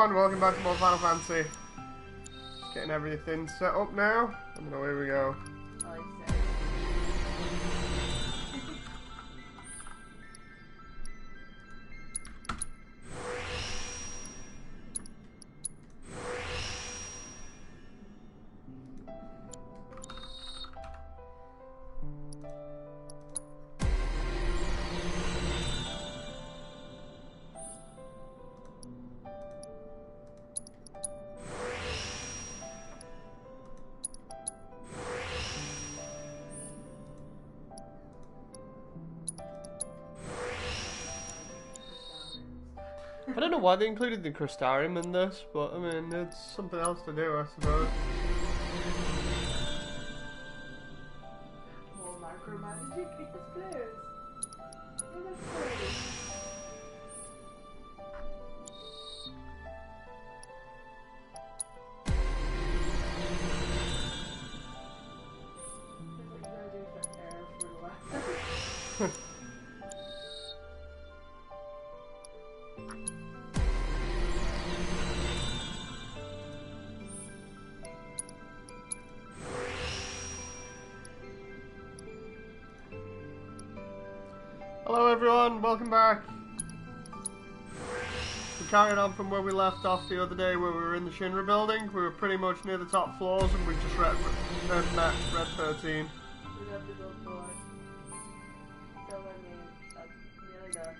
everyone, welcome back to more Final Fantasy. Just getting everything set up now, and away we go. I don't know why they included the Crystarium in this, but I mean, it's something else to do, I suppose. More micromanaging these players. Oh, that's cool. What you gotta do for air for the last. Hello everyone, welcome back. We carried on from where we left off the other day where we were in the Shinra building. We were pretty much near the top floors and we just met Red 13. We have to go for it. Don't let me. I'm nearly there.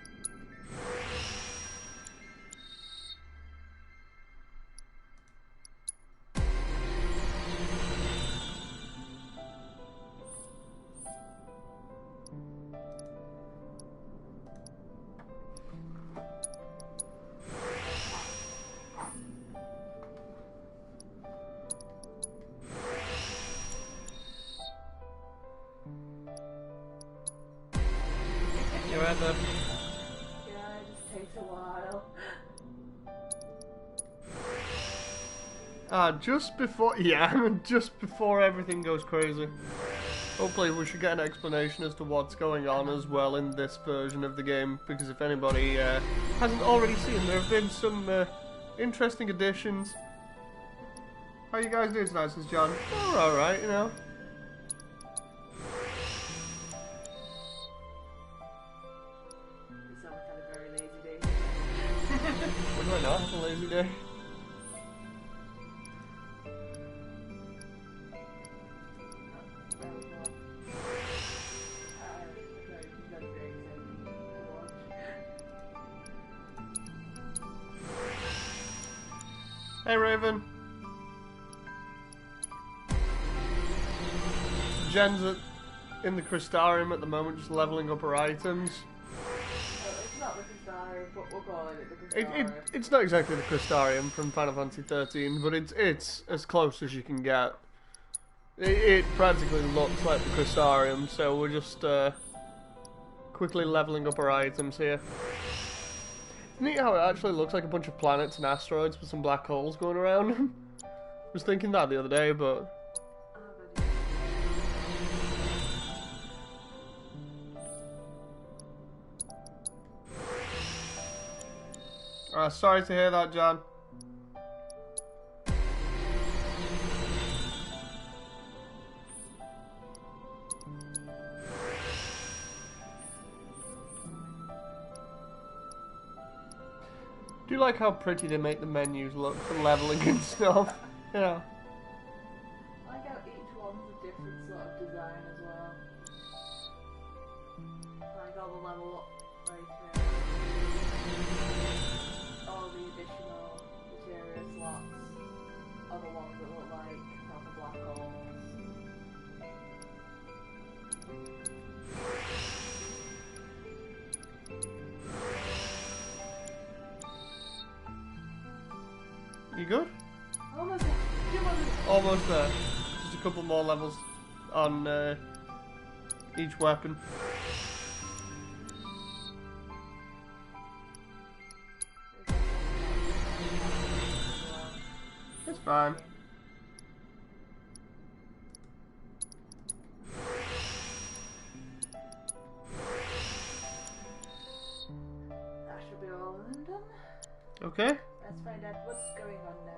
You right there? Yeah, it just takes a while. Just before, just before everything goes crazy. Hopefully we should get an explanation as to what's going on as well in this version of the game, because if anybody hasn't already seen, there have been some interesting additions. How you guys doing tonight, says John? Oh, we're alright, you know. It sounds like a very lazy day. Would I not have a lazy day? Hey Raven. Jen's in the Crystarium at the moment, just leveling up her items. It's not the Crystarium, but we'll call it the Crystarium. It's not exactly the Crystarium from Final Fantasy 13, but it's as close as you can get. It practically looks like the Crystarium, so we're just quickly leveling up our items here. Neat how it actually looks like a bunch of planets and asteroids with some black holes going around. I was thinking that the other day, but... sorry to hear that, John. Do you like how pretty they make the menus look for leveling and stuff? Yeah. I like how each one's a different sort of design as well. Like all the level up right here. All the additional materia slots are the ones that look like proper black holes. You good? Almost there. Almost there. Just a couple more levels on each weapon. It's fine. That should be all of them done. Okay. Let's find Dad, what's going on now?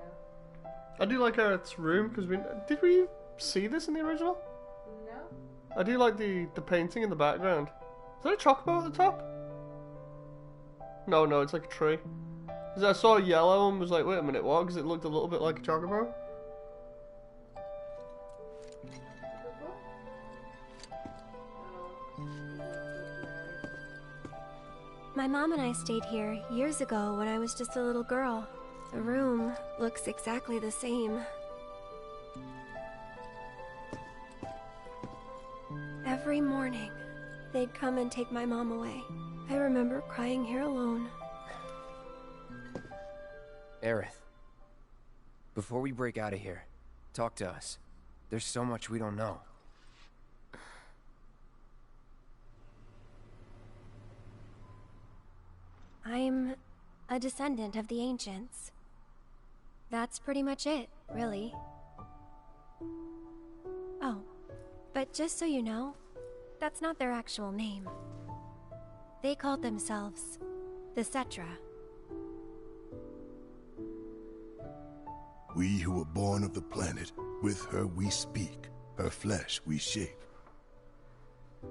I do like Aerith's room because did we see this in the original? No? I do like the painting in the background. Is that a chocobo at the top? No, it's like a tree. 'Cause I saw yellow and was like, wait a minute, what? Because it looked a little bit like a chocobo. My mom and I stayed here years ago when I was just a little girl. The room looks exactly the same. Every morning, they'd come and take my mom away. I remember crying here alone. Aerith, before we break out of here, talk to us. There's so much we don't know. I'm a descendant of the ancients. That's pretty much it, really. Oh, but just so you know, that's not their actual name. They called themselves the Cetra. We who were born of the planet, with her we speak, her flesh we shape.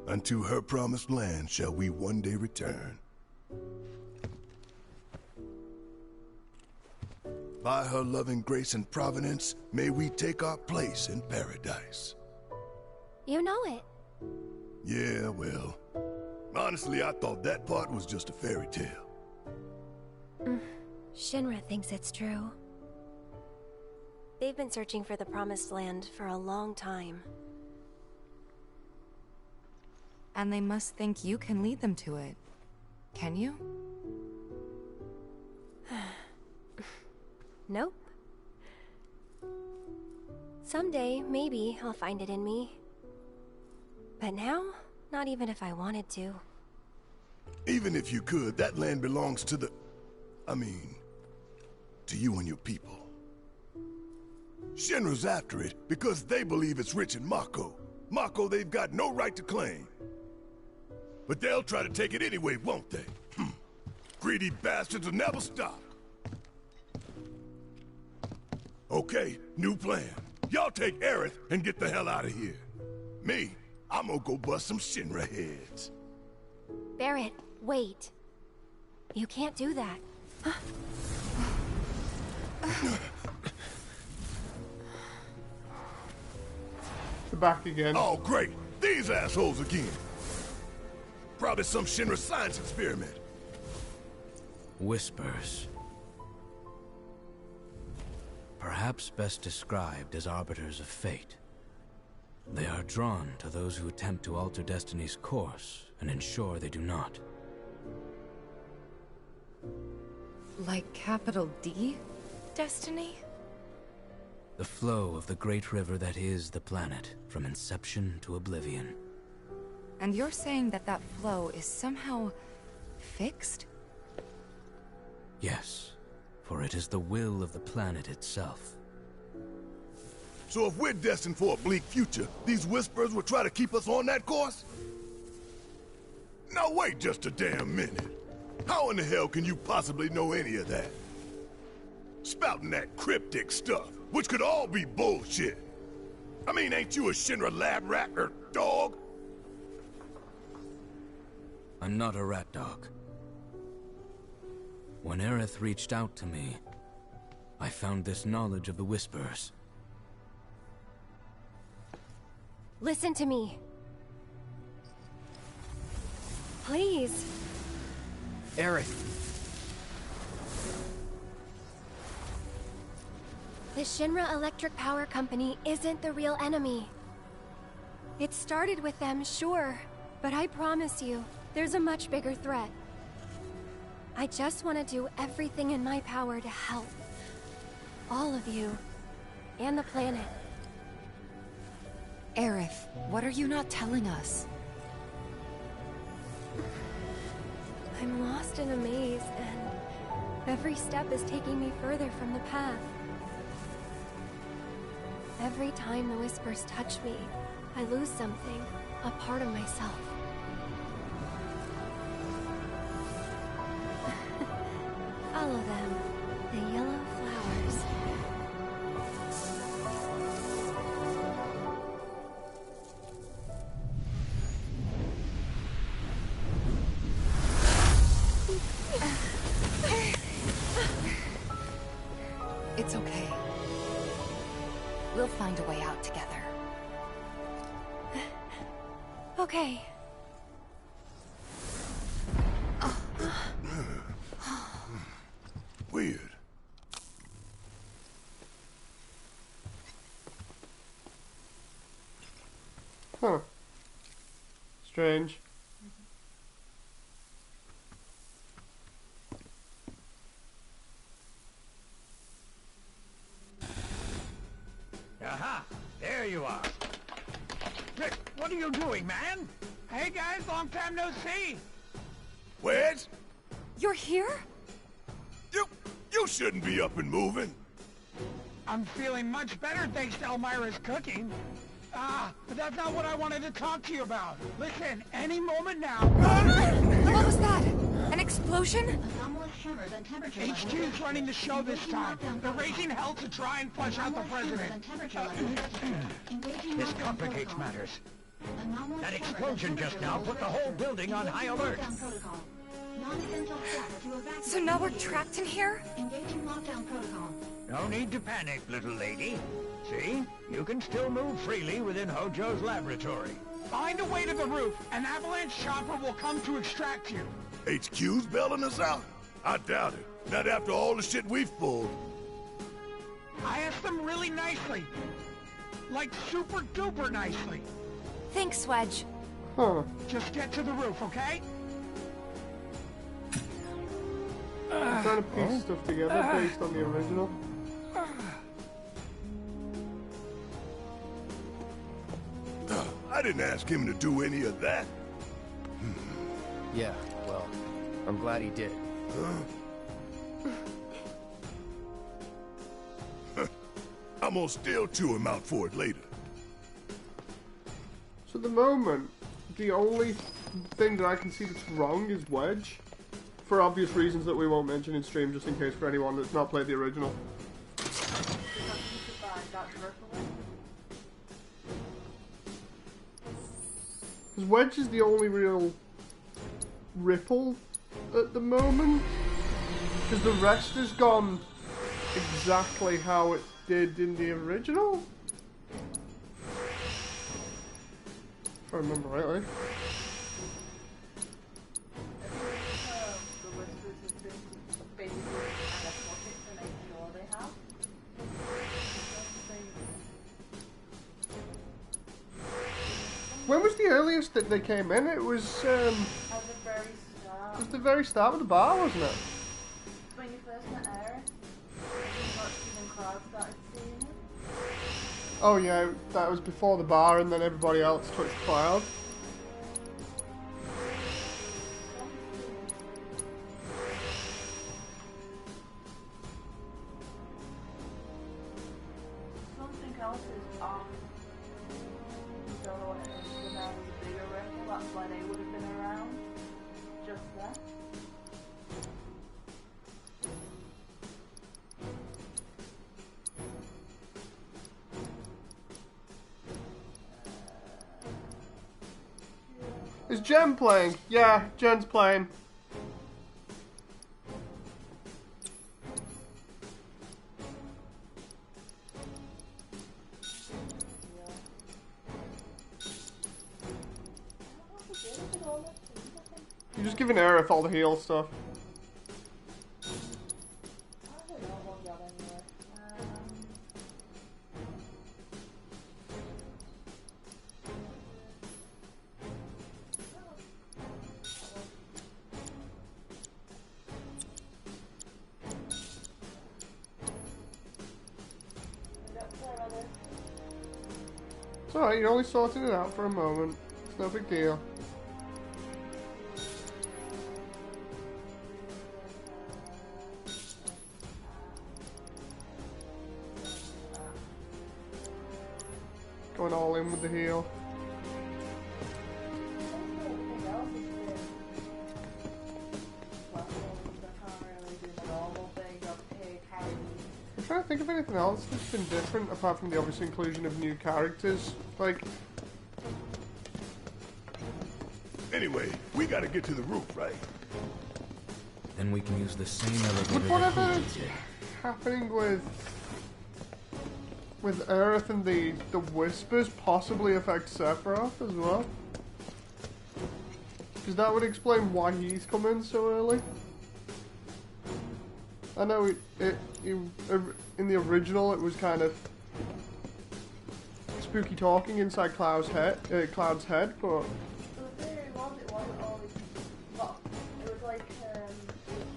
Unto her promised land shall we one day return. By her loving grace and providence, may we take our place in paradise. You know it. Yeah, well, honestly, I thought that part was just a fairy tale. Shinra thinks it's true. They've been searching for the Promised Land for a long time. And they must think you can lead them to it. Can you? Nope. Someday, maybe, I'll find it in me. But now, not even if I wanted to. Even if you could, that land belongs to the... to you and your people. Shinra's after it because they believe it's rich in Mako. Mako they've got no right to claim. But they'll try to take it anyway, won't they? Greedy bastards will never stop. Okay, new plan. Y'all take Aerith and get the hell out of here. Me, I'm gonna go bust some Shinra heads. Barrett, wait. You can't do that. They're back again. Oh, great. These assholes again. Probably some Shinra science experiment. Whispers. Perhaps best described as arbiters of fate. They are drawn to those who attempt to alter destiny's course and ensure they do not. Like capital D? Destiny? The flow of the great river that is the planet, from inception to oblivion. And you're saying that that flow is somehow fixed? Yes, for it is the will of the planet itself. So if we're destined for a bleak future, these Whispers will try to keep us on that course? Now wait just a damn minute. How in the hell can you possibly know any of that? Spouting that cryptic stuff, which could all be bullshit. Ain't you a Shinra lab rat or dog? I'm not a rat dog. When Aerith reached out to me, I found this knowledge of the Whispers. Listen to me. Please. Aerith! The Shinra Electric Power Company isn't the real enemy. It started with them, sure, but I promise you, there's a much bigger threat. I just want to do everything in my power to help. All of you. And the planet. Aerith, what are you not telling us? I'm lost in a maze, and every step is taking me further from the path. Every time the Whispers touch me, I lose something, a part of myself. Follow them. The yellow It's okay. We'll find a way out together. Okay. Weird. Huh. Strange. Aha! There you are. Rick, what are you doing, man? Hey guys, long time no see. Wedge? You're here? You shouldn't be up and moving. I'm feeling much better thanks to Elmira's cooking. But that's not what I wanted to talk to you about. Listen, any moment now... What was that? An explosion? HQ's running the show this time. They're raising hell to try and flush out the president. This complicates matters. That explosion just now put the whole building on high alert. So now we're trapped in here? No need to panic, little lady. See? You can still move freely within Hojo's laboratory. Find a way to the roof. An avalanche chopper will come to extract you. HQ's bailing us out? I doubt it. Not after all the shit we've pulled. I asked them really nicely. Like super duper nicely. Thanks, Wedge. Huh. Just get to the roof, okay? I'm trying to piece stuff together based on the original. I didn't ask him to do any of that. Yeah, well, I'm glad he did. I'm gonna still chew him out for it later. So at the moment, the only thing that I can see that's wrong is Wedge. For obvious reasons that we won't mention in stream, just in case for anyone that's not played the original. Because Wedge is the only real ripple at the moment. Because the rest has gone exactly how it did in the original. If I remember rightly. When was the earliest that they came in? It was At the very start. it was the very start of the bar, wasn't it? When you first met Eric, and crowd started seeing him. Oh yeah, that was before the bar, and then everybody else touched Cloud. Something else is off. You don't know what it is, but now there's a bigger ripple, that's why they would have been around. Just there. Is Jen playing? Yeah, Jen's playing. You're just giving Aerith all the heal stuff. I don't know what job anyway. It's alright, you're only sorting it out for a moment. It's no big deal. Going all in with the heal. I'm trying to think of anything else that's been different apart from the obvious inclusion of new characters. Like, Anyway, we gotta get to the roof, right? Then we can use the same elevator with that whatever Hojo is did. happening with with Earth and the whispers possibly affect Sephiroth as well. Because that would explain why he's come in so early. I know in the original it was kind of spooky talking inside Cloud's head, but The theory was it wasn't always, well, it was like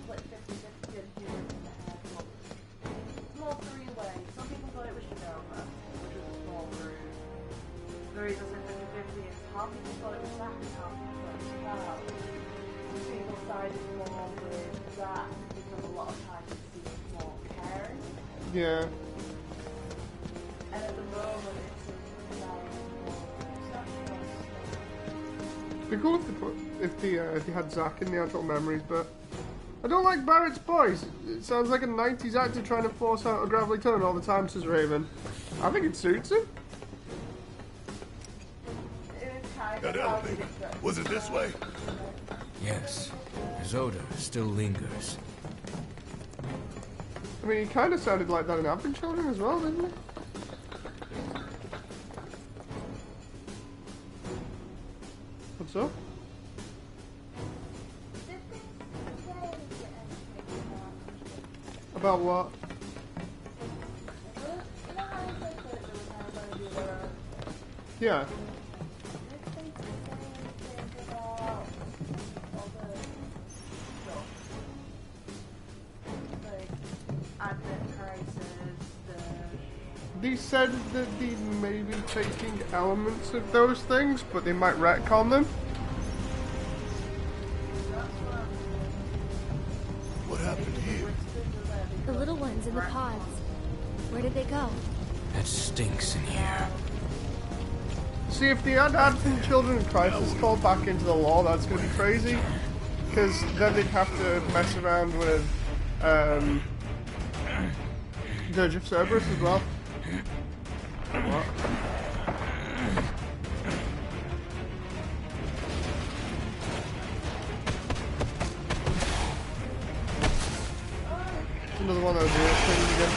split 50-50 and humans in the head, but small three-way. Some people thought it was Shadowma, which was a small group. The reason I said 50-50 is half people thought it was Zack and half people thought it was Cloud. People sided more with Zack because a lot of times it seems more caring. yeah. And at the moment it seems like more It'd be cool if they had Zack in the actual memories, but I don't like Barrett's voice. It sounds like a 90s actor trying to force out a gravelly tone all the time, says Raven. I think it suits him. That elevator. Was it this way? Yes. His odor still lingers. I mean, he kind of sounded like that in Advent Children as well, didn't he? What's up? About what? Yeah. They said that they may be taking elements of those things, but they might retcon them. What happened here? The little ones in the pods. Where did they go? It stinks in here. See, if they had Advent Children Crisis called back into the law, that's going to be crazy. Because then they'd have to mess around with Dirge of Cerberus as well. What? Another one of those weird things again.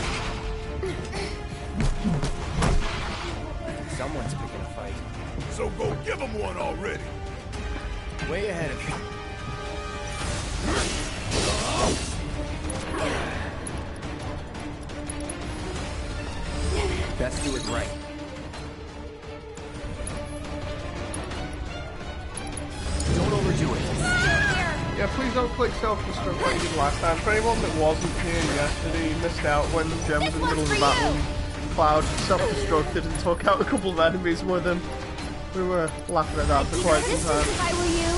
Someone's picking a fight. So go give him one already. Way ahead of you. Best do it right. Don't overdo it. Yeah, please don't click self-destruct like you did last time. For anyone that wasn't here yesterday, you missed out when Jem was in the middle of the battle. Cloud self-destructed and took out a couple of enemies with him. We were laughing at that for quite some time. If I were you.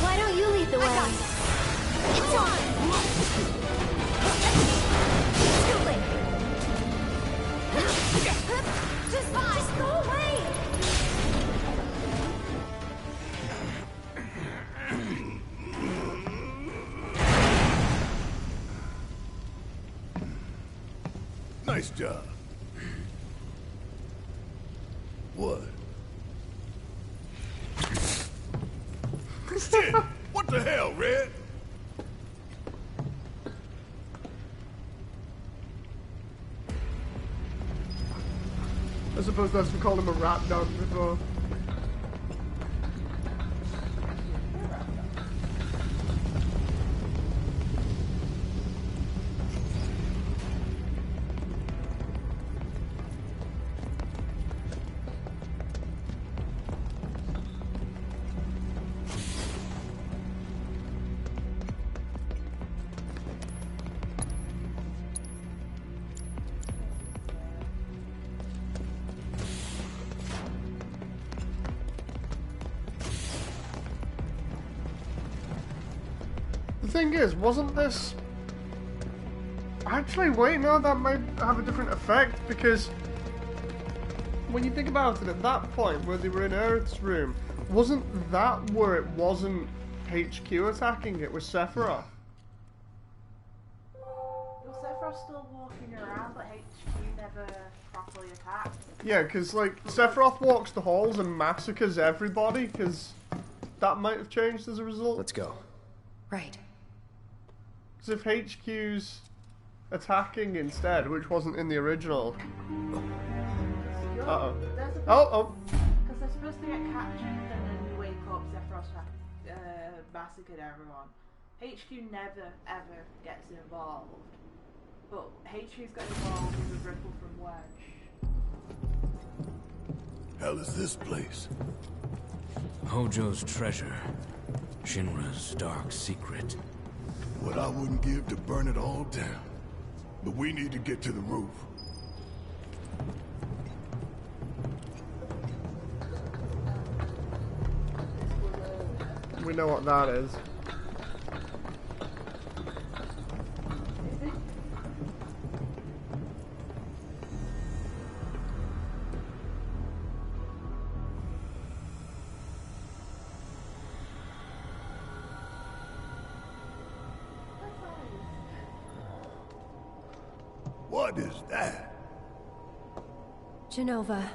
Why don't you lead the way? It's on. Just go away. Nice job. What? Shit! What the hell, Red? I suppose that's what we called him a rat dog before. The thing is, wasn't this... Actually, wait, no, that might have a different effect, because when you think about it, at that point, where they were in Earth's room, wasn't that where it wasn't HQ attacking, it was Sephiroth? Was Sephiroth still walking around, but HQ never properly attacked? Yeah, because, like, Sephiroth walks the halls and massacres everybody, because that might have changed as a result. Let's go. Right. Because if HQ's attacking instead, which wasn't in the original. Uh-oh. Oh! Because they're supposed to get captured and then they wake up, Sephiroth massacred everyone. HQ never ever gets involved. But HQ's got involved with the ripple from Wedge. Hell is this place? Hojo's treasure. Shinra's dark secret. What I wouldn't give to burn it all down. But we need to get to the roof. We know what that is. What is that? Genova.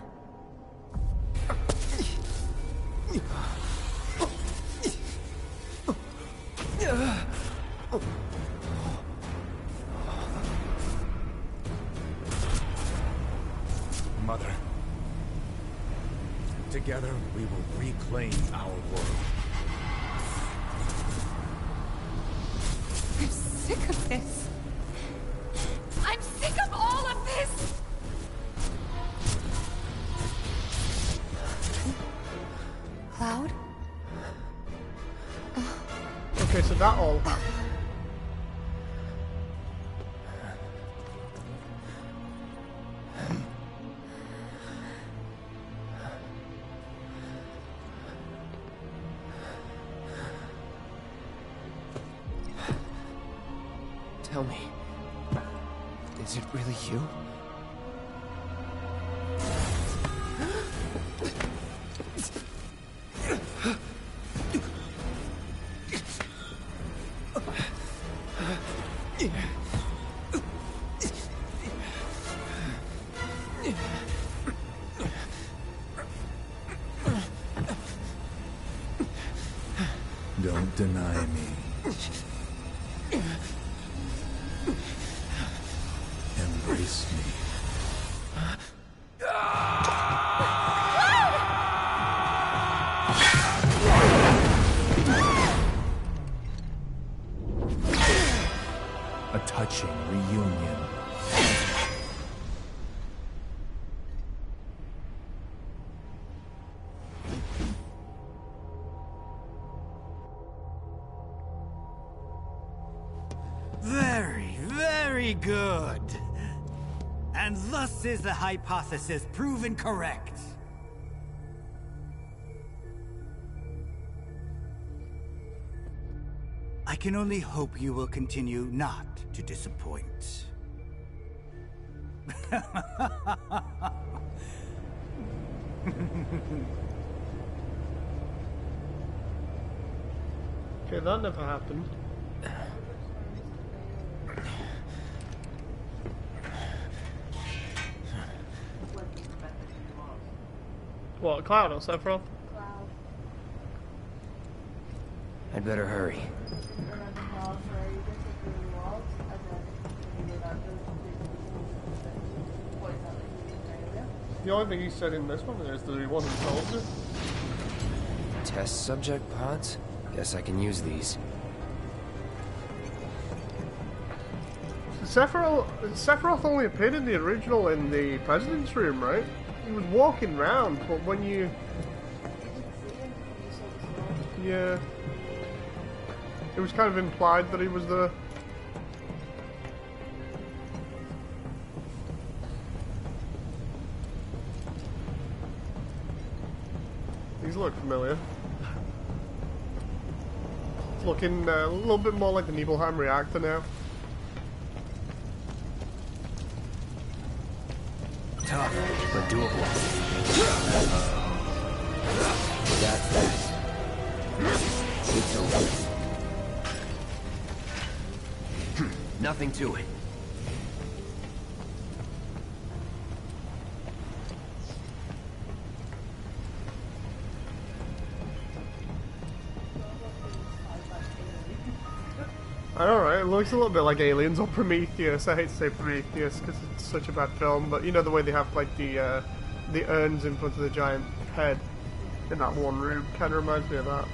Mother. Together, we will reclaim our world. I'm sick of this. I'm sick of all of this! Cloud? Okay, so that all happened. Tell me, is it really you? Don't deny me. Embrace me. A touching reunion. Very, very good. And thus is the hypothesis proven correct. I can only hope you will continue not to disappoint. Okay, that never happened. What, Cloud or Sephiroth? Cloud. I'd better hurry. Remember Cloud where he disappeared was, and then when he did that, points out that he was an alien. The only thing he said in this one is that he wasn't soldier. Test subject pods? Guess I can use these. Sephiroth only appeared in the original in the President's Room, right? He was walking around, but when you... Yeah. It was kind of implied that he was there. These look familiar. It's looking a little bit more like the Nibelheim reactor now. Tough, but doable. That's that. It's over. Nothing to it. Alright, looks a little bit like Aliens or Prometheus. I hate to say Prometheus because it's such a bad film, but you know the way they have like the urns in front of the giant head in that one room kind of reminds me of that.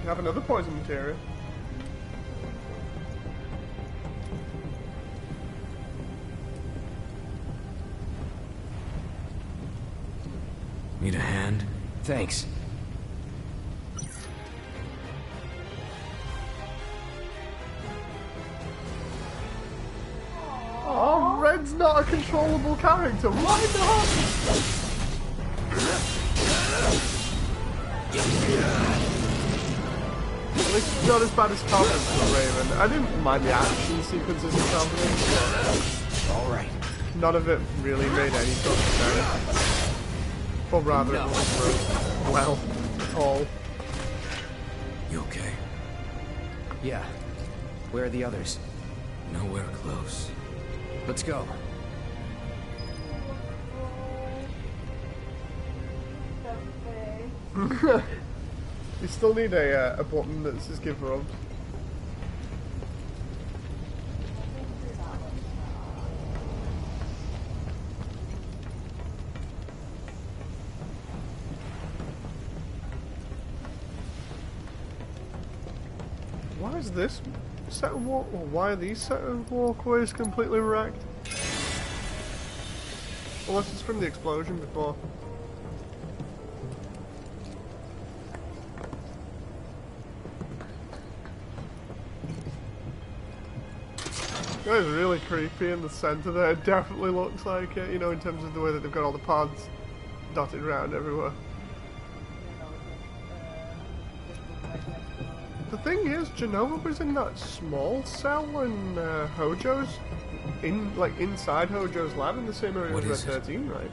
You have another poison material. Need a hand? Thanks. Oh, Red's not a controllable character. Why not? At least it's not as bad as Covenant for Raven. I didn't mind the action sequences in Covenant. Alright. None of it really made any sort of sense. Or rather, it wasn't well at all. You okay? Yeah. Where are the others? Nowhere close. Let's go. You still need a button that says give rubs. Why is this set of walk? Well, why are these set of walkways completely wrecked? Unless it's from the explosion before. That is really creepy in the centre there. It definitely looks like it, you know, in terms of the way that they've got all the pods dotted around everywhere. The thing is, Jenova was in that small cell in Hojo's, inside Hojo's lab in the same area as Red 13, right?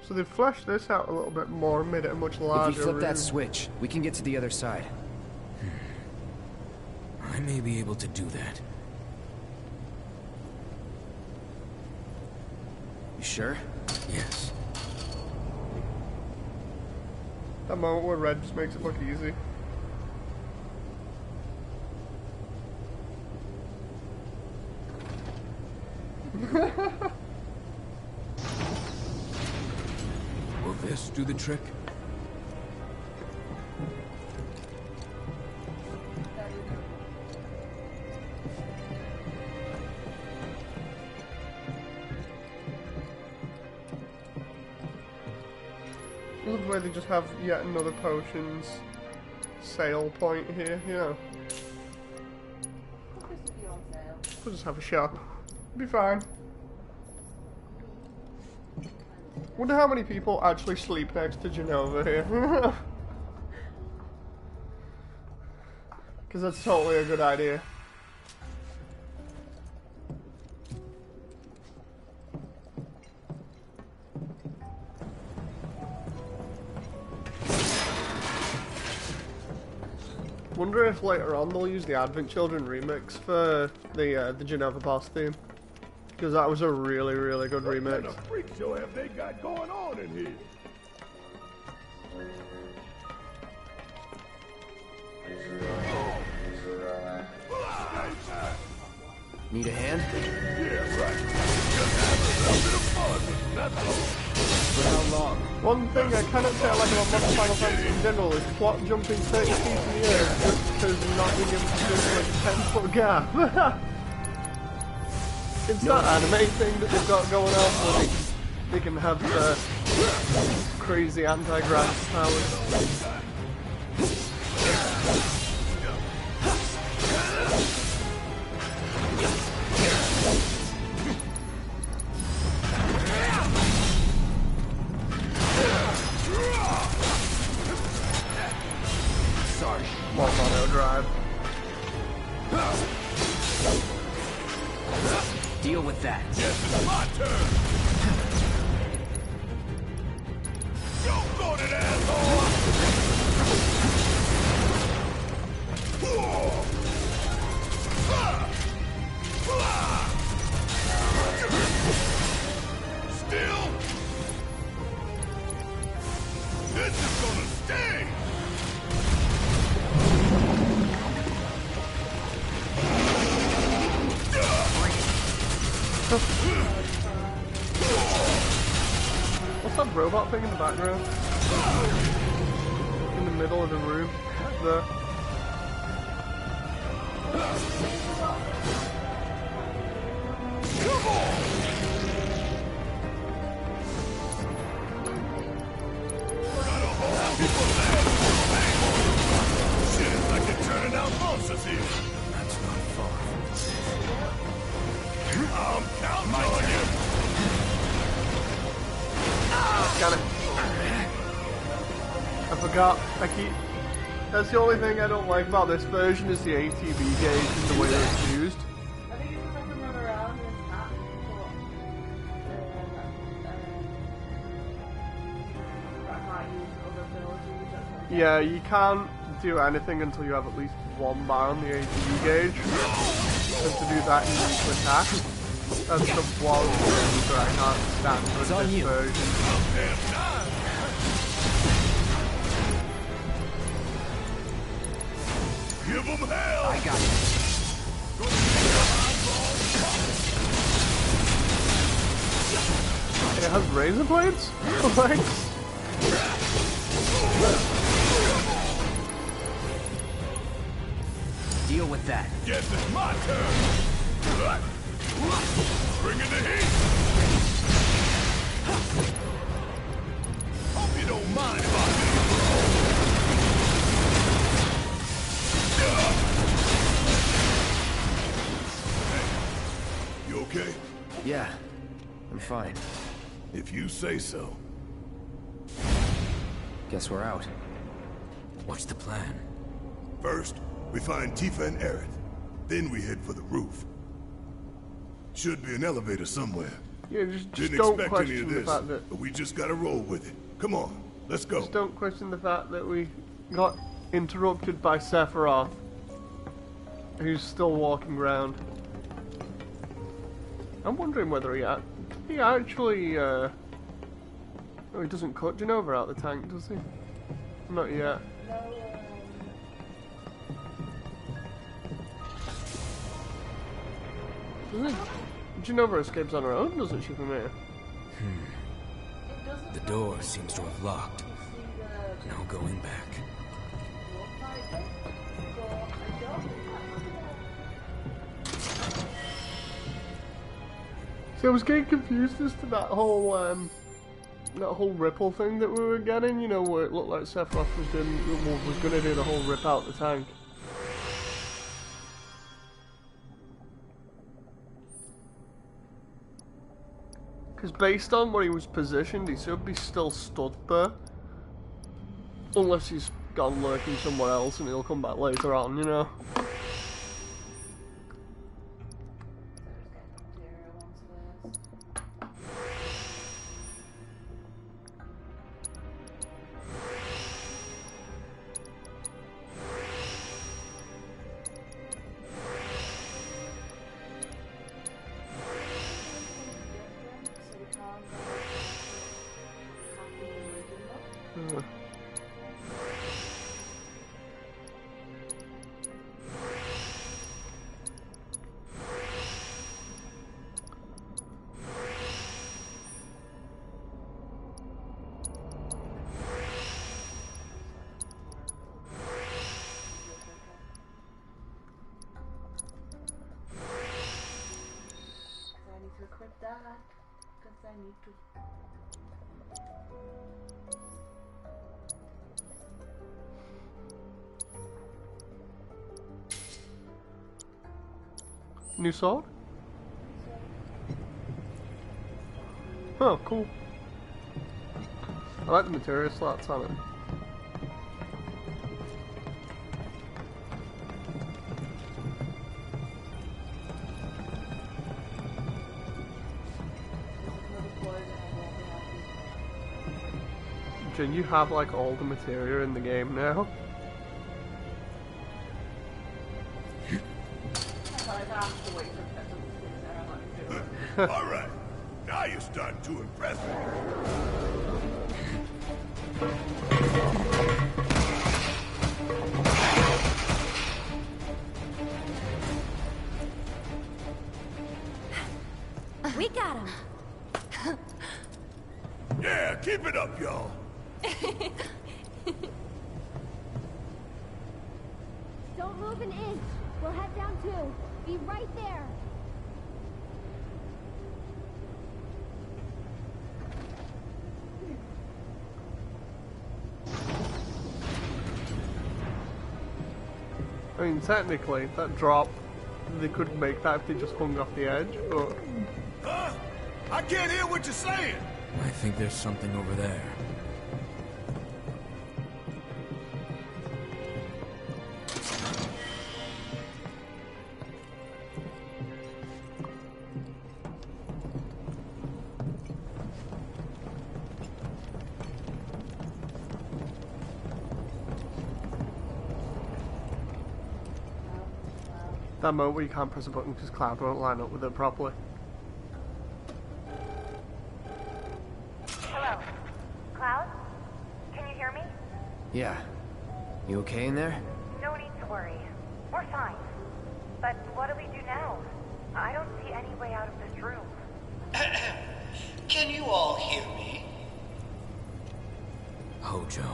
So they've fleshed this out a little bit more and made it a much larger If we flip room. that switch, we can get to the other side. I may be able to do that. You sure? Yes. That moment where Red just makes it look easy. Will this do the trick? I love the way they just have yet another potions sale point here, you know. We'll just have a shop. Be fine. Wonder how many people actually sleep next to Jenova here. Because that's totally a good idea. Wonder if later on they'll use the Advent Children remix for the Jenova boss theme, because that was a really, really good remix. What kind of freak show have they got going on in here? Need a hand? Yeah, right. Just have a little bit of fun. That's all. For how long? One thing I cannot say I like about modern Final Fantasy in general is plot jumping 30 feet in the air just because you're not being able to do like a 10-foot gap. It's that anime thing that they've got going on where they can have crazy anti-grav powers. Sorry. Auto drive. Deal with that. Yes, it's my turn. Go, go to that asshole. Still. robot thing in the background. In the middle of the room. There. Shit, it's like they're turning out monsters here. That's not far. I'm counting on you. Got it. I forgot. That's the only thing I don't like about this version is the ATB gauge and the way that it's used. I think it's just I can run around and attack, but I can't use other abilities. Yeah, you can't do anything until you have at least 1 bar on the ATB gauge. And to do that, you need to attack. That's the one thing that I can't stand with this version. Give them hell! I got it. It has razor blades? Thanks. Deal with that. Guess it's my turn. Bring in the heat. Hope you don't mind if I do. You okay? Yeah, I'm fine. If you say so. Guess we're out. What's the plan? First, we find Tifa and Aerith. Then we head for the roof. Should be an elevator somewhere. Yeah, just Didn't don't expect any question of the this, fact that... but we just gotta roll with it. Come on, let's go. Just don't question the fact that we got interrupted by Sephiroth, who's still walking around. I'm wondering whether he actually, oh, he doesn't cut Genova out the tank, does he? Not yet. Doesn't he? Genova escapes on her own, doesn't she, from here? The door seems to have locked. No going back. See, I was getting confused as to that whole ripple thing that we were getting, you know, where it looked like Sephiroth was gonna do the whole rip out the tank. Because based on where he was positioned, he should be still stood there. Unless he's gone lurking somewhere else and he'll come back later on, you know. New sword? Oh, cool. I like the material slots on it. Jen, you have like all the material in the game now. Alright, now you're starting to impress me. We got him. Yeah, keep Keep it up, y'all. Don't move an inch. We'll head down too. Be right there. I mean, technically, that drop, they could make that if they just hung off the edge, but... Huh? I can't hear what you're saying. I think there's something over there. That moment where you can't press a button because Cloud won't line up with it properly. Hello? Cloud? Can you hear me? Yeah. You okay in there? No need to worry. We're fine. But what do we do now? I don't see any way out of this room. Can you all hear me? Hojo.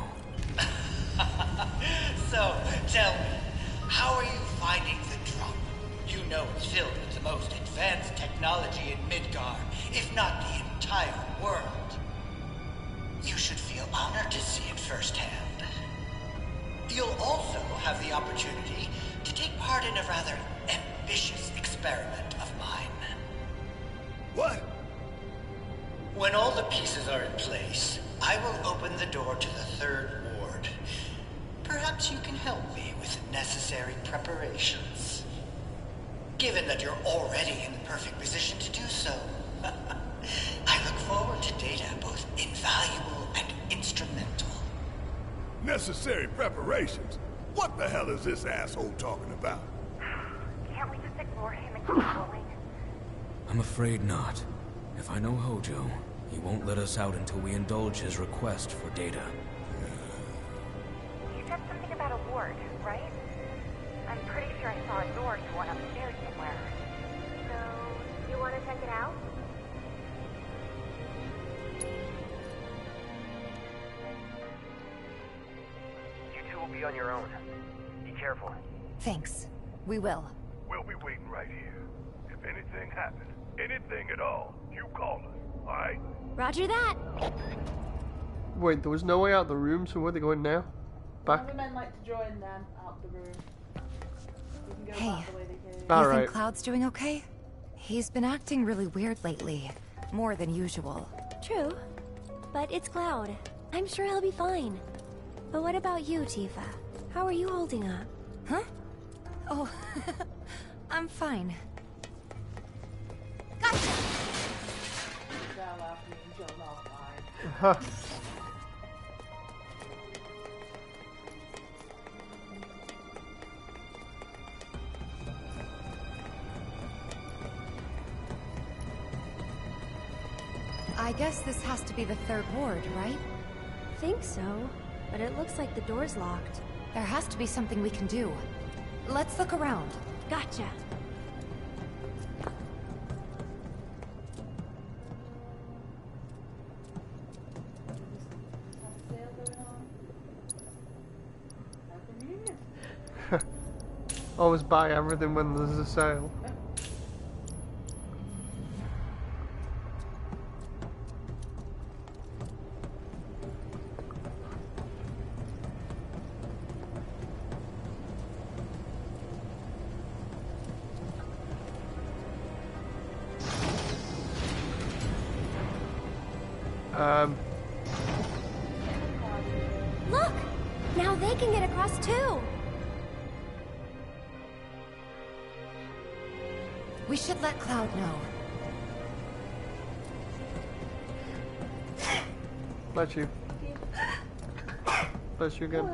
So, tell me, how are you finding the drop? You know it's filled with the most advanced technology in Midgar, if not the entire world. You should feel honored to see it firsthand. You'll also have the opportunity to take part in a rather ambitious experiment of mine. What? When all the pieces are in place, I will open the door to the third ward. Perhaps you can help me with necessary preparations. Given that you're already in the perfect position to do so, I look forward to data both invaluable and instrumental. Necessary preparations? What the hell is this asshole talking about? Can't we just ignore him and keep going? I'm afraid not. If I know Hojo, he won't let us out until we indulge his request for data. You said something about a ward, right? I'm pretty sure I saw a door to one upstairs somewhere. So, you want to check it out? You two will be on your own. Be careful. Thanks. We will. We'll be waiting right here. If anything happens, anything at all, you call us, alright? Roger that. Wait, there was no way out the room, so where are they going now? One Back? of the men like to join them out the room. We can go Hey. back the way they came. You Alright. think Cloud's doing okay? He's been acting really weird lately. More than usual. True. But it's Cloud. I'm sure he'll be fine. But what about you, Tifa? How are you holding up? Huh? Oh, I'm fine. Gotcha! Down after me and jumped off mine. Huh. I guess this has to be the third ward, right? Think so. But it looks like the door's locked. There has to be something we can do. Let's look around. Gotcha. Sale going on. How convenient. Always buy everything when there's a sale. Look! Now they can get across too! We should let Cloud know. Bless you. Bless you again.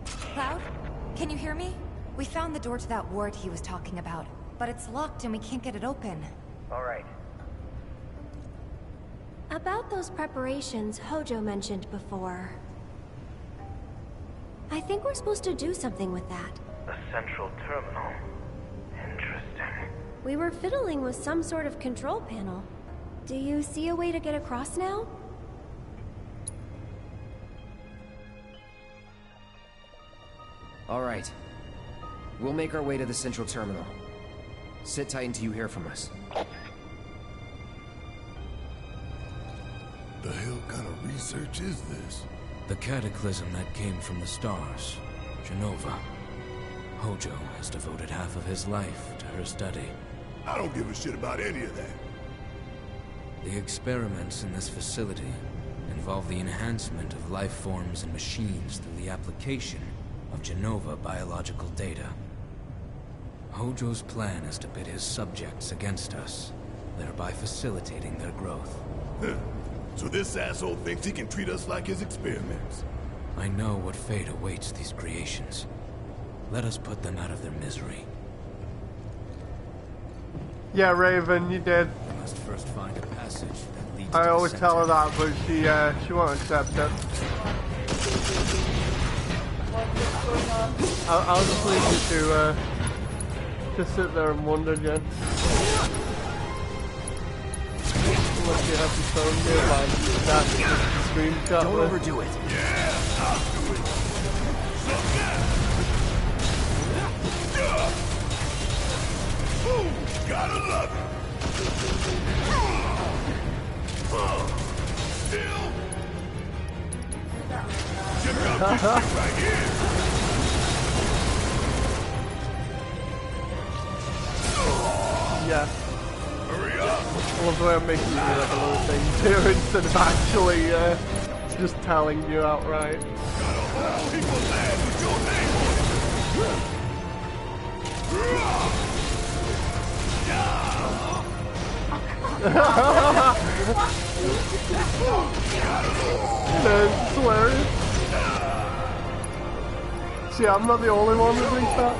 Cloud? Can you hear me? We found the door to that ward he was talking about, but it's locked and we can't get it open. Alright. About those preparations Hojo mentioned before. I think we're supposed to do something with that. A central terminal. Interesting. We were fiddling with some sort of control panel. Do you see a way to get across now? All right. We'll make our way to the central terminal. Sit tight until you hear from us. The hell kind of research is this? The cataclysm that came from the stars, Genova. Hojo has devoted half of his life to her study. I don't give a shit about any of that. The experiments in this facility involve the enhancement of life forms and machines through the application of Genova biological data. Hojo's plan is to pit his subjects against us, thereby facilitating their growth. So this asshole thinks he can treat us like his experiments. I know what fate awaits these creations. Let us put them out of their misery. Yeah, Raven, you did. We must first find a passage that leads I to always the tell her center. that, but she won't accept it. I'll just leave you to just sit there and wonder, Jen. Unless you have your phone nearby, that's the screenshot. Don't overdo it. Yeah, I'll do it. Ooh, gotta love it. Still. Check out this shit right here. Yeah. Hurry up. I love the way I'm making you do like a little thing too, instead of actually just telling you outright. Got a whole heap of land with your name on it. That's hilarious. See, I'm not the only one that thinks that.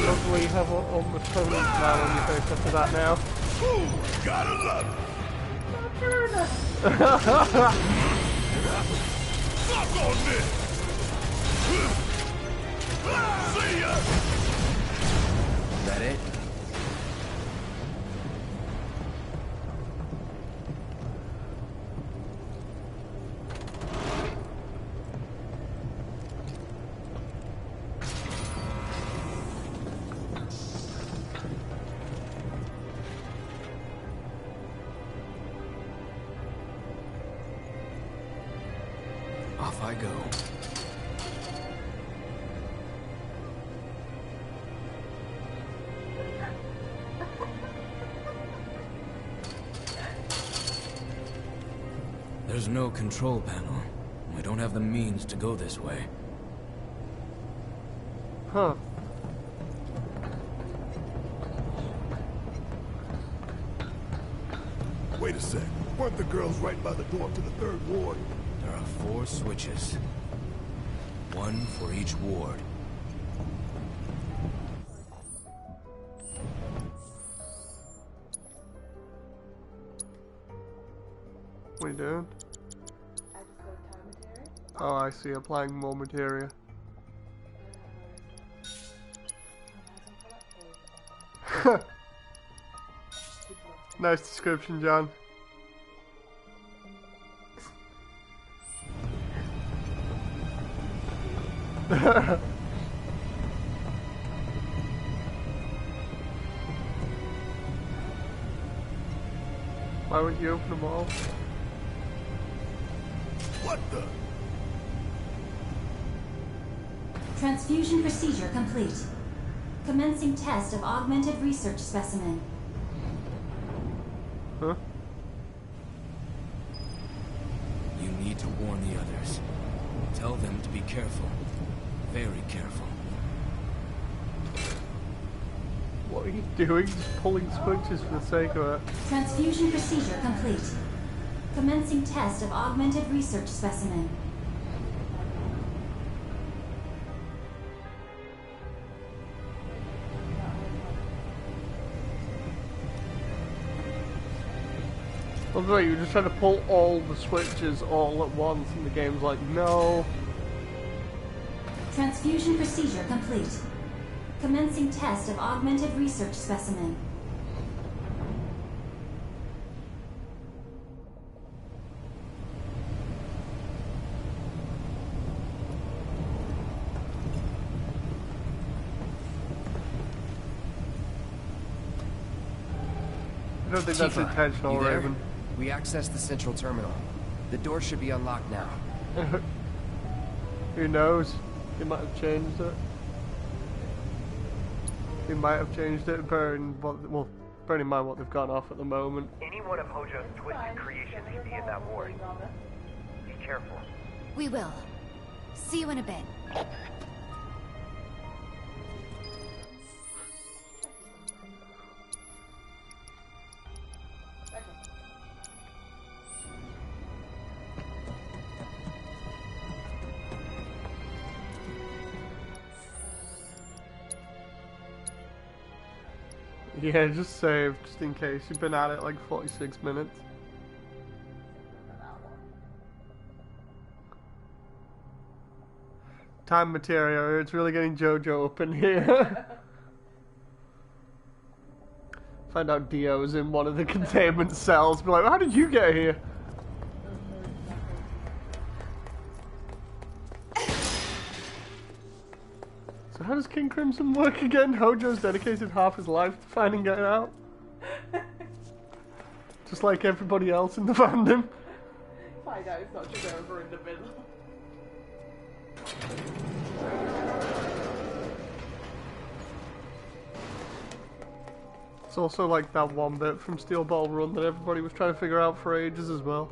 Hopefully you have almost permanent smile on your face after that now. Ooh, gotta love it. Fuck on this. See ya. That it? Off I go. There's no control panel. We don't have the means to go this way. Huh. Wait a sec. Weren't the girls right by the door to the third ward? There are 4 switches. 1 for each ward. What are you doing? I just go to time material. Oh, I see. Applying more materia. Nice description, John. Why would you open them all? What the? Transfusion procedure complete. Commencing test of augmented research specimen. Huh? You need to warn the others. Tell them to be careful. Very careful. What are you doing? Just pulling switches for the sake of it. Transfusion procedure complete. Commencing test of augmented research specimen. Well, great, you just try to pull all the switches all at once, and the game's like, no. Transfusion procedure complete. Commencing test of augmented research specimen. I don't think that's intentional, you there? Raven. We accessed the central terminal. The door should be unlocked now. Who knows? He might have changed it. He might have changed it, bearing in mind what they've gone off at the moment. Any one of Hojo's twisted creations may be in that ward. Be careful. We will. See you in a bit. Yeah, just save, just in case. You've been at it like 46 minutes. Time material, it's really getting JoJo up in here. Find out Dio's in one of the containment cells. Be like, how did you get here? So how does King Crimson work again? Hojo's dedicated half his life to finding it out. Just like everybody else in the fandom. Find out it's not just over in the middle. It's also like that one bit from Steel Ball Run that everybody was trying to figure out for ages as well.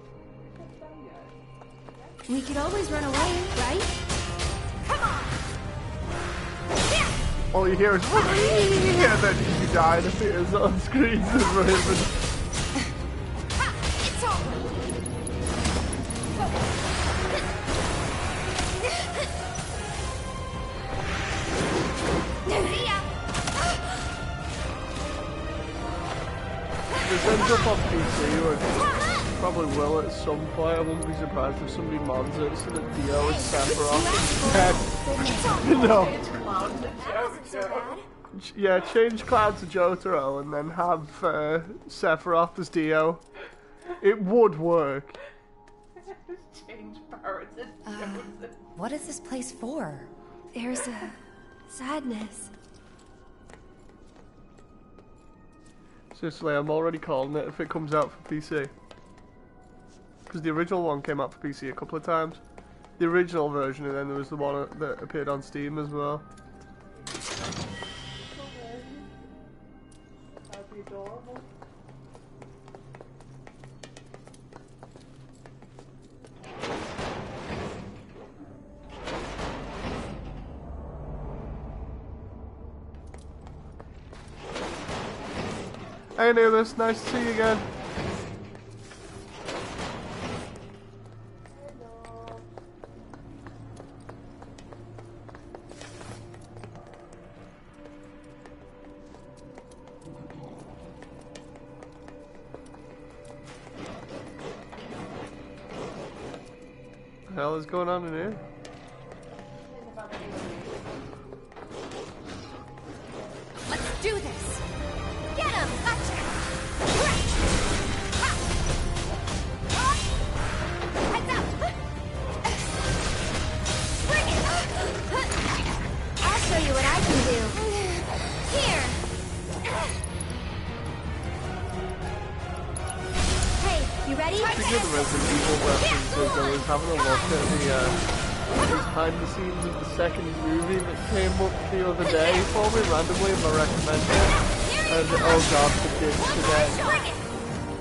We could always run away, right? All you hear is and then you die and appears on screen as Raven. This ends up on PC, or probably will at some point. I wouldn't be surprised if somebody mods it so that Dio is Sephiroth instead. No. Yeah, change Cloud to Jotaro and then have Sephiroth as Dio. It would work. Change power to Joseph. What is this place for? There's a sadness. Seriously, I'm already calling it if it comes out for PC. Because the original one came out for PC a couple of times. The original version, and then there was the one that appeared on Steam as well. That'd be adorable. Hey Neilus, nice to see you again. What the hell is going on in here? Let's do this! Get him! Gotcha! Heads up! Bring it! I'll show you what I can do. Here! Hey, you ready? Speaking of the Resident Evil references, I was having a look at the behind the scenes of the second movie that came up the other day for me randomly in my recommended. And oh god, the kids today.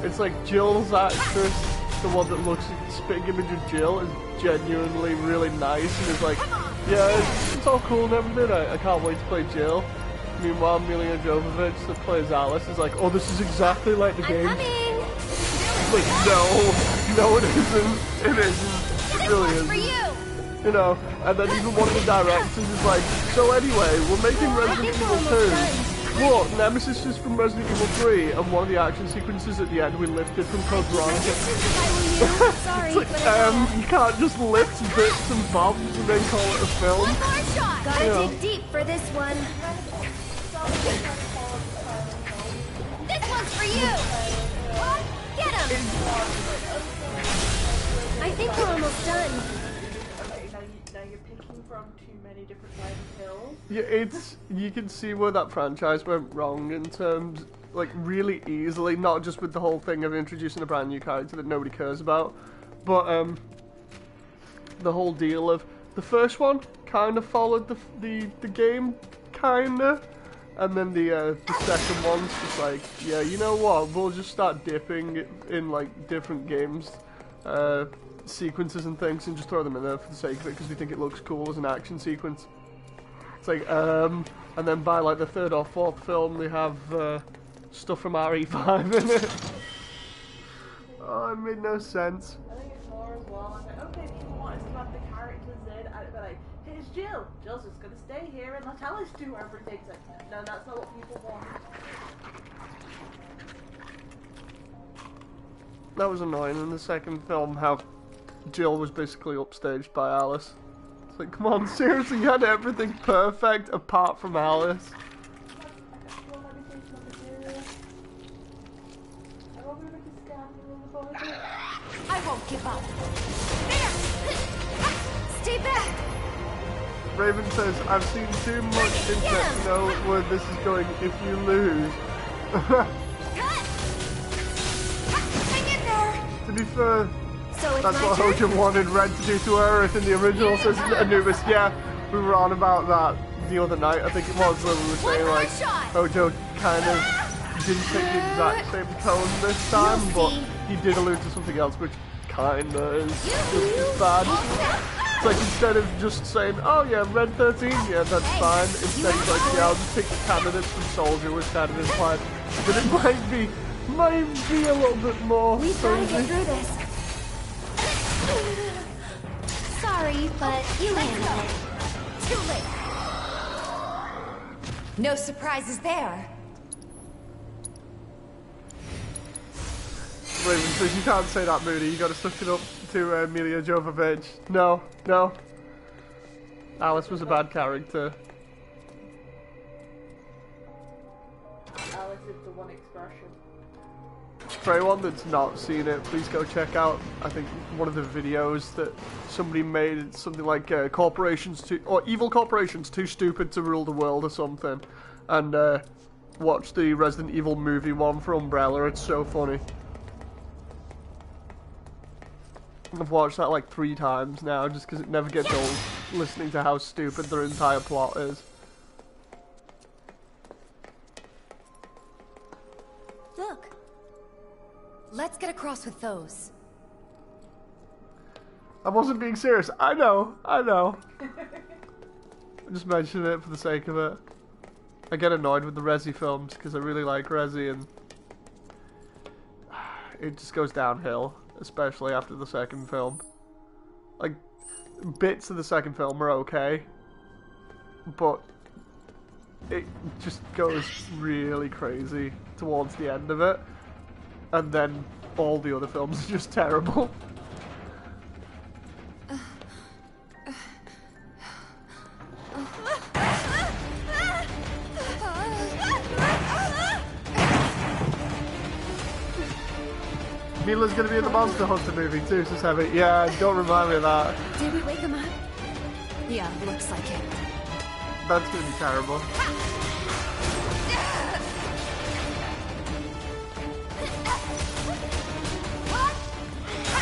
It's like Jill's actress, the one that looks like the spitting image of Jill, is genuinely really nice and is like, yeah, it's all cool and everything, I can't wait to play Jill. Meanwhile, Mila Jovovich that plays Alice is like, oh, this is exactly like the game. Like, no, it isn't. It isn't. It really isn't. You know, and then even one of the directors is like, so anyway, we're making Resident Evil 2. But Nemesis is from Resident Evil 3, and one of the action sequences at the end we lifted from Code Veronica. Sorry, It's like, you can't just lift bits and bobs and then call it a film. One more shot. Gotta Yeah. dig deep for this one. This one's for you. Get him. I think we're almost done. Okay, now you're picking from too many different kinds of hills. Yeah, you can see where that franchise went wrong in terms, like, really easily, not just with the whole thing of introducing a brand new character that nobody cares about, but the whole deal of the first one kind of followed the game, kinda, and then the second one's just like, yeah, you know what, we'll just start dipping in like different games, sequences and things, and just throw them in there for the sake of it because we think it looks cool as an action sequence. It's like, and then by like the third or fourth film, they have stuff from RE5 in it. Oh, it made no sense. I think it's more as well. I'm like, okay, people want us to have the characters in, and it'd be like, here's Jill. Jill's just gonna stay here and let Alice do everything. It's like, no, that's not what people want. That was annoying in the second film, how Jill was basically upstaged by Alice. It's like, come on, seriously, you had everything perfect apart from Alice. I won't give up. There! Stay back! Raven says, I've seen too much internet to know where this is going if you lose. Hang in there! To be fair, So it's that's my what turn? Hoja wanted Red to do to Earth in the original, says Anubis. Yeah, we were on about that the other night, I think it was, where we were saying like, Hojo kind of didn't take the exact same tone this time, but he did allude to something else, which kinda is just as bad. It's like, instead of just saying, oh yeah, Red 13, yeah, that's fine, instead he's like, yeah, I'll just pick candidates from Soldier, which kind of implied that it might be a little bit more We've got to get crazy. through this. Sorry, but you handled it. Too late. No surprises there. Raven says, you can't say that, Moody, you gotta suck it up to Emilia Jovovich. No. Alice was a bad character. Alice is the one expression. For anyone that's not seen it, please go check out, I think, one of the videos that somebody made. It's something like evil corporations too stupid to rule the world or something. And watch the Resident Evil movie one for Umbrella, it's so funny. I've watched that like 3 times now, just because it never gets old listening to how stupid their entire plot is. Look. Let's get across with those. I wasn't being serious. I know. I just mentioned it for the sake of it. I get annoyed with the Resi films because I really like Resi, and it just goes downhill, especially after the second film. Like, bits of the second film are okay, but it just goes really crazy towards the end of it, and then all the other films are just terrible. Mila's gonna be in the Monster Hunter movie too, so Heavy. Yeah, don't remind me of that. Did we wake him up? Yeah, looks like it. That's gonna be terrible.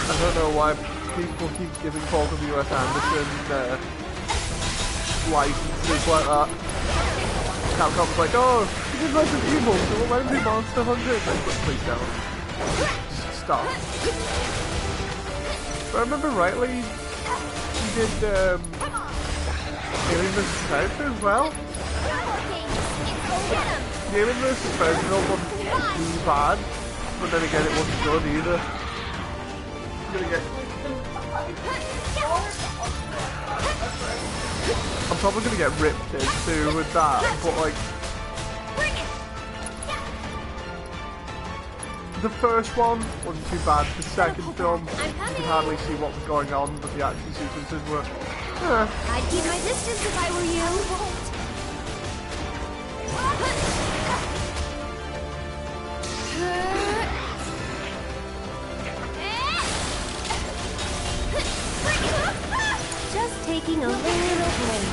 I don't know why people keep giving Paul W.S. Anderson licenses like that. Capcom's like, oh, he did Resident Evil, so we'll let him do Monster Hunter. It's like, please don't. Stop. If I remember rightly, he did Alien vs. Predator as well. The Alien vs. Predator wasn't too bad, but then again it wasn't good either. I'm probably gonna get ripped into with that, but like, the first one wasn't too bad. The second film, you could hardly see what was going on, but the action sequences were. I'd keep my distance if I were you. Just taking a little break.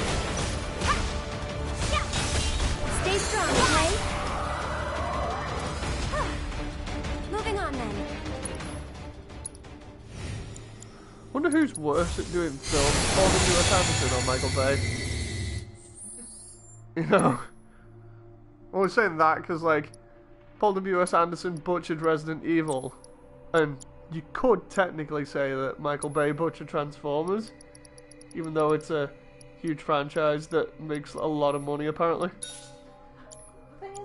Stay strong, okay? Moving on then. Wonder who's worse at doing film, Paul W.S. Anderson or Michael Bay? You know? I was saying that because, like, Paul W.S. Anderson butchered Resident Evil, and you could technically say that Michael Bay butchered Transformers, even though it's a huge franchise that makes a lot of money, apparently. The thing is,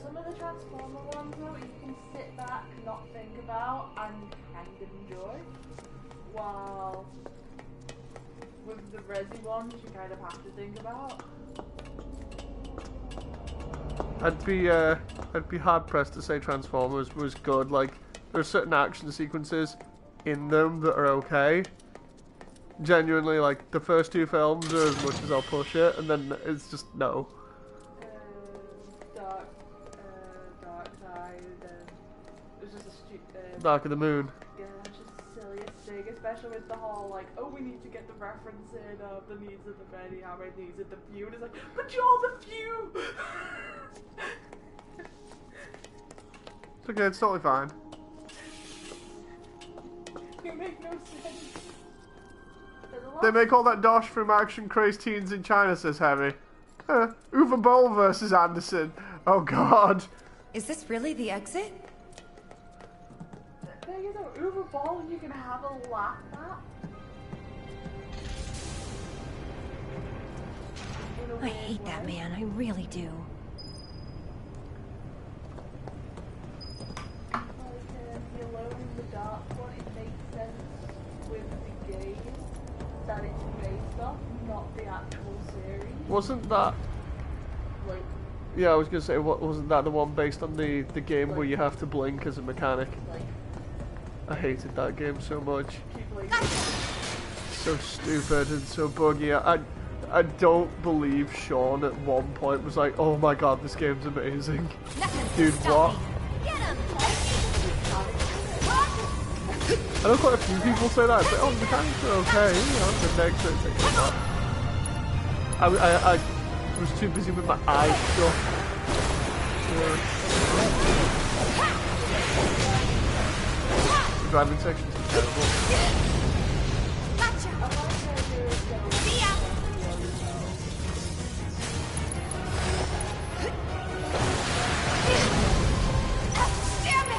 some of the Transformer ones, though, you can sit back, not think about, and kind of enjoy. While with the Resi ones, you kind of have to think about. I'd be hard pressed to say Transformers was good. Like, there's certain action sequences in them that are okay. Genuinely, like, the first two films are as much as I'll push it, and then it's just no. Dark Side, it was just a stupid. Dark of the Moon. Yeah, that's just the silliest thing, especially with the whole, like, oh, we need to get the reference in of the needs of the Betty, how many needs of the few, and it's like, but you're the few! It's okay, it's totally fine. You make no sense. They make all that dosh from action crazed teens in China, says Heavy. Uwe Boll versus Anderson. Oh god. Is this really the exit? The thing is, though, Uwe Boll you can have a laugh at. I hate that man, I really do. The Alone in the Dark one, it makes sense with the game that it's based off, not the actual series. Wasn't that... Like, yeah, I was gonna say, wasn't that the one based on the game where you have to blink as a mechanic? I hated that game so much. So stupid and so buggy. I don't believe Sean at one point was like, oh my god, this game's amazing. Dude, what? I know quite a few people say that. It's like, oh, the mechanics are okay. You know, the next thing I was too busy with my eyes shut. The driving sections are terrible.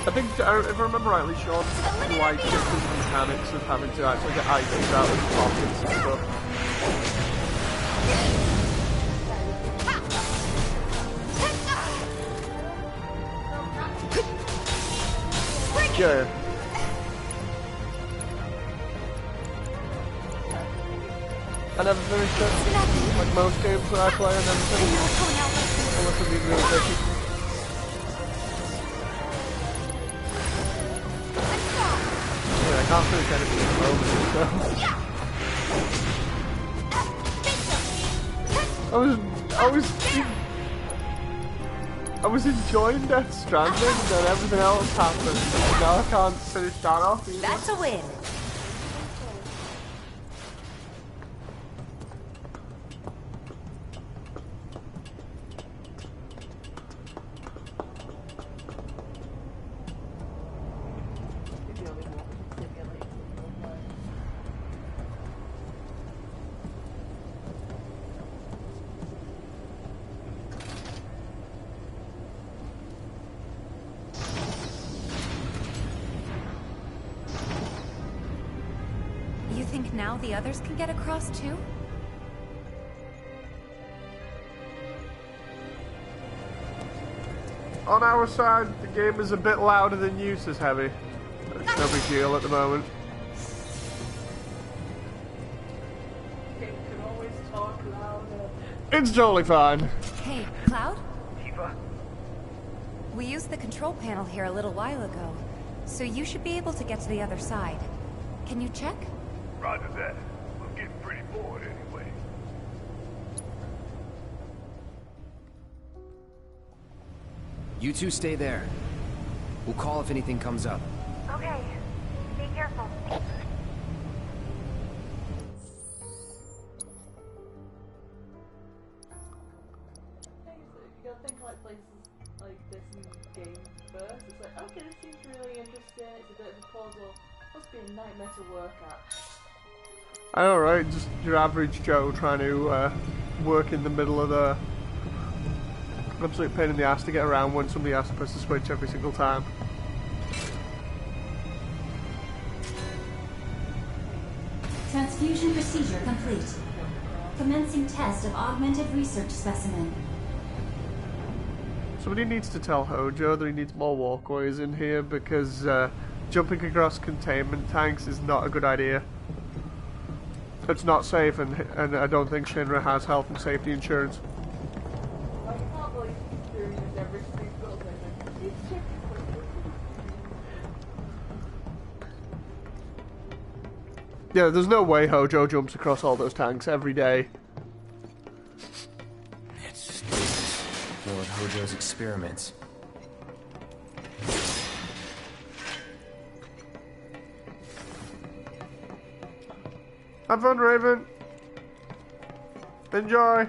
I think, if I remember rightly, Sean liked the mechanics of having to actually get items out of the pockets and stuff. Yeah. I never finished it. Like most games that I play, I never finish it. Unless I'm being really picky. I can't finish anything at the moment, so... I was enjoying Death Stranding, and then everything else happened, and now I can't finish that off either. That's a win. Now the others can get across too? On our side, the game is a bit louder than you, says Heavy. It's no big deal at the moment. It can always talk louder. It's totally fine. Hey, Cloud? Tifa? We used the control panel here a little while ago, so you should be able to get to the other side. Can you check? Roger that. We're getting pretty bored anyway. You two stay there. We'll call if anything comes up. Okay. Be careful. You gotta think like places like this in games first. It's like, okay, this seems really interesting. It's a bit of a puzzle. Must be a nightmare to work at. I know, right? Just your average Joe trying to work in the middle of the absolute pain in the ass to get around when somebody has to press the switch every single time. Transfusion procedure complete. Commencing test of augmented research specimen. Somebody needs to tell Hojo that he needs more walkways in here because jumping across containment tanks is not a good idea. It's not safe, and I don't think Shinra has health and safety insurance. I can't believe he's doing this every single thing. It's just Yeah, there's no way Hojo jumps across all those tanks every day. More of Hojo's experiments. Have fun, Raven. Enjoy.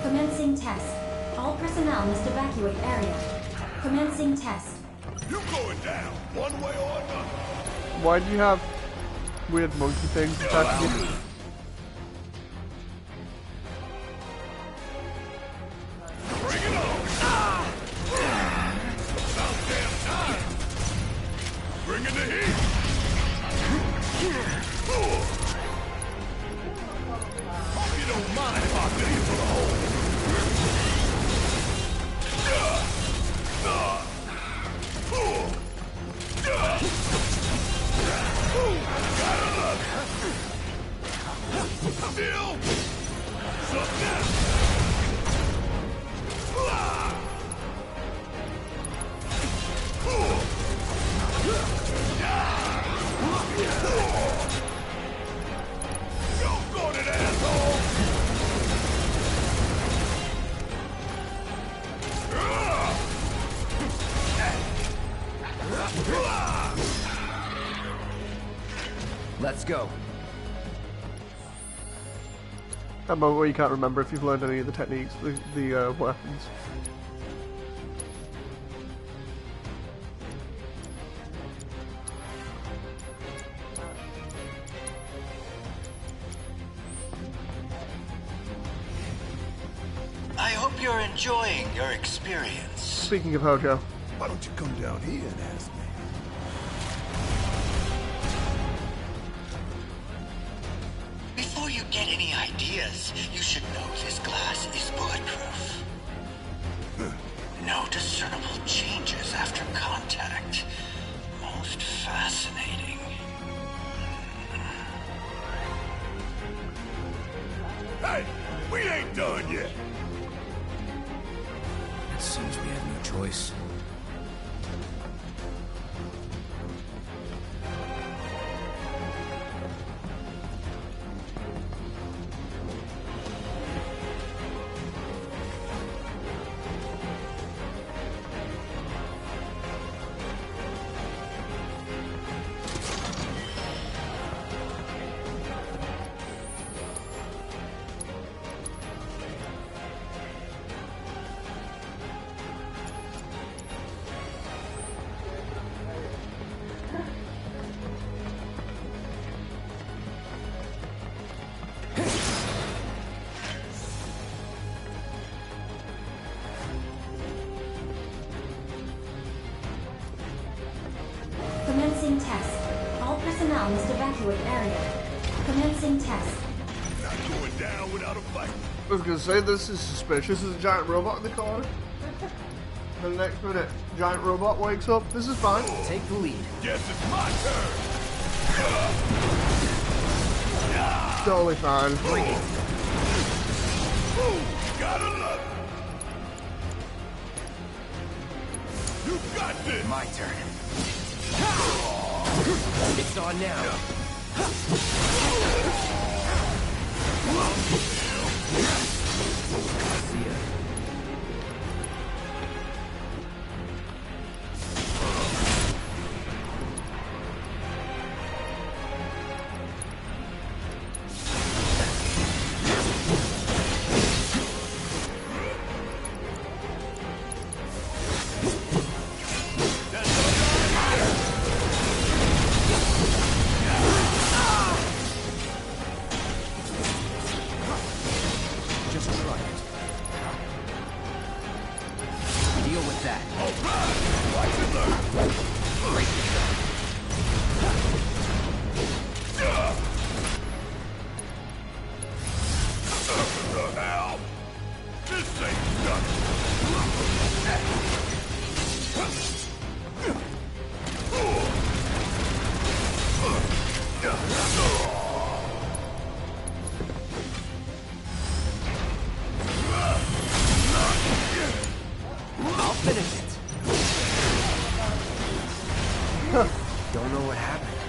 Commencing test. All personnel must evacuate area. Commencing test. You going down, one way or another. Why do you have weird monkey things attached to you? Bring it on! About damn time! Bring in the heat! Hope you don't mind if I fill you for the hole. Still! Something else! Go got it, asshole! Let's go. That moment where you can't remember if you've learned any of the techniques, the weapons. I hope you're enjoying your experience. Speaking of Hojo. Why don't you come down here and ask me? Before you get any ideas, you should know this glass is bulletproof. No discernible changes after contact. Most fascinating. Hey, we ain't done yet. It seems we have no choice. Commencing test. All personnel must evacuate area. Commencing test. Not going down without a fight. I was gonna say, this is suspicious. There's a giant robot in the corner. And the next minute, giant robot wakes up. This is fine. Take the lead. Guess it's my turn. totally fine. Gotta love it. You got this. My turn. It's on now. See ya. Don't know what happened.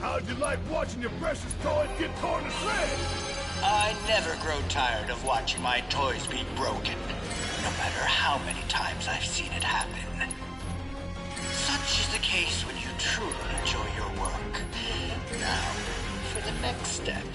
How'd you like watching your precious toys get torn to shreds? I never grow tired of watching my toys be broken, no matter how many times I've seen it happen. Such is the case when you truly enjoy your work. Now, for the next step.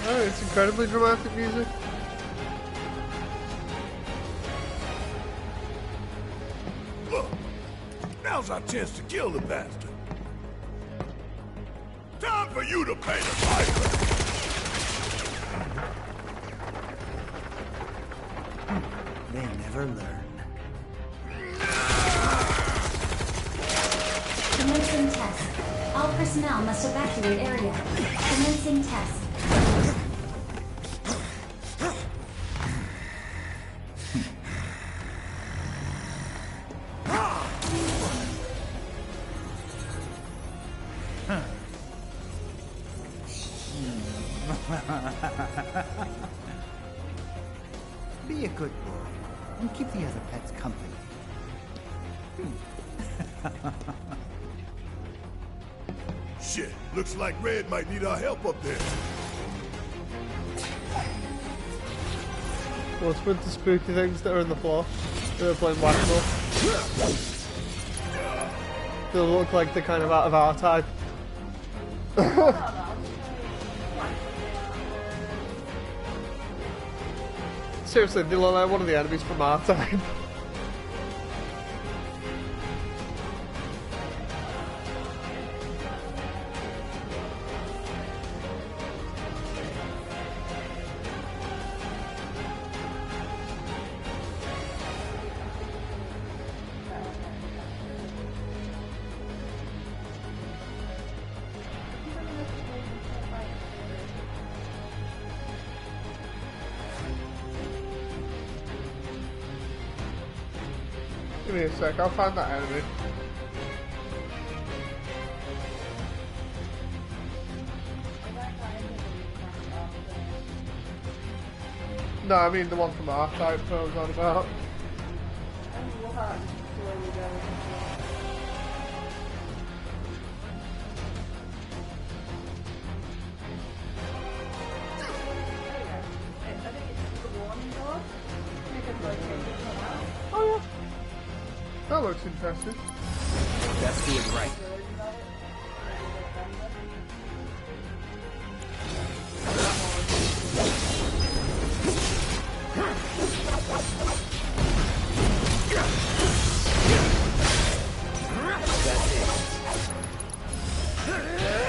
Oh, it's incredibly dramatic music. Look, now's our chance to kill the bastard. Time for you to pay the piper. They never learn. Commencing test. All personnel must evacuate area. Commencing test. Be a good boy and keep the other pets company. Shit, looks like Red might need our help up there. What's with the spooky things that are in the floor? They're playing whack-a-mole. They look like they're kind of out of our type. Seriously, they look like one of the enemies from our type. Give me a sec, I'll find that enemy. No, I mean the one from our type I was on about. Oh yeah. That looks interesting. Let's do it right. That's it.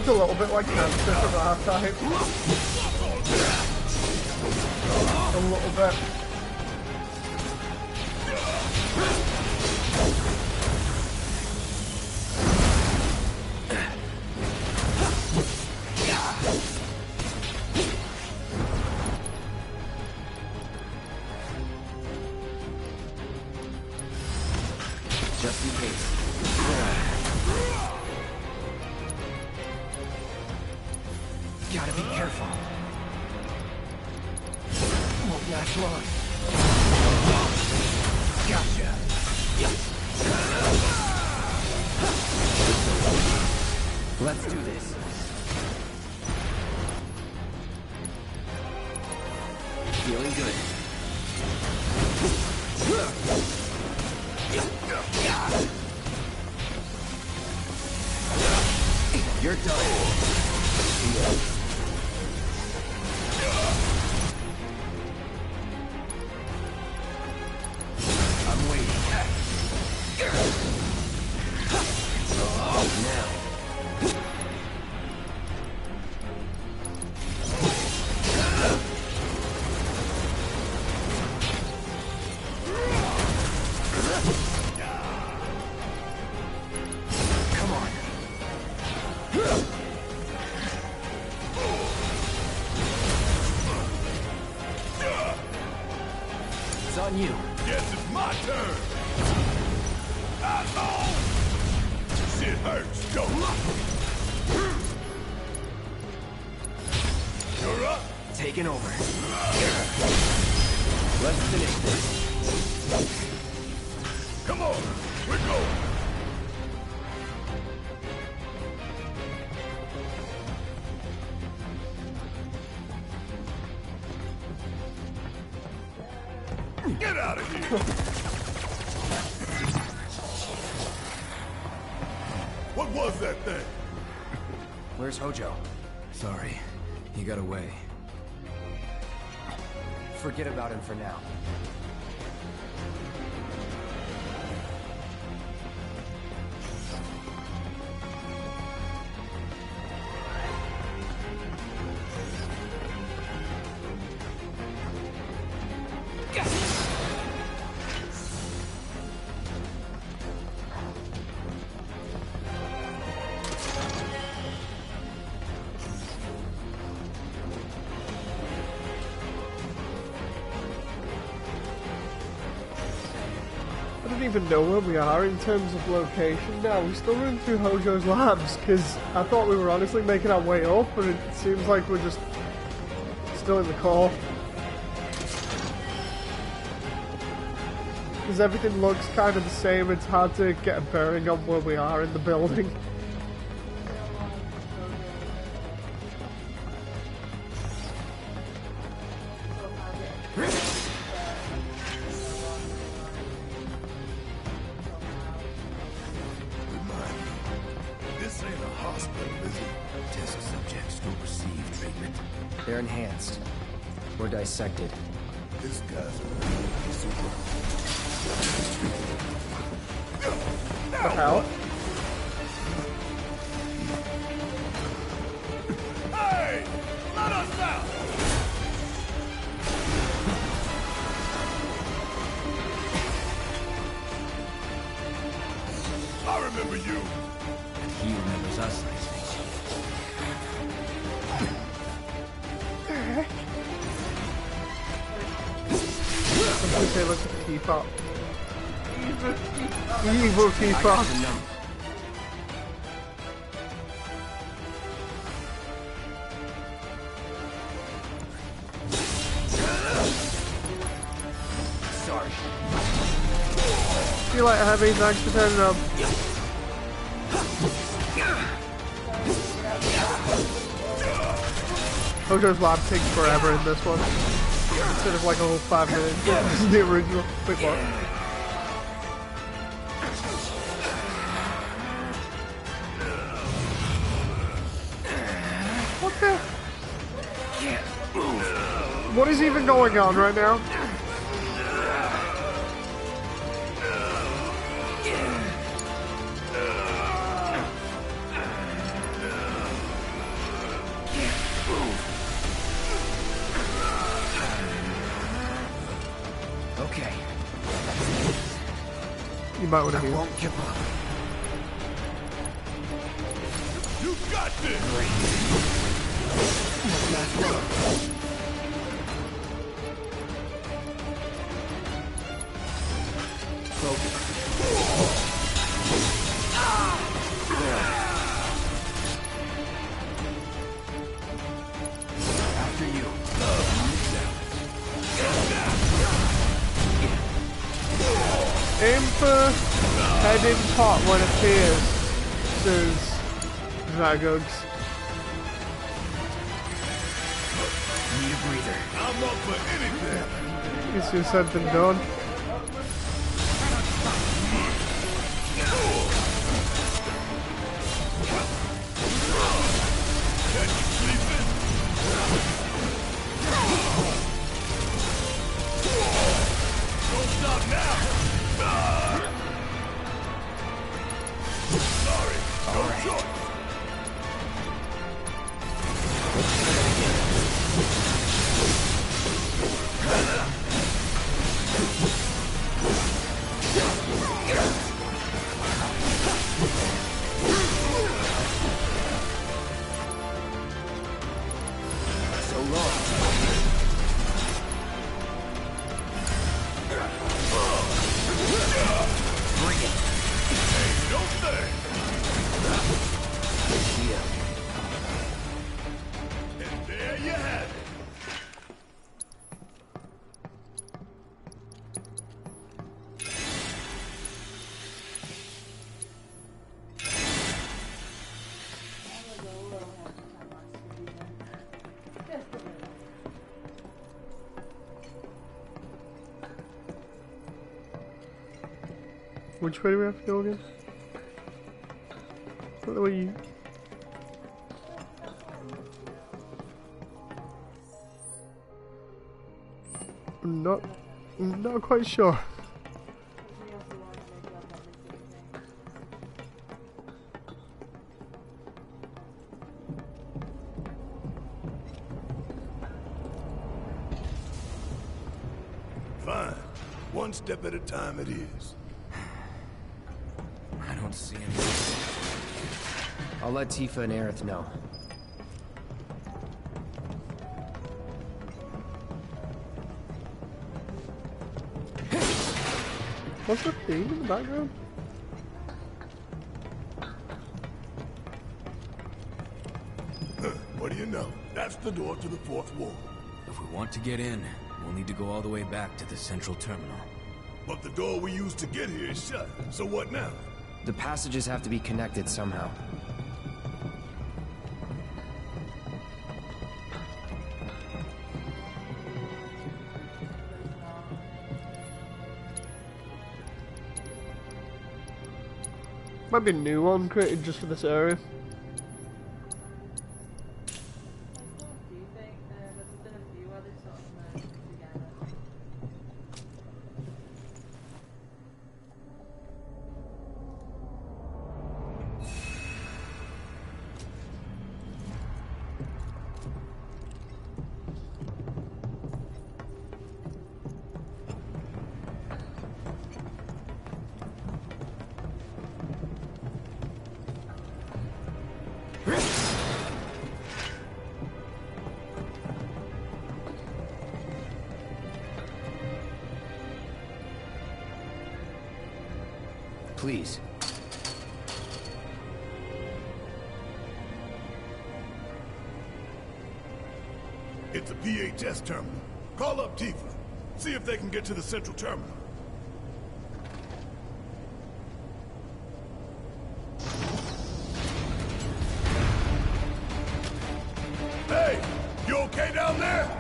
a little bit like cancer from our time. A little bit. Just in case. Gotta be careful. Won't last long. Gotcha. Let's do this. Feeling good. You're done. I'm waiting. Now. Come on. It's on you. Guess it's my turn. Shit hurts. Go. You're up. Taking over. Let's finish this. Come on. We're going. Get out of here! What was that thing? Where's Hojo? Sorry, he got away. Forget about him for now. I don't even know where we are in terms of location now. We're still running through Hojo's labs, because I thought we were honestly making our way up, but it seems like we're just still in the core. Because everything looks kind of the same, it's hard to get a bearing on where we are in the building. This ain't a hospital, is it? Test subjects don't receive treatment. They're enhanced. Or dissected. This guy's What the hell? Hey! Let us out! I remember you. And he remembers us, I think. I was gonna say, let's just keep up. Evil keep up. Sorry. Feel like having thanks for turning up. Hojo's lab takes forever in this one. Instead of like a whole 5 minutes. This is the original. Wait, what? What the? What is even going on right now? Okay. You might want to heal. Won't give up. You got this! After you. Aim for head in pot when it appears, says Dragogs. Need a breather. I'm up for anything. Easier said than done. Don't stop now! Sorry, no choice. So long. Bring it. Ain't no thing. Yeah. And there you have it. Which way do we have to go again? Is that the way you... I'm not quite sure. Fine. One step at a time it is. I don't see any. I'll let Tifa and Aerith know. What's the theme in the background? What do you know? That's the door to the fourth wall. If we want to get in, we'll need to go all the way back to the central terminal. But the door we used to get here is shut. So what now? The passages have to be connected somehow. Might be a new one created just for this area. Please. It's a PHS terminal. Call up Tifa. See if they can get to the central terminal. Hey! You okay down there?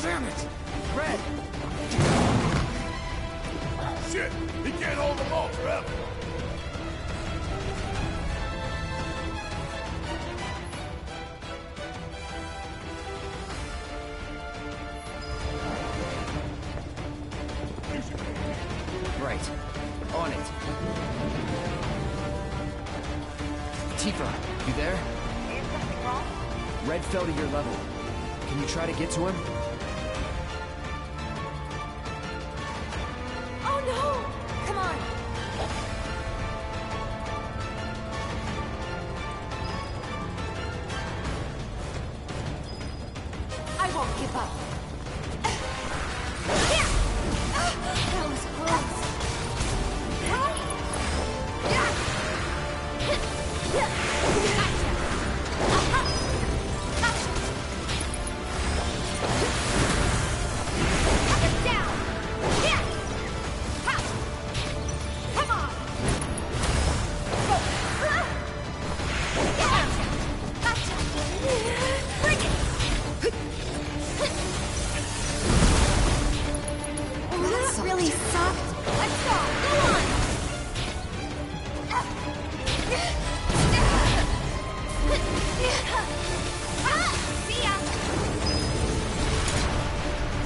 Damn it! Red! Shit! He can't hold them off forever! Tifa, you there? Is something wrong? Red fell to your level. Can you try to get to him? Oh no! Come on! I won't give up. That was close.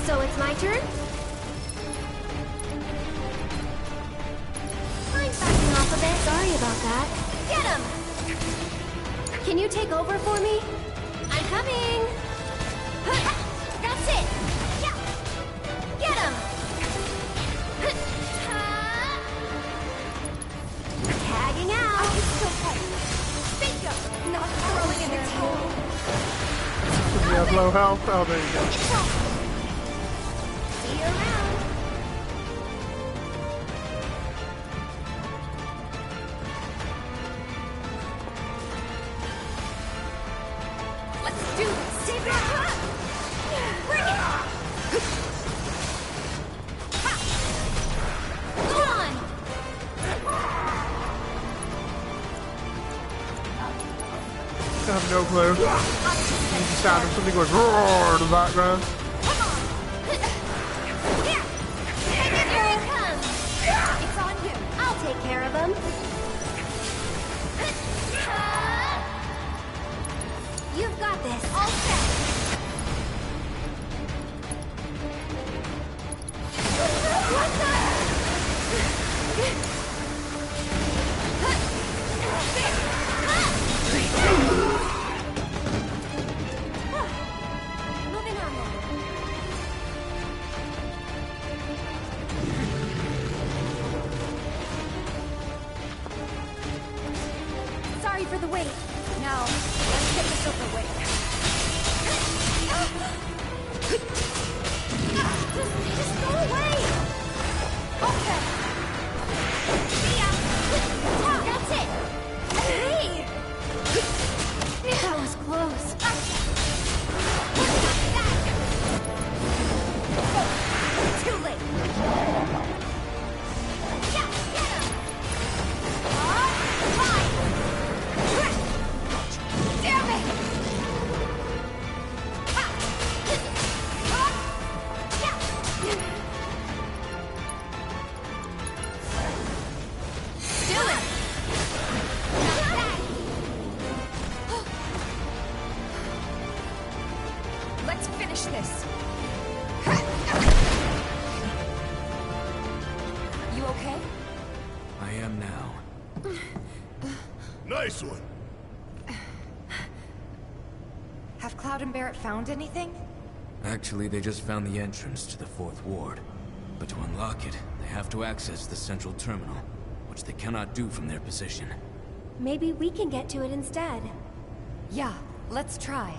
So it's my turn? I'm backing off a bit. Sorry about that. Get him! Can you take over for me? I'm coming! That's it! Yeah. Get him! Tagging out! Oh, he's so tight. Bingo! Not throwing in their hole. Does he have low health? Oh, there you go. See you around. Let's do this! Bring it! Go on! I have no clue. There's the sound of something going roar in the background. Here he comes! It's on you. I'll take care of him. You've got this. All set. What Moving on now. Sorry for the wait. Now, let's get this over with. Just go away! Okay. See ya! That's it! Hey! That was close. Too late. Yeah, get him! Damn it! Do it! Let's finish this. You okay? I am now. Nice one. Have Cloud and Barrett found anything? Actually, they just found the entrance to the 4th ward. But to unlock it, they have to access the central terminal, which they cannot do from their position. Maybe we can get to it instead. Yeah, let's try.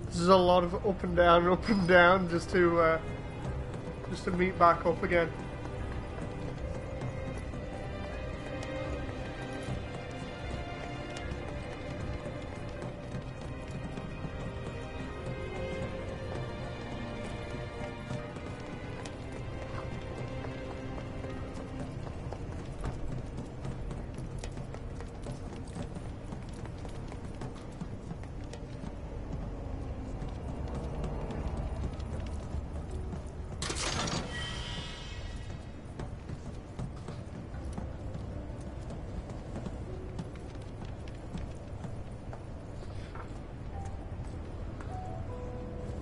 This is a lot of up and down, just to meet back up again.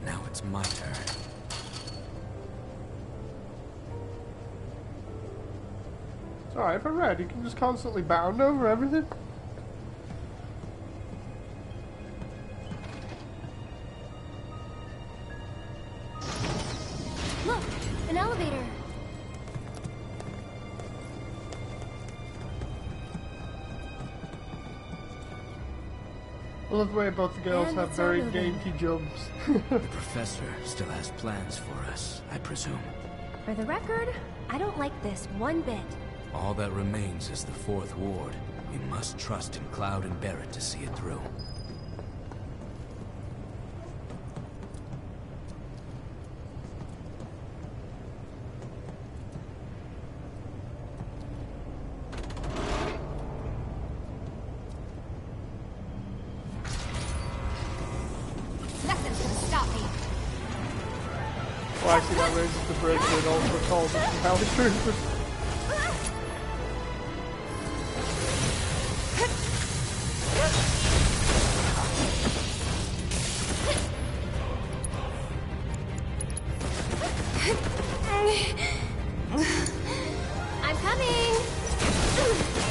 Now it's my turn. Alright, if I read, you can just constantly bound over everything. Look, an elevator. I love the way both the girls And have it's very all moving. dainty jumps. The professor still has plans for us, I presume. For the record, I don't like this one bit. All that remains is the fourth ward. We must trust in Cloud and Barrett to see it through. Nothing's gonna stop me. Well, actually, that raises the bridge, but it also calls it some power troopers. I'm coming.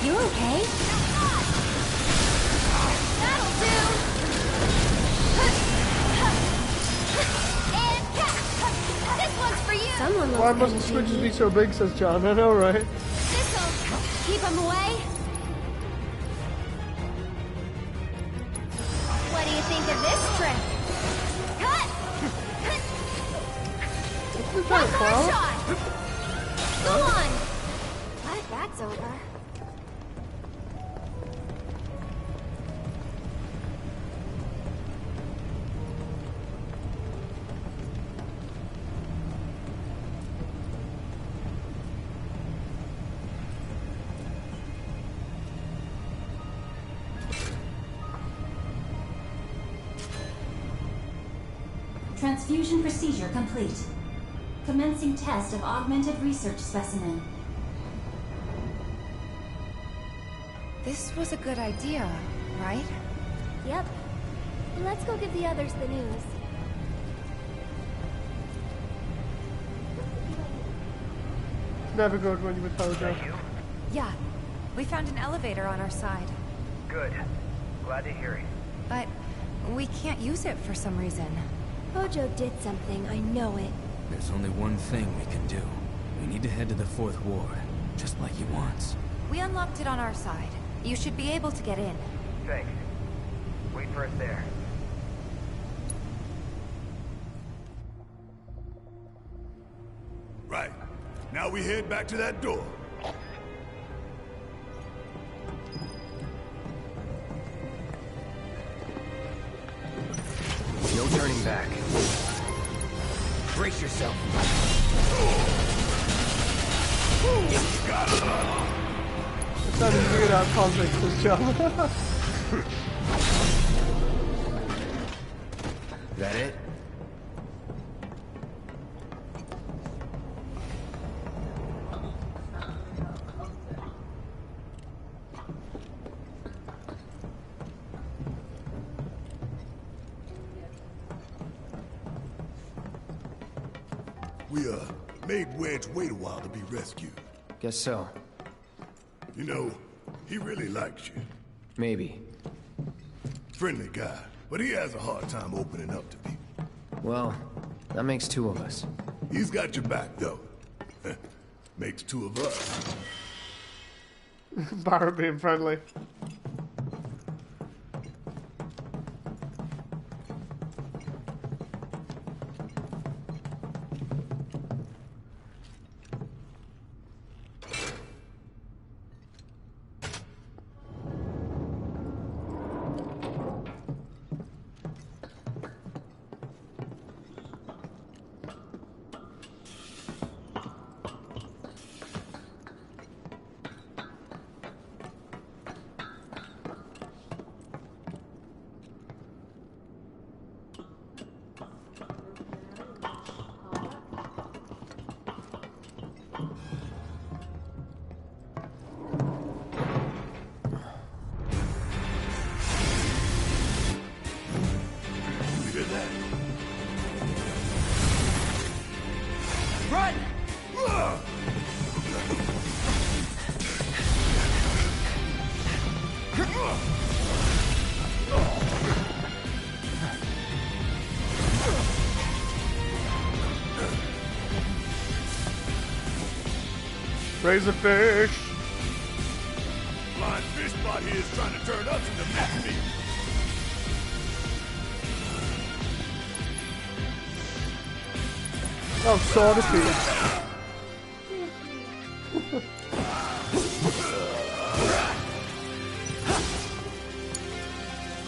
You okay? That'll do. And this one's for you. Someone Why must the switches be so big, says John? I know, right? This'll keep him away. What do you think of this trick? Cut! One more Cloud? shot! Go on! But that's over. Transfusion procedure complete. Commencing test of augmented research specimen. This was a good idea, right? Yep. Let's go give the others the news. Never good when you're with Hojo. Yeah. We found an elevator on our side. Good. Glad to hear it. But we can't use it for some reason. Hojo did something, I know it. There's only one thing we can do. We need to head to the fourth ward, just like he wants. We unlocked it on our side. You should be able to get in. Thanks. Wait for us there. Right. Now we head back to that door. No turning back. Brace yourself. It sounded weird out of context, this John. That it? We, made Wedge wait a while to be rescued. Guess so. You know, he really likes you. Maybe. Friendly guy, but he has a hard time opening up to people. Well, that makes two of us. He's got your back, though. Makes two of us. Barrett being friendly. Raise a fish. Blind fish spot here is trying to turn us into meat meat. Oh, sword of feet.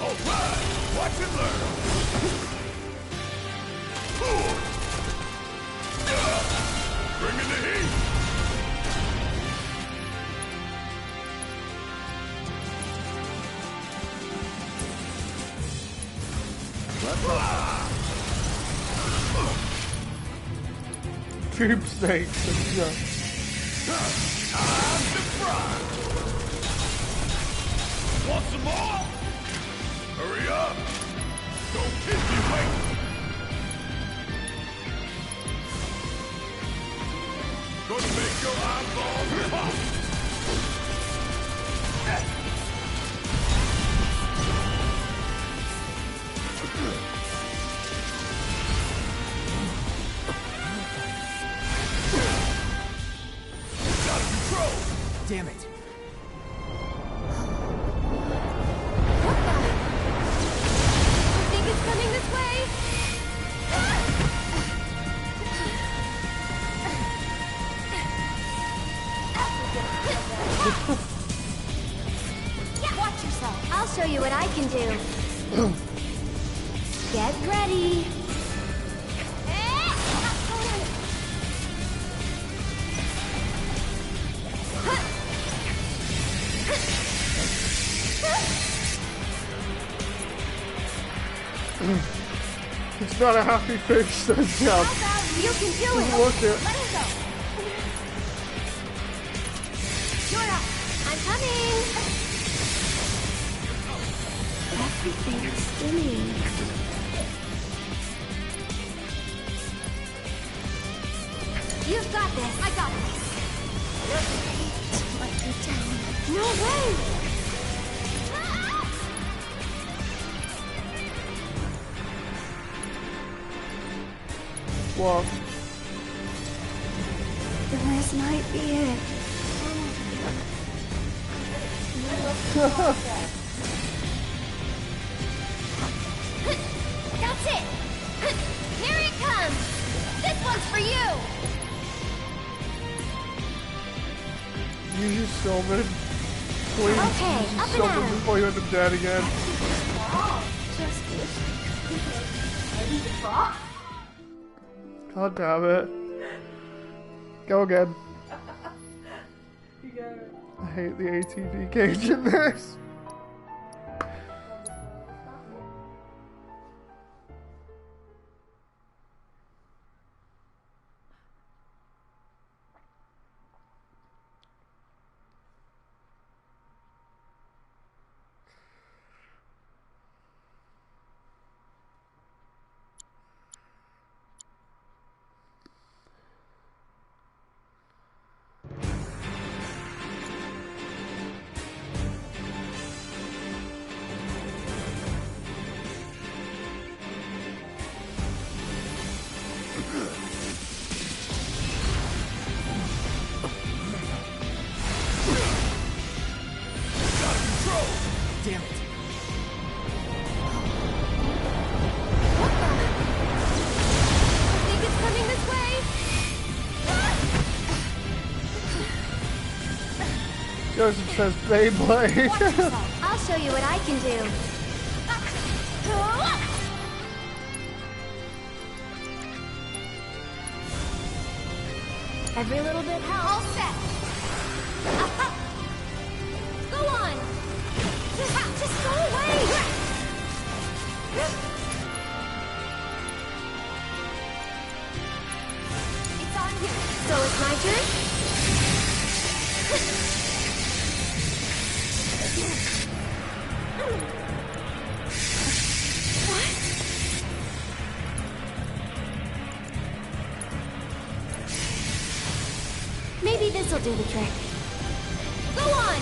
Alright, watch and learn. Bring in the heat. Tube snakes and stuff. Time to fry. Want some more? Hurry up. Don't keep me waiting. Gonna make your eyeballs pop. Damn it. What the? I think it's coming this way. Yeah, watch yourself. I'll show you what I can do. Get ready. It's not a happy fish, that's You can do it. Look it. Let him go. You're up. I'm coming. Everything's spinning. You've got this. I got this. Let me down. No way. What? This might be it. That's it. Here it comes. This one's for you. You just summon. Please, Okay, you up and summon at 'em. before you end up dead again. God damn it. Go again. I hate the ATV cage in this. Damn it. Think it's coming this way? Joseph says Beyblade. I'll show you what I can do. Every little bit helps. All set. Go on. Just go away. It's on you. So it's my turn? What? Maybe this'll do the trick. Go on!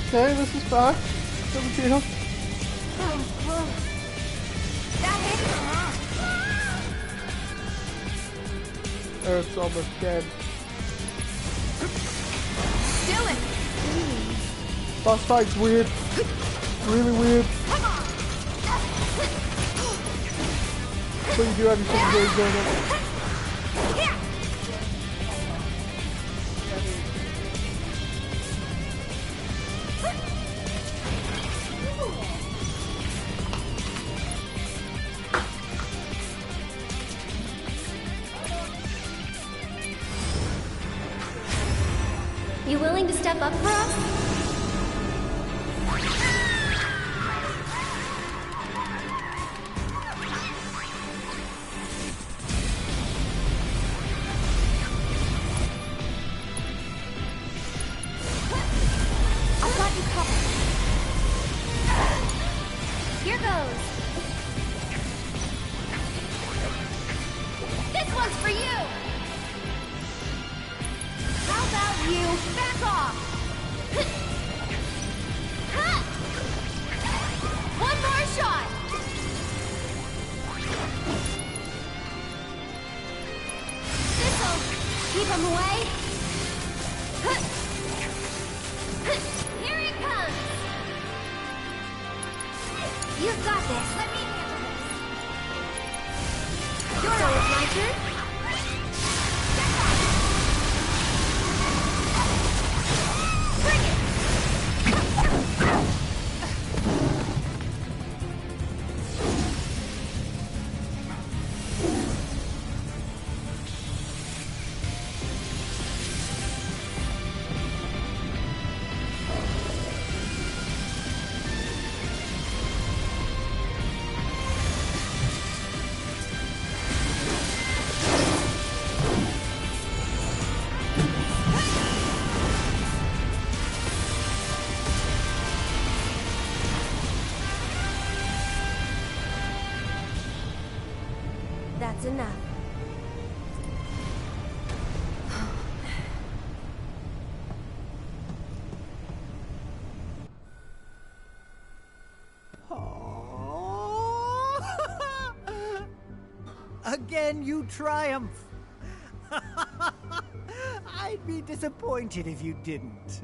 Okay, this is fine. No big deal. Earth's almost dead. Dylan! Boss fight's weird. Really weird. But you do have your secondary going on. You willing to step up for us? I've got you covered. Here goes. This one's for you! How about you back off? One more shot! This'll keep him away. Here he comes! You've got this. Let me handle this. So it's my turn? That's enough. Again, you triumph. I'd be disappointed if you didn't.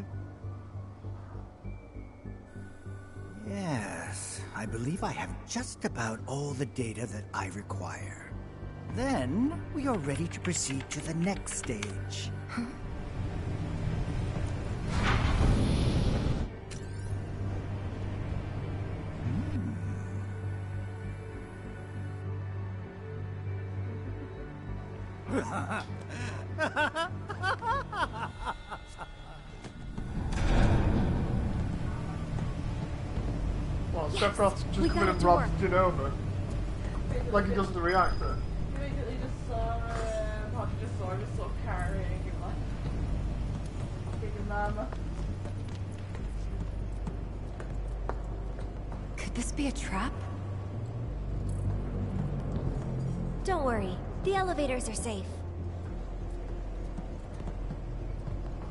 Yes, I believe I have just about all the data that I require. Then, we are ready to proceed to the next stage. Well, Sephiroth's just come in and robbed Genova. Like he does the reactor. You basically just saw how you just saw her just sort of carrying him like big mama. Could this be a trap? Don't worry, the elevators are safe.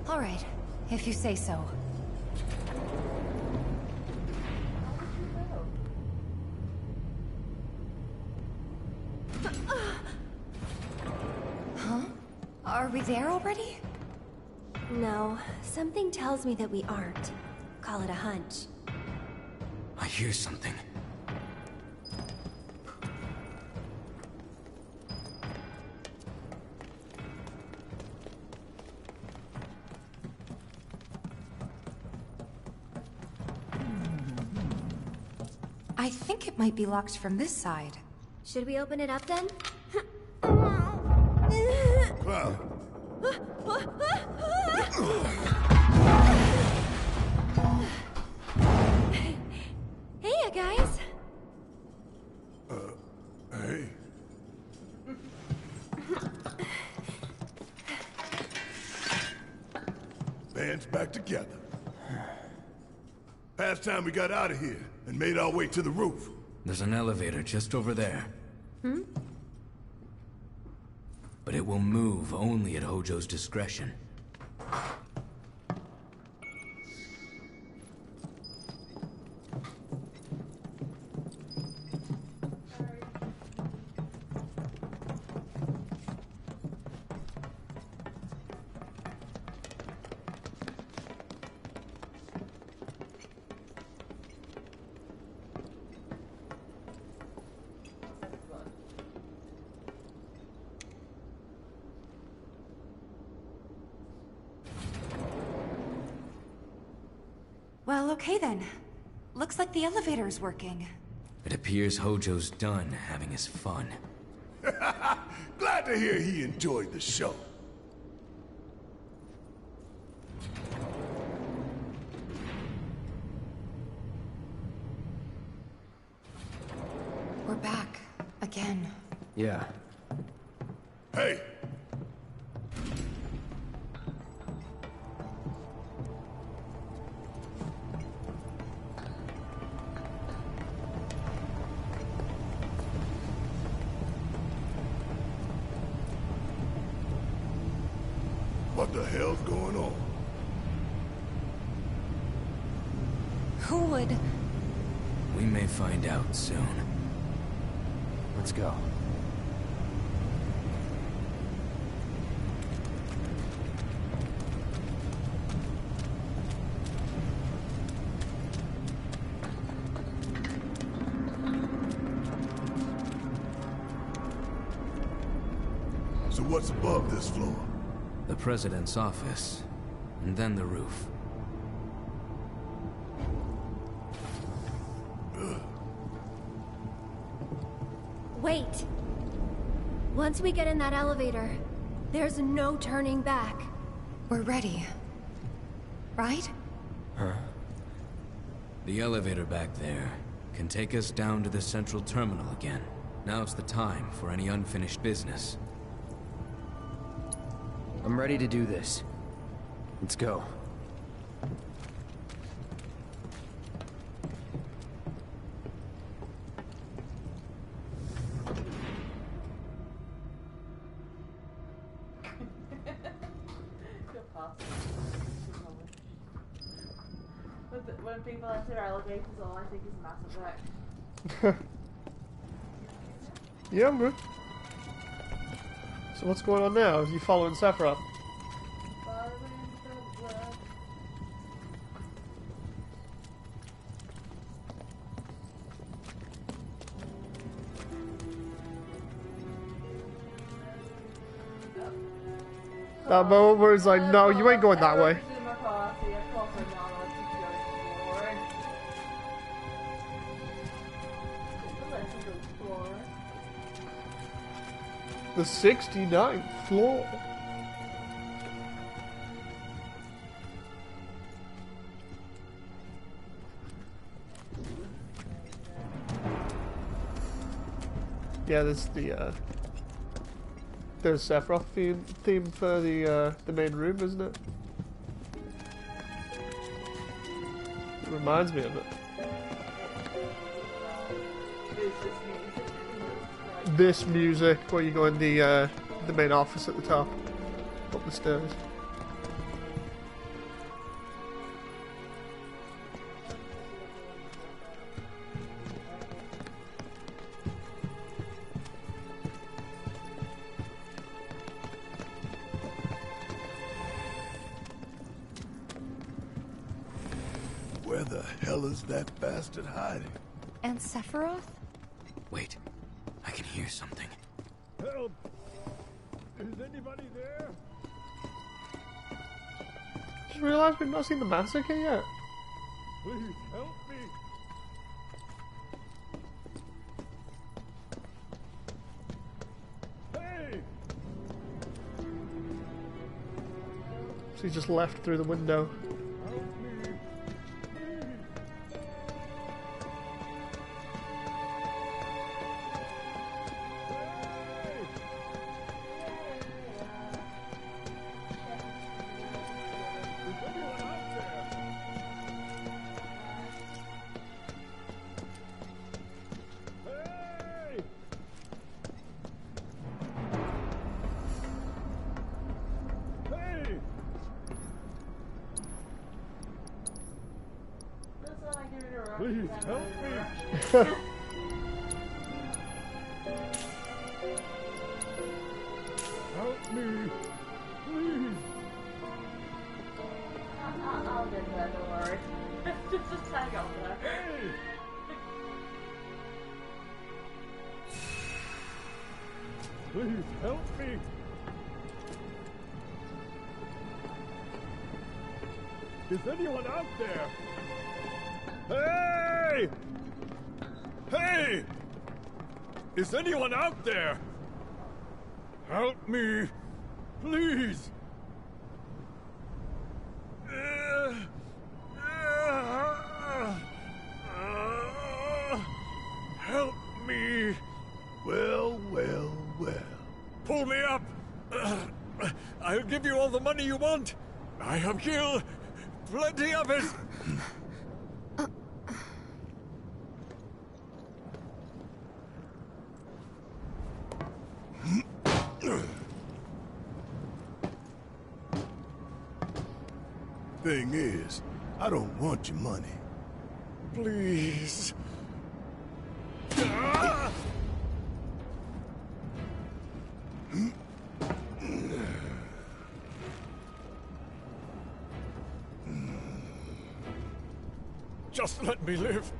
All right, if you say so. Huh? Are we there already? No, something tells me that we aren't. Call it a hunch. I hear something. I think it might be locked from this side. Should we open it up then? Cloud. Hey, you guys. Hey. Bands back together. Past time we got out of here and made our way to the roof. There's an elevator just over there. Hmm? But it will move only at Hojo's discretion. Well, okay then. Looks like the elevator is working. It appears Hojo's done having his fun. Glad to hear he enjoyed the show. We're back. Again. Yeah. Hey! What the hell's going on? Who would... We may find out soon. Let's go. So what's above this floor? The President's office, and then the roof. Wait. Once we get in that elevator, there's no turning back. We're ready. Right? Huh? The elevator back there can take us down to the central terminal again. Now's the time for any unfinished business. I'm ready to do this. Let's go. When people enter elevators, all I think is Mass Effect. Yeah, I'm good. So what's going on now? Are you following Sephiroth? That moment where it's like, no, you ain't going that way. The 69th floor. Yeah, this is there's Sephiroth theme for the main room, isn't it? It reminds me of it. This music, where you go in the main office at the top, up the stairs. Where the hell is that bastard hiding? And Sephiroth? Wait, I can hear something. Help! Is anybody there? Just realised we've not seen the massacre yet. Please help me! Hey! So he just left through the window. Help me! Please! Hey! Is Please help me. Help me. Please. I'll get that, don't worry. Just hang out there. Hey! Please help me. Is anyone out there? Hey! Hey! Is anyone out there? Help me, please. Help me. Well, well, well. Pull me up. I'll give you all the money you want. I have killed plenty of it. Thing is, I don't want your money. Please. Just let me live.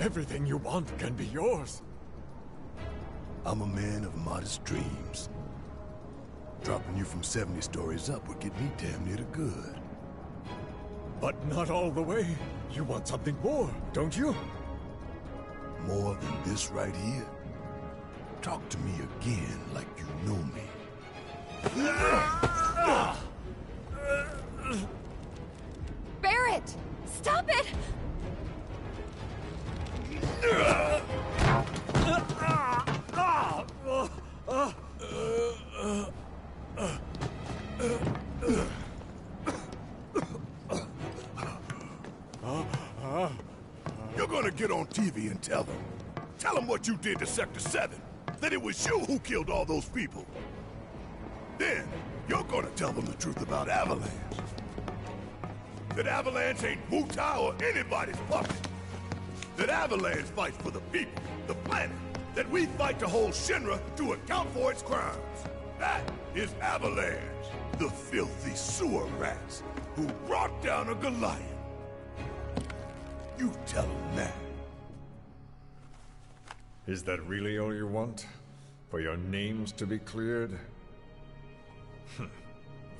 Everything you want can be yours. I'm a man of modest dreams. Dropping you from 70 stories up would get me damn near to good. But not all the way. You want something more, don't you? More than this right here? Talk to me again like you know me. Barrett! Stop it! You're gonna get on TV and tell them. Tell them what you did to Sector 7. That it was you who killed all those people. Then, you're gonna tell them the truth about Avalanche. That Avalanche ain't Wu-Tai or anybody's puppet. That Avalanche fights for the people, the planet. That we fight to hold Shinra to account for its crimes. That is Avalanche. The filthy sewer rats who brought down a Goliath. You tell them that. Is that really all you want? For your names to be cleared?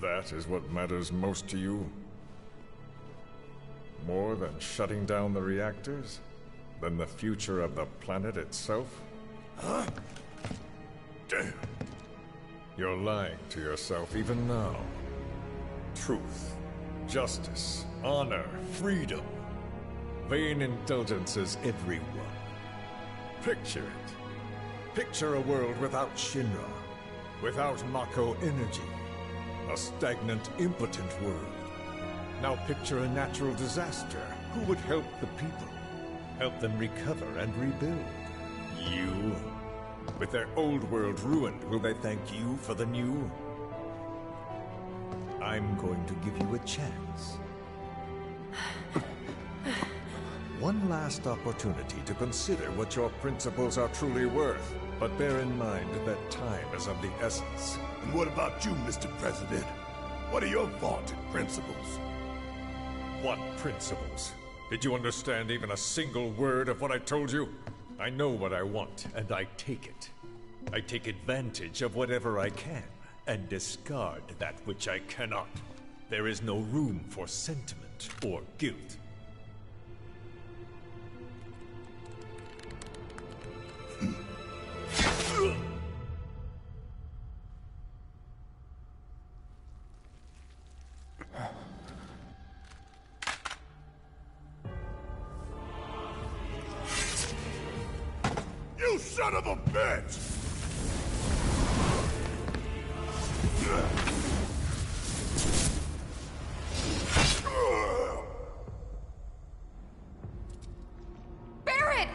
That is what matters most to you? More than shutting down the reactors? Than the future of the planet itself? Huh? Damn. You're lying to yourself even now. Truth, justice, honor, freedom. Vain indulgences everyone. Picture it. Picture a world without Shinra, without Mako energy. A stagnant, impotent world. Now picture a natural disaster. Who would help the people? Help them recover and rebuild? You? With their old world ruined, will they thank you for the new? I'm going to give you a chance. One last opportunity to consider what your principles are truly worth. But bear in mind that time is of the essence. And what about you, Mr. President? What are your vaunted principles? What principles? Did you understand even a single word of what I told you? I know what I want, and I take it. I take advantage of whatever I can, and discard that which I cannot. There is no room for sentiment or guilt. You son of a bitch! Barrett!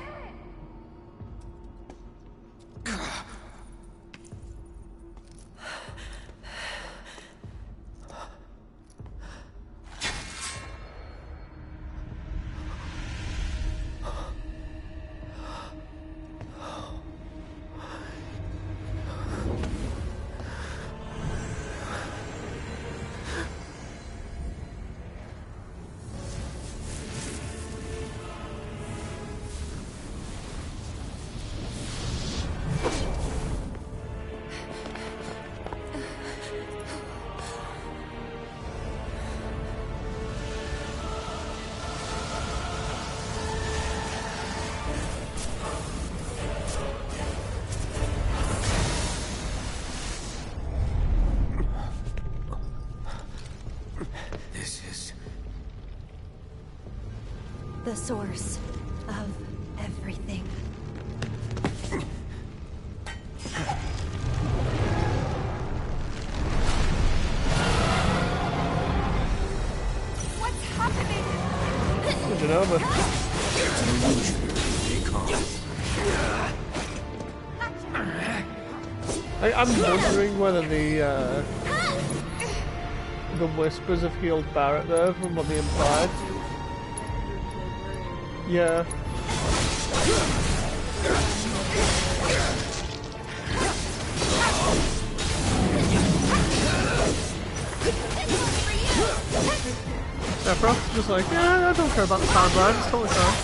The source of everything. What's happening? Genova. It's an illusion. Stay calm. I'm wondering whether the whispers have healed Barrett there from what they implied. Yeah. Frost just like, yeah, I don't care about the timeline, it's totally fine.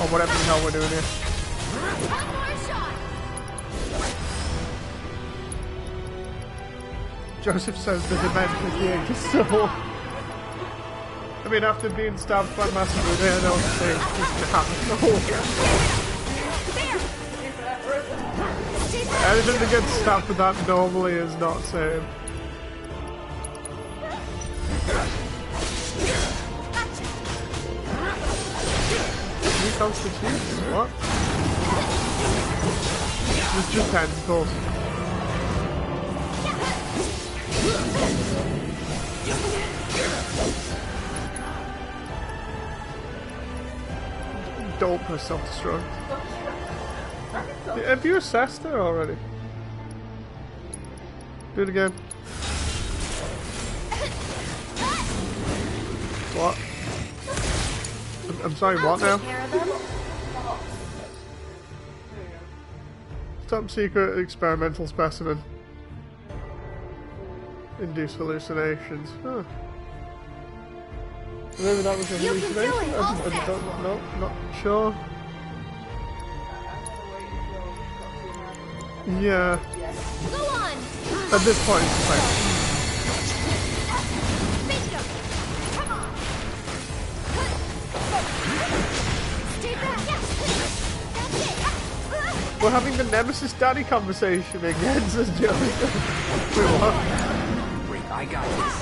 Or whatever the hell we're doing here. Joseph says the dimension is the ancient soul. I mean, after being stabbed by Master Buddha, I don't think it's happening. Anything that gets stabbed with that normally is not safe. Constitutes? What? It's just tentacles. Don't press self-destruct. Have you assessed her already? Do it again. What? I'm sorry, what now? Top secret experimental specimen. Induce hallucinations. Huh. Maybe that was a hallucination? I don't know, not sure. Yeah. Go on. At this point, it's like... We're having the Nemesis Daddy conversation again, says Joey. Wait, what? Wait, I got this.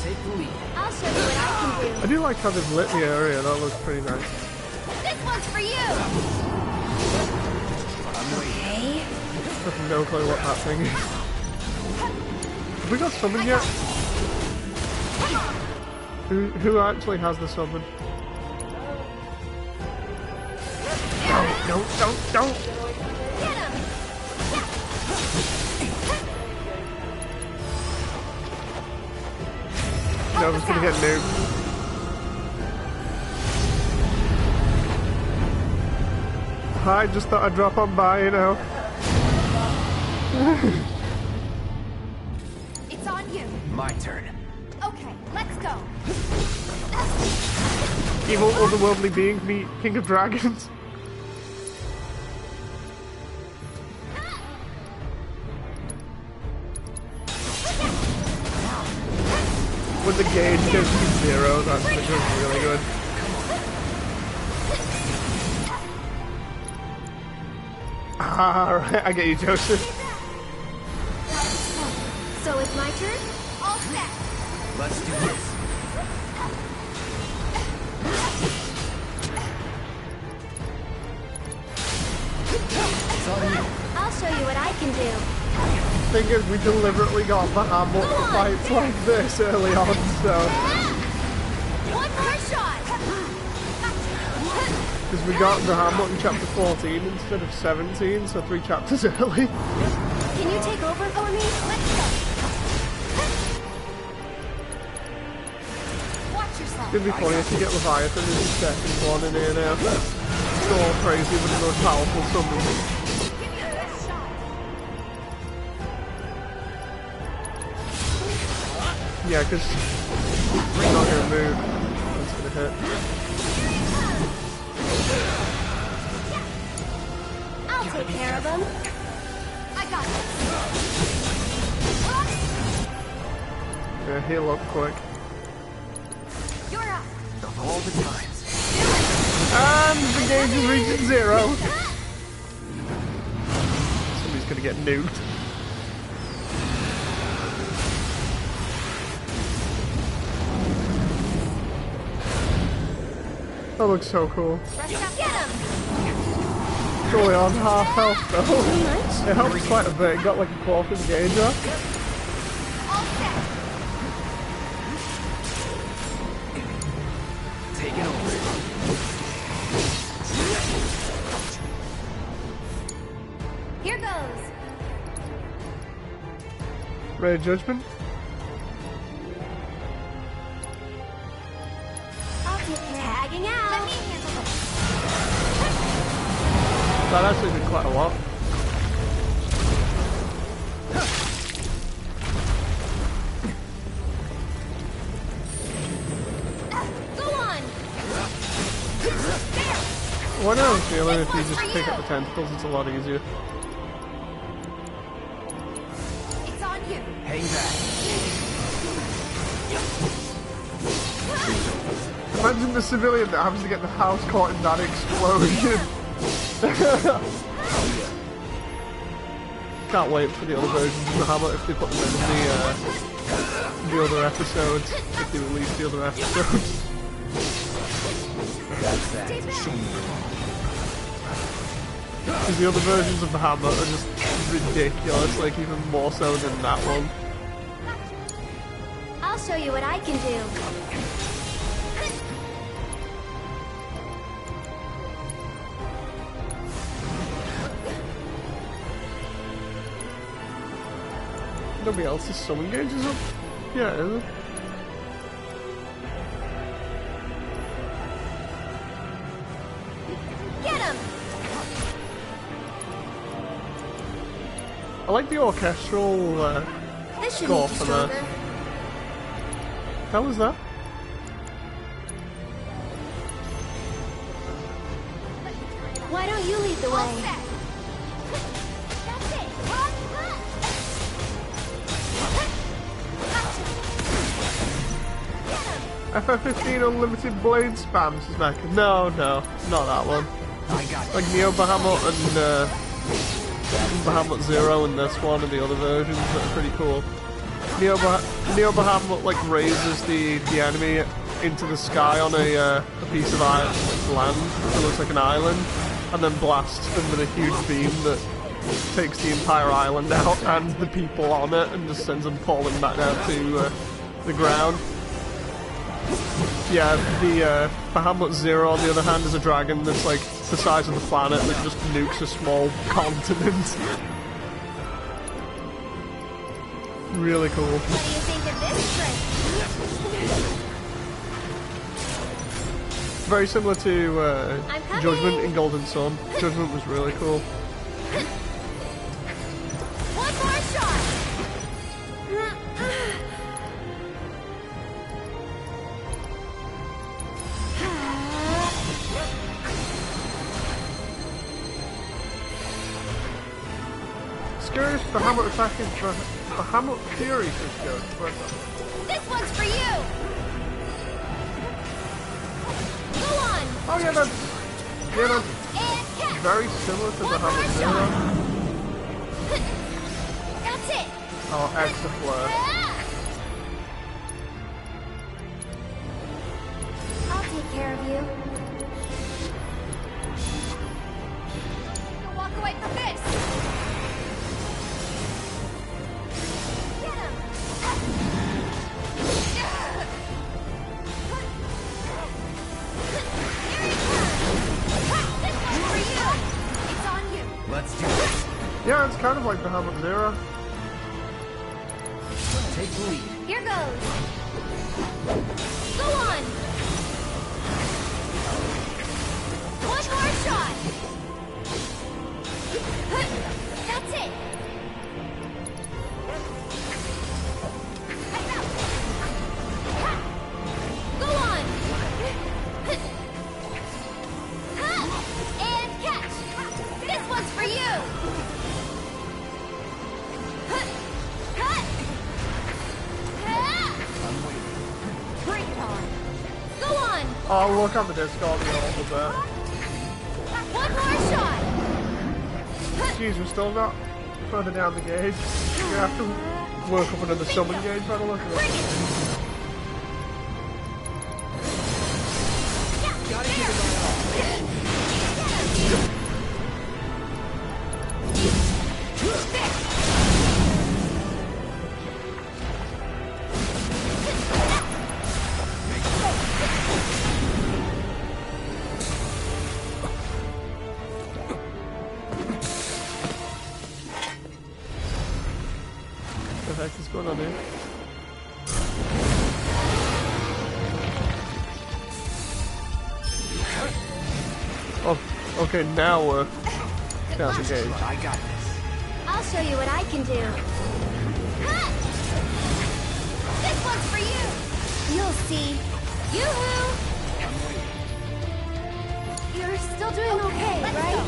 Take the lead. I'll show you what I can do. I do like how they've lit the area, that looks pretty nice. This one's for you! Okay. I have no clue what that thing is. Have we got summoned yet? Who actually has the summon? Don't. Get him! No, I was gonna get nuked. I just thought I'd drop on by, you know. It's on you. My turn. Okay, let's go. Evil otherworldly being, meet King of Dragons. When the gauge gets to 0, that's really good. Ah, right, I get you, Joseph. So it's my turn? All set. Let's do this. It's on you. I'll show you what I can do. Thing is, we deliberately got the ammo for fights like this early on, so... One more shot! Because we got the Hamlet in chapter 14 instead of 17, so 3 chapters early. Can you take over for me? Let's go! Watch yourself. It's gonna be funny if you get Leviathan as the second one in here now. It's all crazy with the most powerful summons. Yeah, because we're not gonna move. That's gonna hit. I'll take care of them. I got this. Yeah, heal up quick. You're up. Of all the times. And the gauge is reaching 0. Somebody's gonna get nuked. That looks so cool. Get him! It's only on half health though. It helps quite a bit. It got like a quarter of the gauge up. All set. Take it over. Here goes. Ray Judgment. I'll take tagging out. Let me handle it. That actually did quite a lot. Go on. Well, I know I'm feeling if you just pick up the tentacles, it's a lot easier. It's on you. Hang back. Imagine the civilian that happens to get the house caught in that explosion. Can't wait for the other versions of the hammer if they put them in the other episodes. If they release the other episodes. That's that. Because the other versions of the hammer are just ridiculous, like even more so than that one. I'll show you what I can do. Nobody else's summon gauge is up? Yeah, it is. Get him! I like the orchestral This should score make you for that. stronger. How was that? Why don't you lead the way? FF15 Unlimited Blade Spams is back. No, not that one. Like Neo Bahamut and Bahamut Zero and this one and the other versions that are pretty cool. Neo Bahamut like raises the enemy into the sky on a piece of land that looks like an island, and then blasts them with a huge beam that takes the entire island out and the people on it and just sends them falling back down to the ground. Yeah, the Bahamut Zero on the other hand is a dragon that's like the size of the planet that just nukes a small continent. Really cool. What do you think of this trick? Very similar to Judgment in Golden Sun. Judgment was really cool. One more shot. Scariest Bahamut attack is Bahamut Fury is good. This one's for you. Go on. Oh yeah, that's very similar to Bahamut Zero. That's it. Oh, extra flare. I'll take care of you. You'll walk away from this. Get him. Let's do it. Yeah, it's kind of like Bahamut Zero. Take the lead. Here goes. Go on. One more shot. That's it. Go on. And catch. This one's for you. Bring it on. Go on. Oh, look on the Discord, we all did that. One more shot. Jeez, we're still not further down the gauge. We have to work up another summon gauge by the look of it. Gotta give it heck is going on here? Oh, okay, now we're down the gauge. I got this. I'll show you what I can do. Ha! This one's for you! You'll see. Yoo-hoo! You're still doing okay, right?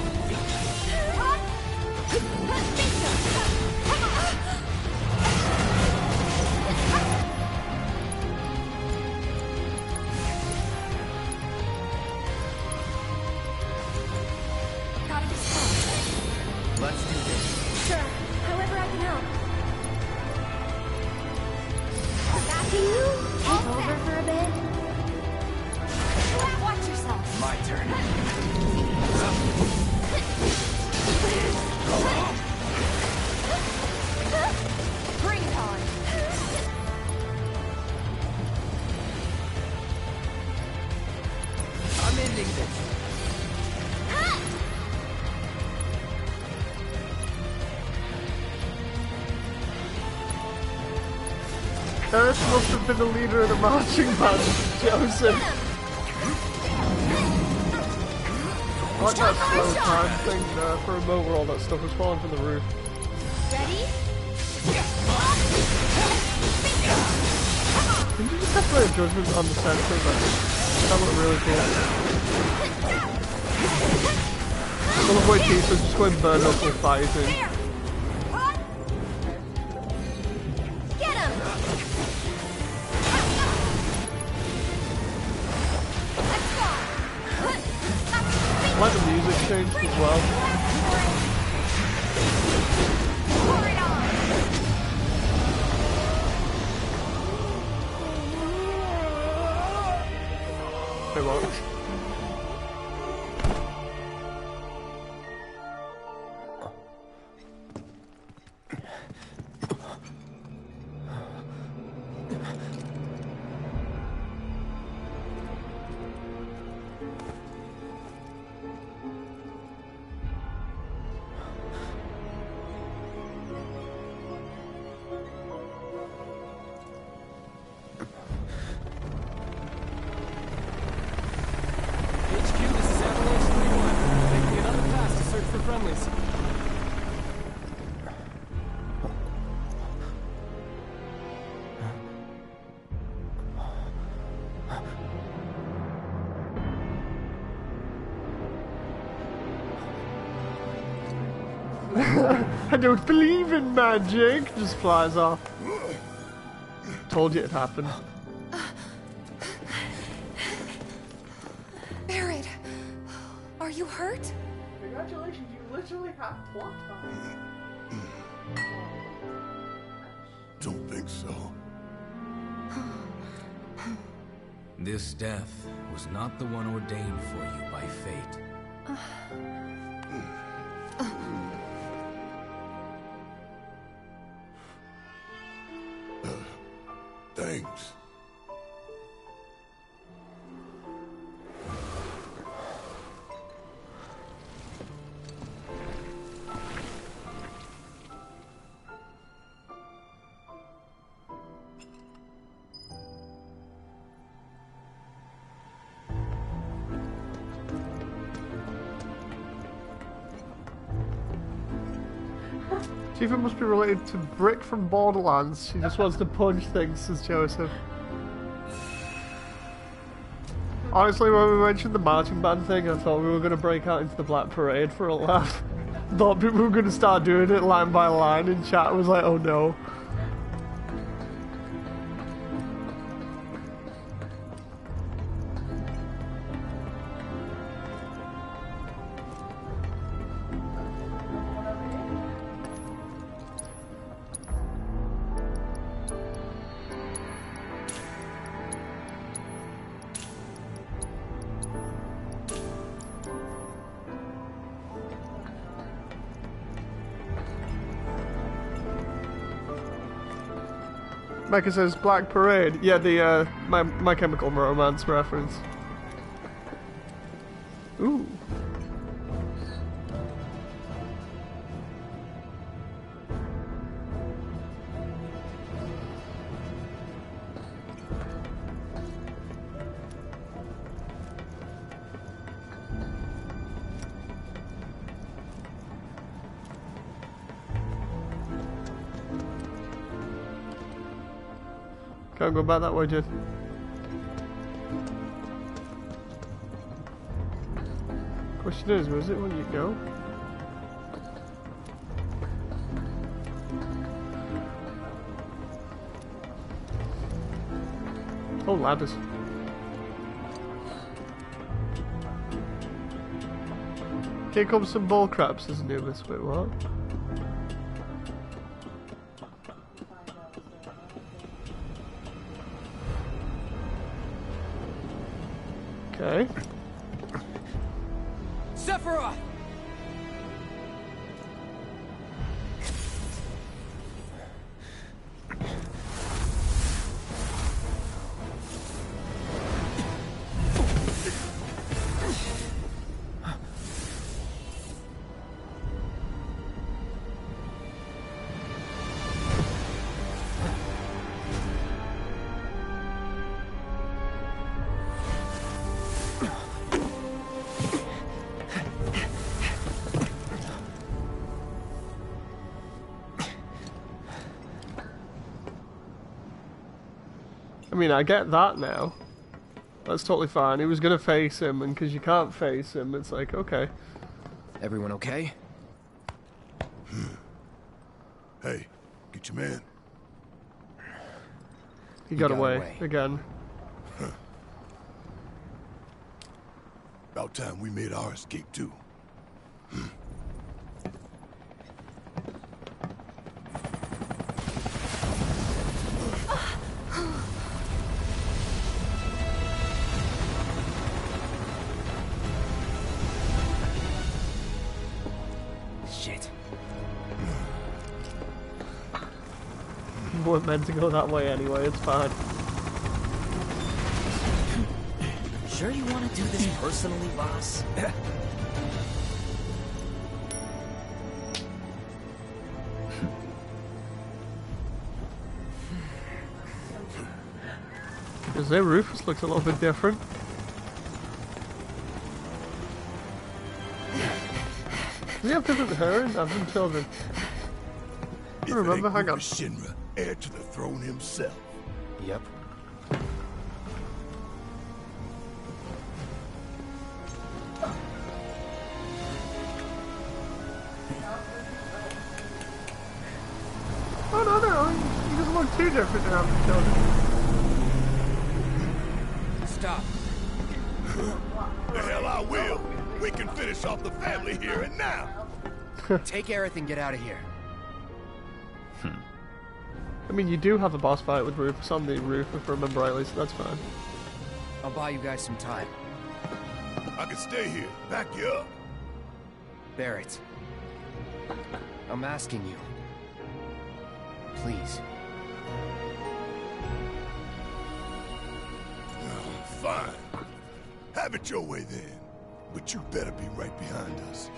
Let's do this. Sure. However I can help. Can you take over for a bit? Watch yourself. My turn. Bring it on. I'm ending this. Eric must have been the leader of the marching band, Joseph. I like that slow time thing for a moment where all that stuff was falling from the roof. Ready? Can you just have to play a judgment on the center of that? That looked really cool. I love the way Tifa's just going burn knuckle fighting. I like the music changed as well. Hey, what? I don't believe in magic. Just flies off. Told you it'd happen. Barrett, are you hurt? Congratulations, you literally have plot time. Don't think so. This death was not the one ordained for you by fate. Thanks. Tifa must be related to Brick from Borderlands. She just wants to punch things, says Joseph. Honestly, when we mentioned the marching band thing, I thought we were going to break out into the Black Parade for a laugh. Thought people were going to start doing it line by line, and chat was like, oh no. Mecca says Black Parade. Yeah, the My Chemical Romance reference. Ooh. Can't go back that way, Jed. Question is, where's it when you go? Oh, ladders. Here comes some bull crap, says Anubis. Wait, what? Okay. Sephiroth! I mean, I get that now. That's totally fine. He was gonna face him, and because you can't face him, it's like, okay. Everyone okay? Hey, get your man. He got away again. About time we made our escape too. Shit. We weren't meant to go that way anyway, it's fine. Sure you want to do this personally, boss? Because their Rufus looks a little bit different. Does he have different hair and different children? I remember, hang on. Shinra, heir to the throne himself. Yep. Oh no, no, he doesn't look too different to have children. Stop. The hell I will. We can finish off the family here and now. Take Aerith and get out of here. I mean, you do have a boss fight with Rufus on the roof, if I remember rightly, so that's fine. I'll buy you guys some time. I can stay here, back you up. Barrett. I'm asking you. Please. Fine. Have it your way then. But you better be right behind us.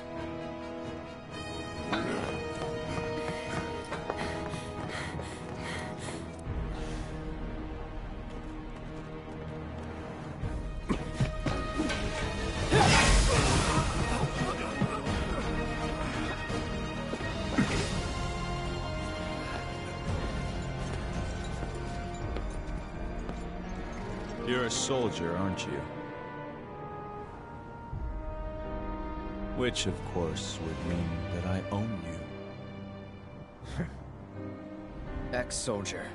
You're a soldier, aren't you? Which, of course, would mean that I own you. Ex-soldier.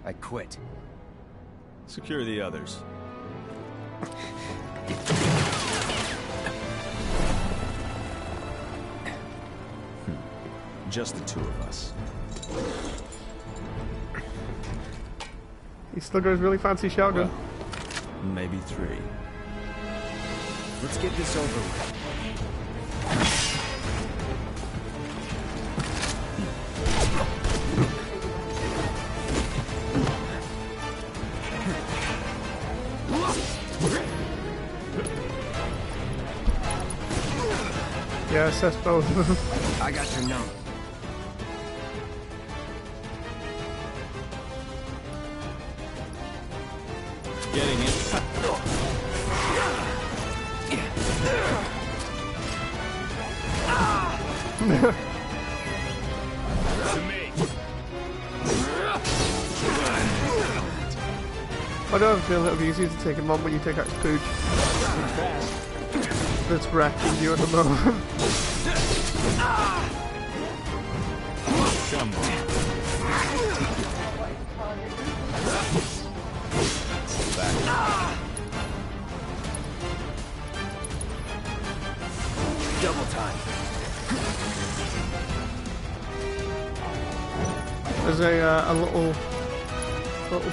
I quit. Secure the others. Just the two of us. He's still got his really fancy shotgun. Well, maybe three. Let's get this over with. Yes, that's both. I got your number. Getting it. To me. I don't feel it'll be easier to take him on when you take out his pooch. That's wrecking you at the moment. Come on. Back. Double time. There's a little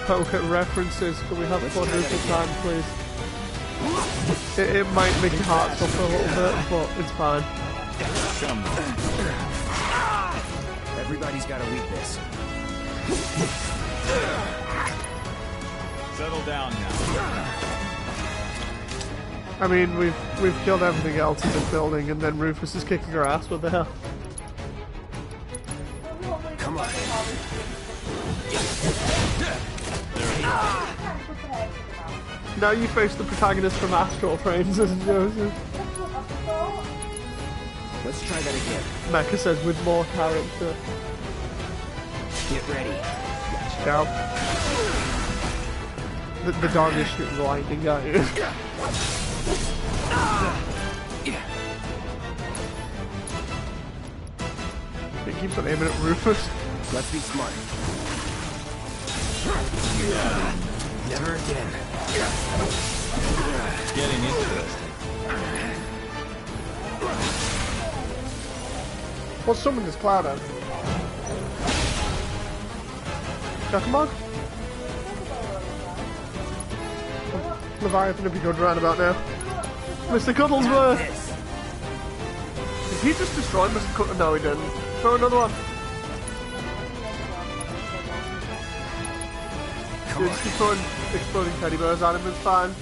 poke at references. Can we have fun with the time, please? It might make your heart suffer a little bit, but it's fine. Come on. Everybody's got a weakness. Settle down now. I mean, we've killed everything else in this building, and then Rufus is kicking our ass. What the hell? Come on. Now you face the protagonist from Astral Trains, isn't Joseph? Let's try that again. Mecha says with more character. Get ready. Go. The dog is shooting lightning at you. It keeps on aiming at Rufus. Let's be smart. Never again. Getting interesting. Well, summon this cloud out. Jackamog? Leviathan would be good roundabout now. Mr. Cuddlesworth! Did he just destroy Mr. Cuddlesworth? No, he didn't. Throw another one. Come on. Just keep throwing exploding teddy bears at him, it's fine.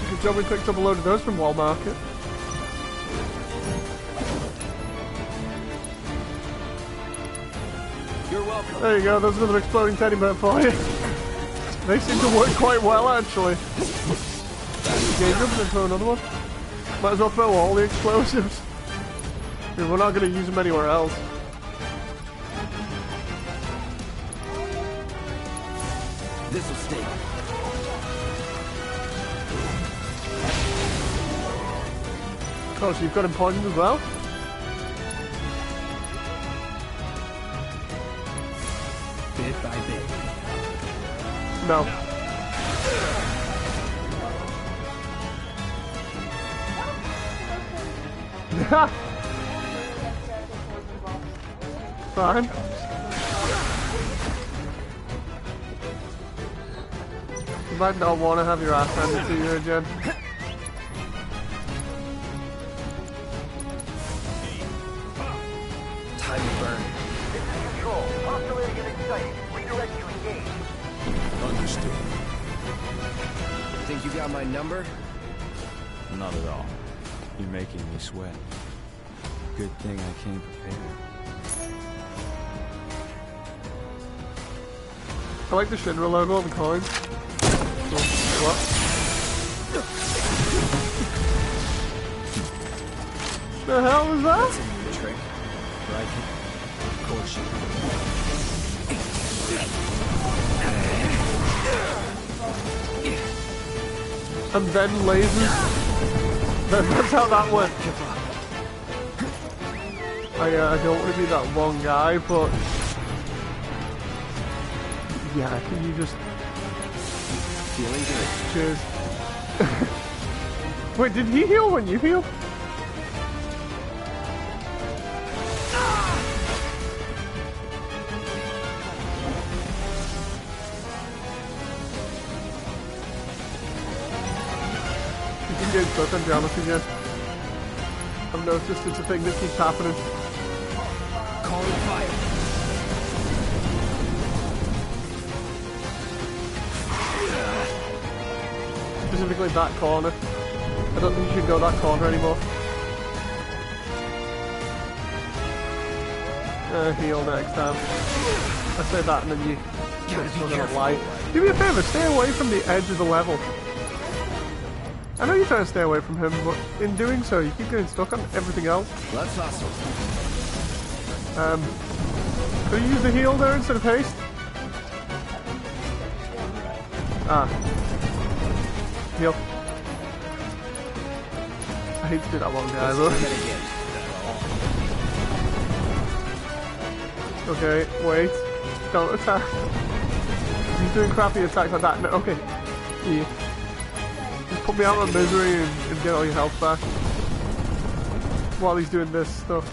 Good job we picked up a load of those from Wall Market. You're welcome. There you go, there's another exploding teddy bear for you. They seem to work quite well, actually. Engage them and then throw another one. Might as well throw all the explosives. I mean, we're not going to use them anywhere else. This'll stay. Oh, so you've got him poisoned as well? Bit by bit. No. Fine. You might not want to have your ass handed to you again. Time to burn. Control. Hostile area in sight. Redirect to engage. Understood. Think you got my number? Not at all. You're making me sweat. Good thing I came prepared. I like the Shinra logo on the coins. What? The hell was that? Trick. Right? Of course you. And then lasers. That's how that went. I don't want to be that one guy, but yeah, can you just Feeling good. cheers? Wait, did he heal when you healed? You can get stuck on Jonathan again. I've noticed it's a thing that keeps happening. Calling fire. Specifically that corner. I don't think you should go that corner anymore. Heal next time. I say that and then you still gonna lie. Do me a favour, stay away from the edge of the level. I know you're trying to stay away from him, but in doing so, you keep getting stuck on everything else. Let's hustle. Could you use the heal there instead of haste? Ah. Heal. I hate to do that one guy, though. Okay, wait. Don't attack. He's doing crappy attacks like that. No, okay. Yeah. Just put me out of misery and get all your health back. While he's doing this stuff.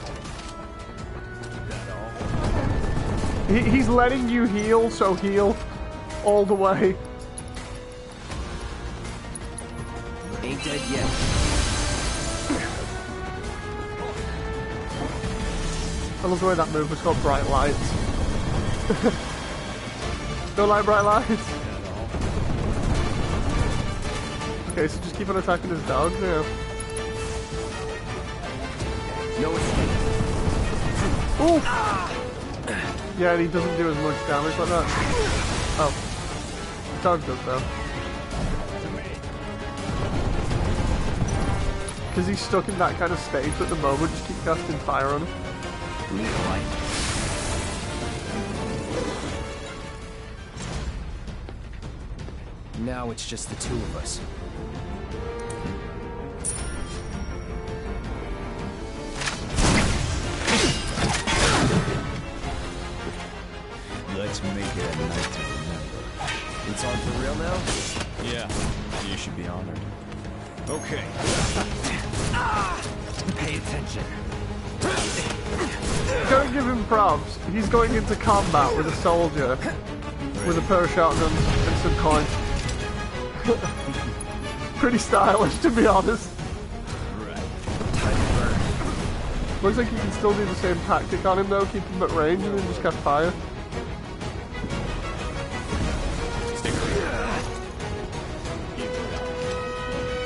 He's letting you heal, so heal all the way. Ain't dead yet. I love the way that move was called Bright Lights. Don't like bright lights? Okay, so just keep on attacking his dog now. No escape. Ooh! Yeah, and he doesn't do as much damage like that. Oh. The dog does though. Because he's stuck in that kind of state at the moment, just keep casting fire on him. Now it's just the two of us. Let's make it a night to remember. It's on for real now? Yeah, you should be honored. Okay. Pay attention. Don't give him props. He's going into combat with a soldier with a pair of shotguns and some coins. Pretty stylish, to be honest. Looks like you can still do the same tactic on him though, keep him at range and then just cast fire.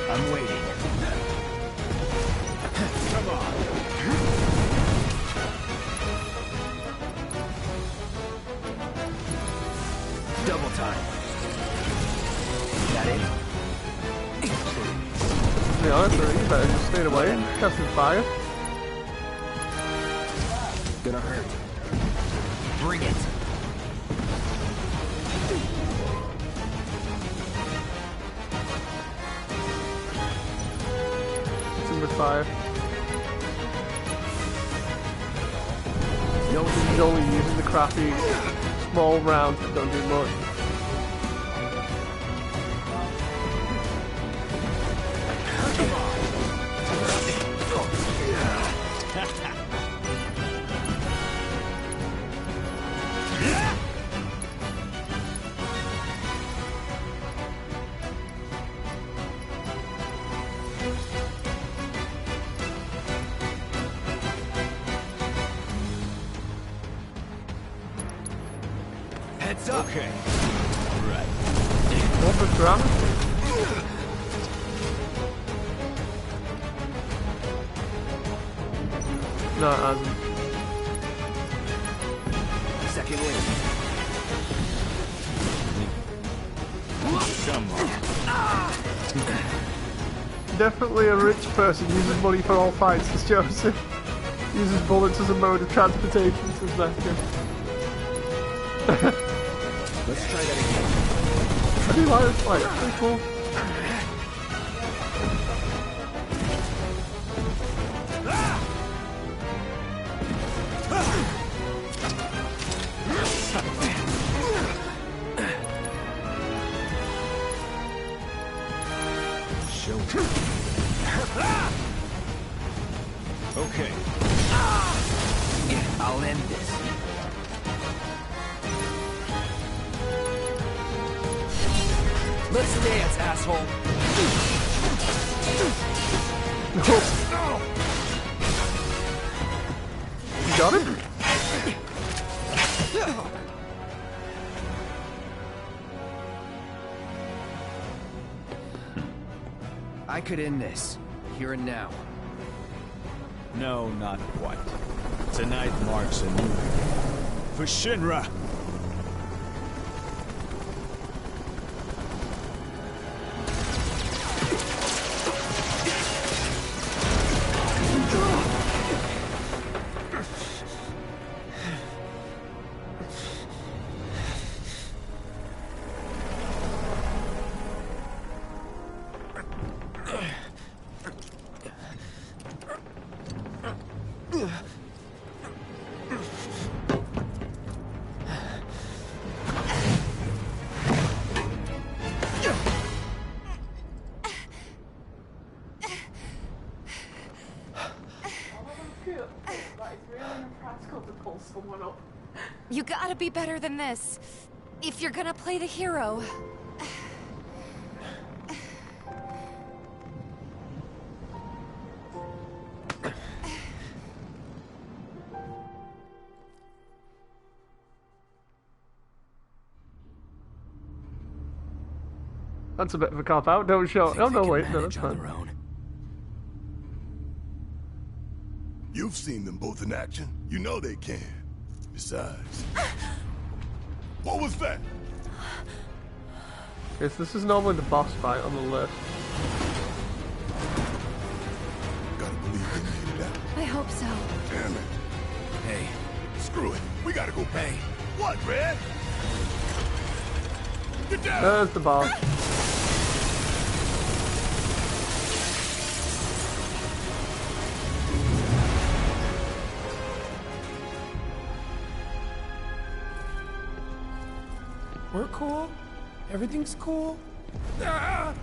I'm waiting. Come on. Double time. That it? To be honest, you better just stay away and cast some fire. Gonna hurt. Bring it. Hit him with fire. No, he's only using the crappy small rounds that don't do much. Heads up. Okay. Right. What the drum? No, it hasn't. Second wing. Come on. Definitely a rich person uses money for all fights, as Joseph. Uses bullets as a mode of transportation, says Matthew. Let's try that again. I do like this fight, it's pretty cool. Okay. I'll end this. Let's dance, asshole. You got it? I could end this, here and now. No, not quite. Tonight marks a new era for Shinra. That is really impractical to pull someone up. You gotta be better than this. If you're gonna play the hero. That's a bit of a cop out. Don't show. Oh no, wait, no, that's fine. You've seen them both in action. You know they can. Besides, what was that? Yes, this is normally the boss fight on the list. Gotta believe they made it out. I hope so. Damn it. Hey. Screw it. We gotta go back. What, Red? Get down! There's the boss. We're cool. Everything's cool. Ah!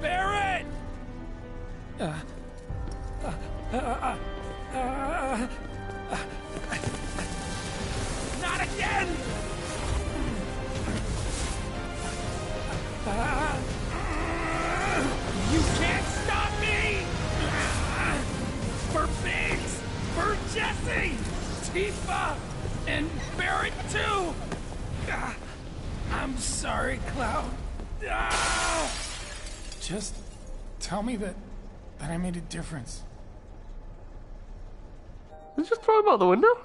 Barrett! Not again! You can't stop me! For Biggs! For Jesse! Tifa! And Barrett too! I'm sorry, Cloud. Just tell me that I made a difference. Let's just throw him out the window.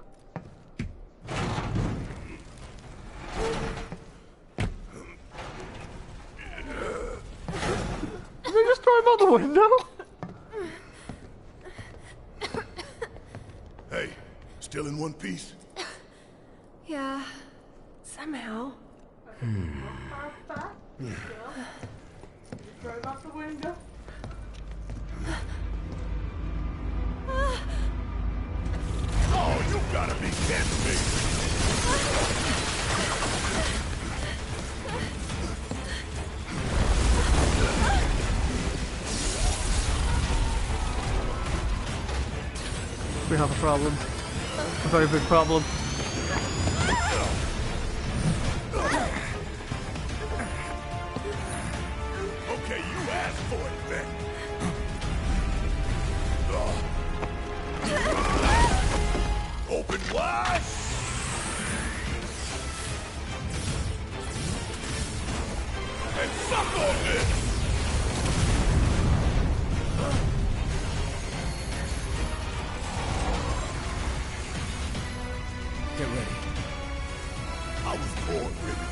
Did they just throw him out the window? Hey, still in one piece? Yeah, somehow. Throw it out the window. Oh, you gotta be kidding me! We have a problem. A very big problem. Okay, you asked for it then. Open wide. And suck on this. Get ready. I was born ready.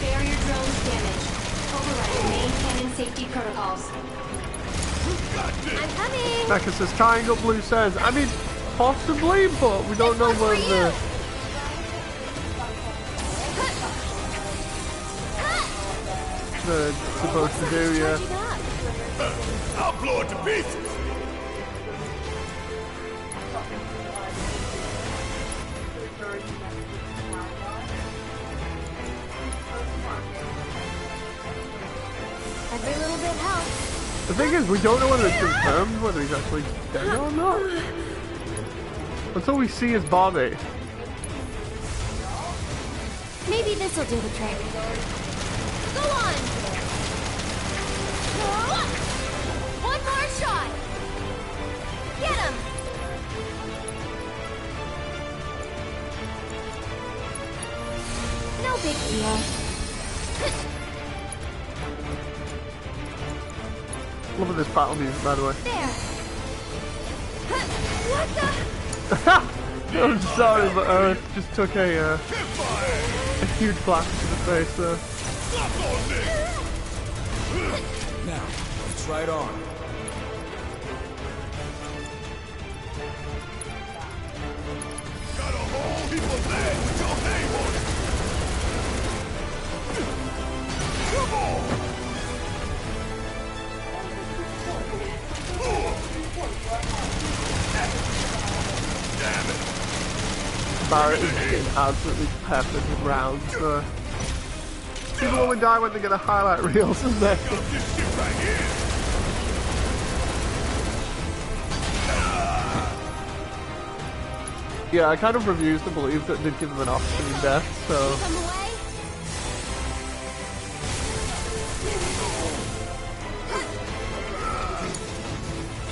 Barrier drones damaged. Override main cannon safety protocols. I'm coming! Becca says triangle blue says. I mean, possibly, but we don't know what they're supposed to do yet. I'll blow it to pieces. Every little bit helps. The thing is, we don't know whether it's confirmed, whether he's actually dead or not. Until we see his body. Maybe this'll do the trick. Go on! One more shot! Get him! No big deal. Look at this battle music, by the way. There! What the? I'm sorry, but Earth just took a huge blast to the face there. Now, let's ride on. Got a whole heap of lead with your name on it. Come on! Barrett is getting absolutely peppered with rounds. People only die when they get a highlight reels, isn't they? Yeah, I kind of refuse to believe that they'd give him an off-screen death, so...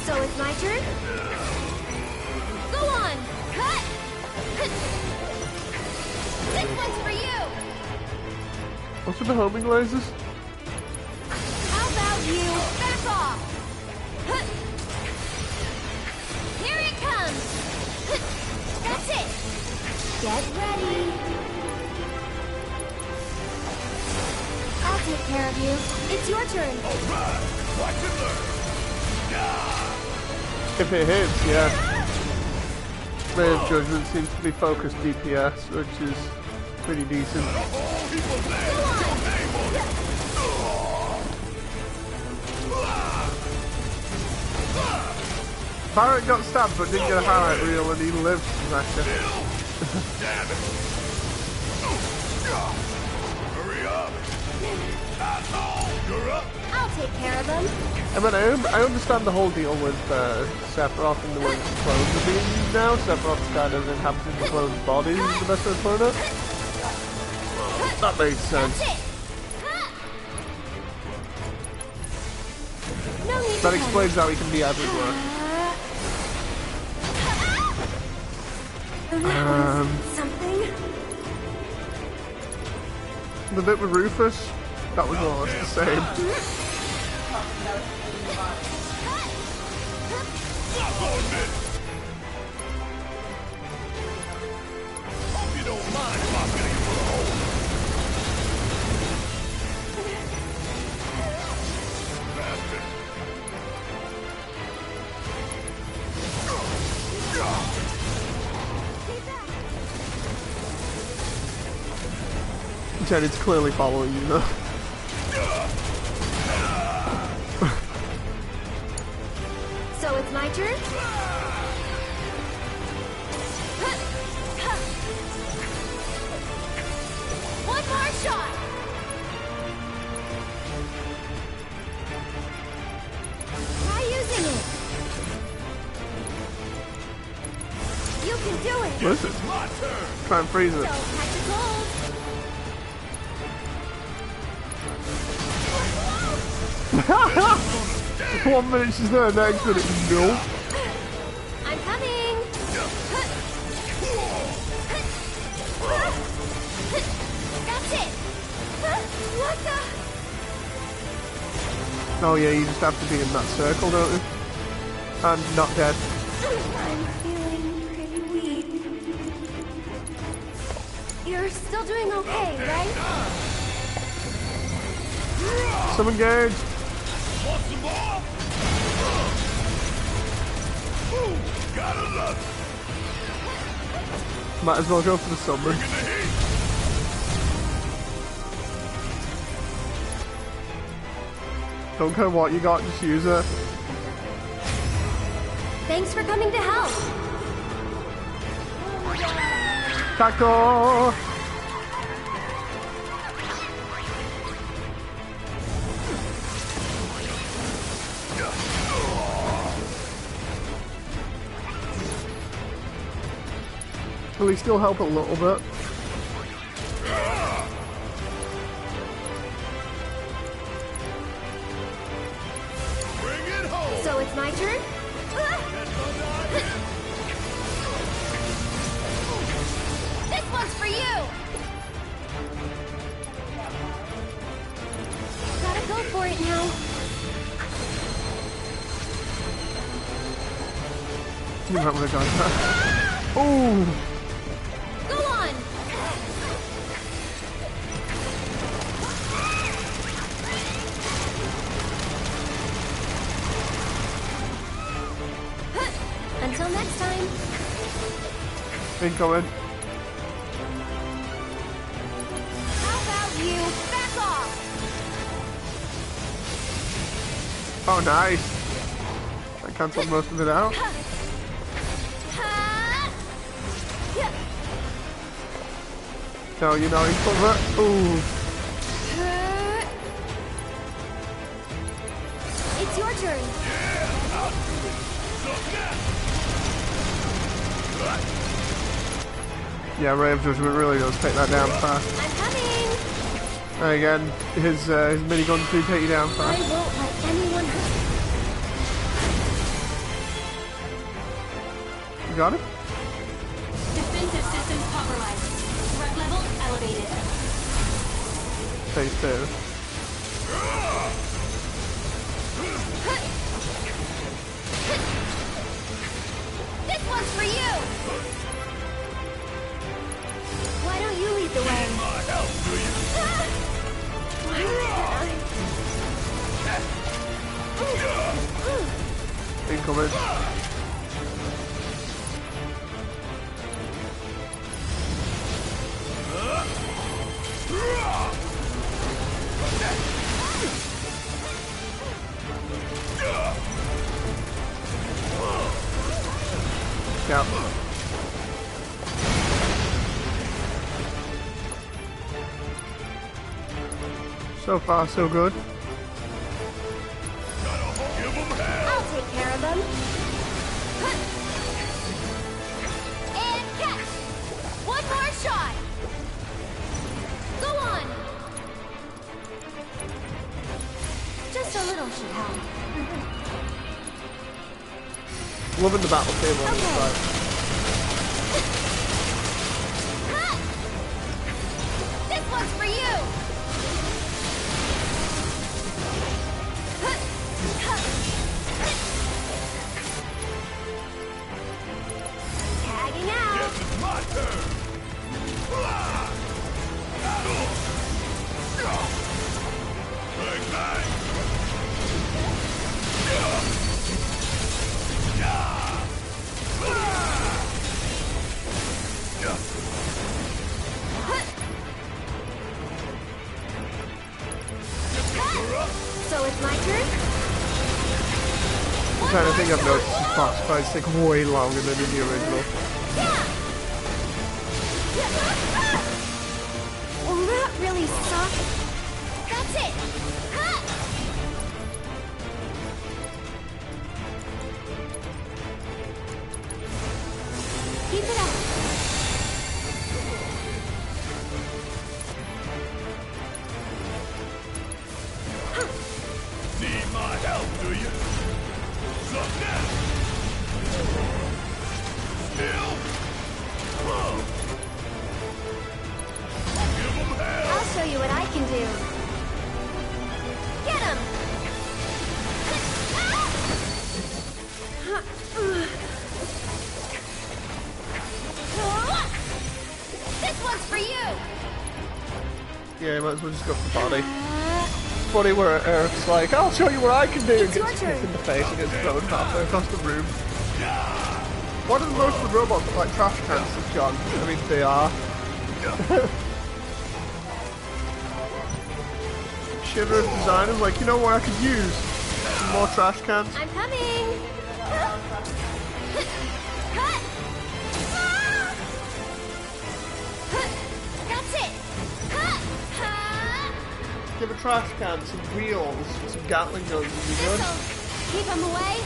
So it's my turn? Go on! Cut! This one's for you! What's with the homing lasers? How about you back off? Here it comes! That's it! Get ready! I'll take care of you. It's your turn. Alright! Watch it learn! If it hits, yeah. Ray of Judgment seems to be focused DPS, which is pretty decent. Barrett got stabbed but didn't get a highlight reel and he lived to smash it. Damn it! Hurry up! Asshole! You're up! I'll take care of them. I mean, I understand the whole deal with Sephiroth and the way the clones are being used now. Sephiroth's kind of inhabiting the clones' bodies is the best way to put it. That makes sense. That explains how he can be everywhere. Something? The bit with Rufus, that was more or less the same. Hope you don't mind if I'm getting you a hole. Bastard. Jen, it's clearly following you though. So it's my turn? One more shot! Try using it! You can do it! Listen, try and freeze it. So catch a cold! 1 minute she's there, next minute, no. I'm coming! That's it! What the? Oh yeah, you just have to be in that circle, don't you? And not dead. I'm feeling pretty weak. You're still doing okay, right? Some engaged. Want some more? Gotta love it. Might as well go for the summon. Don't care what you got, just use it. Thanks for coming to help. Taco! Will he still help a little bit? Bring it home. So it's my turn? This one's for you! Gotta go for it now. You might want to dodge that. Oh! Go on! Until next time. Incoming. How about you back off? Oh, nice. I cancelled most of it out. No, you're not in cover. Ooh. It's your turn. Yeah, Ray of Judgment really does take that down fast. I'm coming. And again, his miniguns do take you down I fast. won't let anyone hurt. You got it? Defensive systems compromised. Threat level elevated. Phase 2. This one's for you. Why don't you lead the way? Incoming. Yeah. So far, so good. I'll take care of them. And catch. One more shot. Go on. Just a little should help. Loving the battlefield on this side. This one's for you. Tagging out. Yes, it's my turn. Bang, bang. So it's my turn? I'm trying to think I've noticed the boss fights take way longer than in the original. Well, that really sucks. That's it. Keep it up. Need my help, do you? Suck that! Still? Give 'em hell! I'll show you what I can do. Get him! This one's for you! Yeah, you might as well just go for the body. Funny where Eric's like, I'll show you what I can do. It's your Gets turn. kicked in the face and gets thrown halfway across the room. Why do most of the robots look like trash cans, John? I mean, they are. Shinra's designers like, you know what I could use? Some more trash cans. I'm coming! Cut! That's it! Give a trash can some wheels, some Gatling guns would be good. This'll keep him away.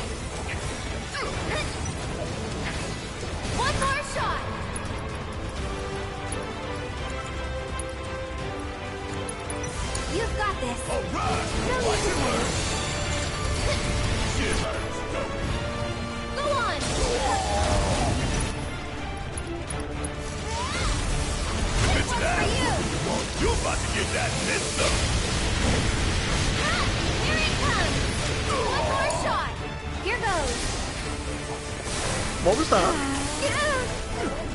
One more shot! You've got this. All right! No need to panic. Go on! This one's for you! You about to get that messed up! Here it comes! One more shot! Here goes! What was that?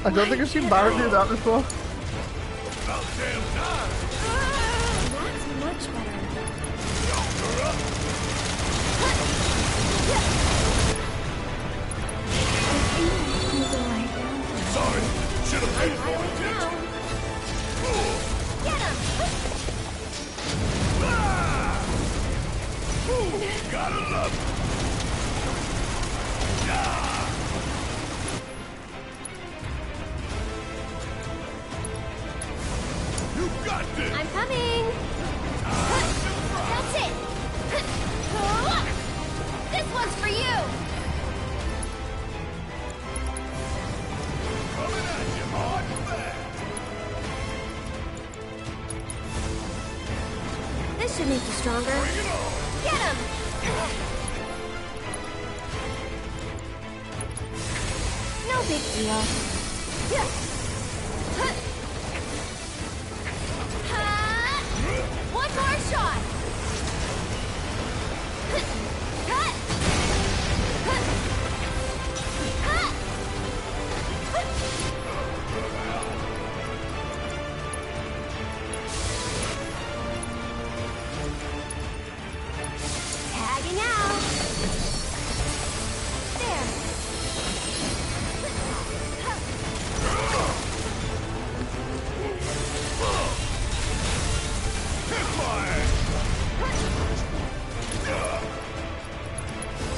I don't think I've seen Barrett do that before. About damn time! That's much better. Sorry, should have paid more attention. Get him! Gotta love it. got this! I'm coming! That's it! This one's for you! Coming at you hard and fast! This should make you stronger. Bring it on! Get him! No big deal. One more shot! Tagging out! There! Kiss my ass!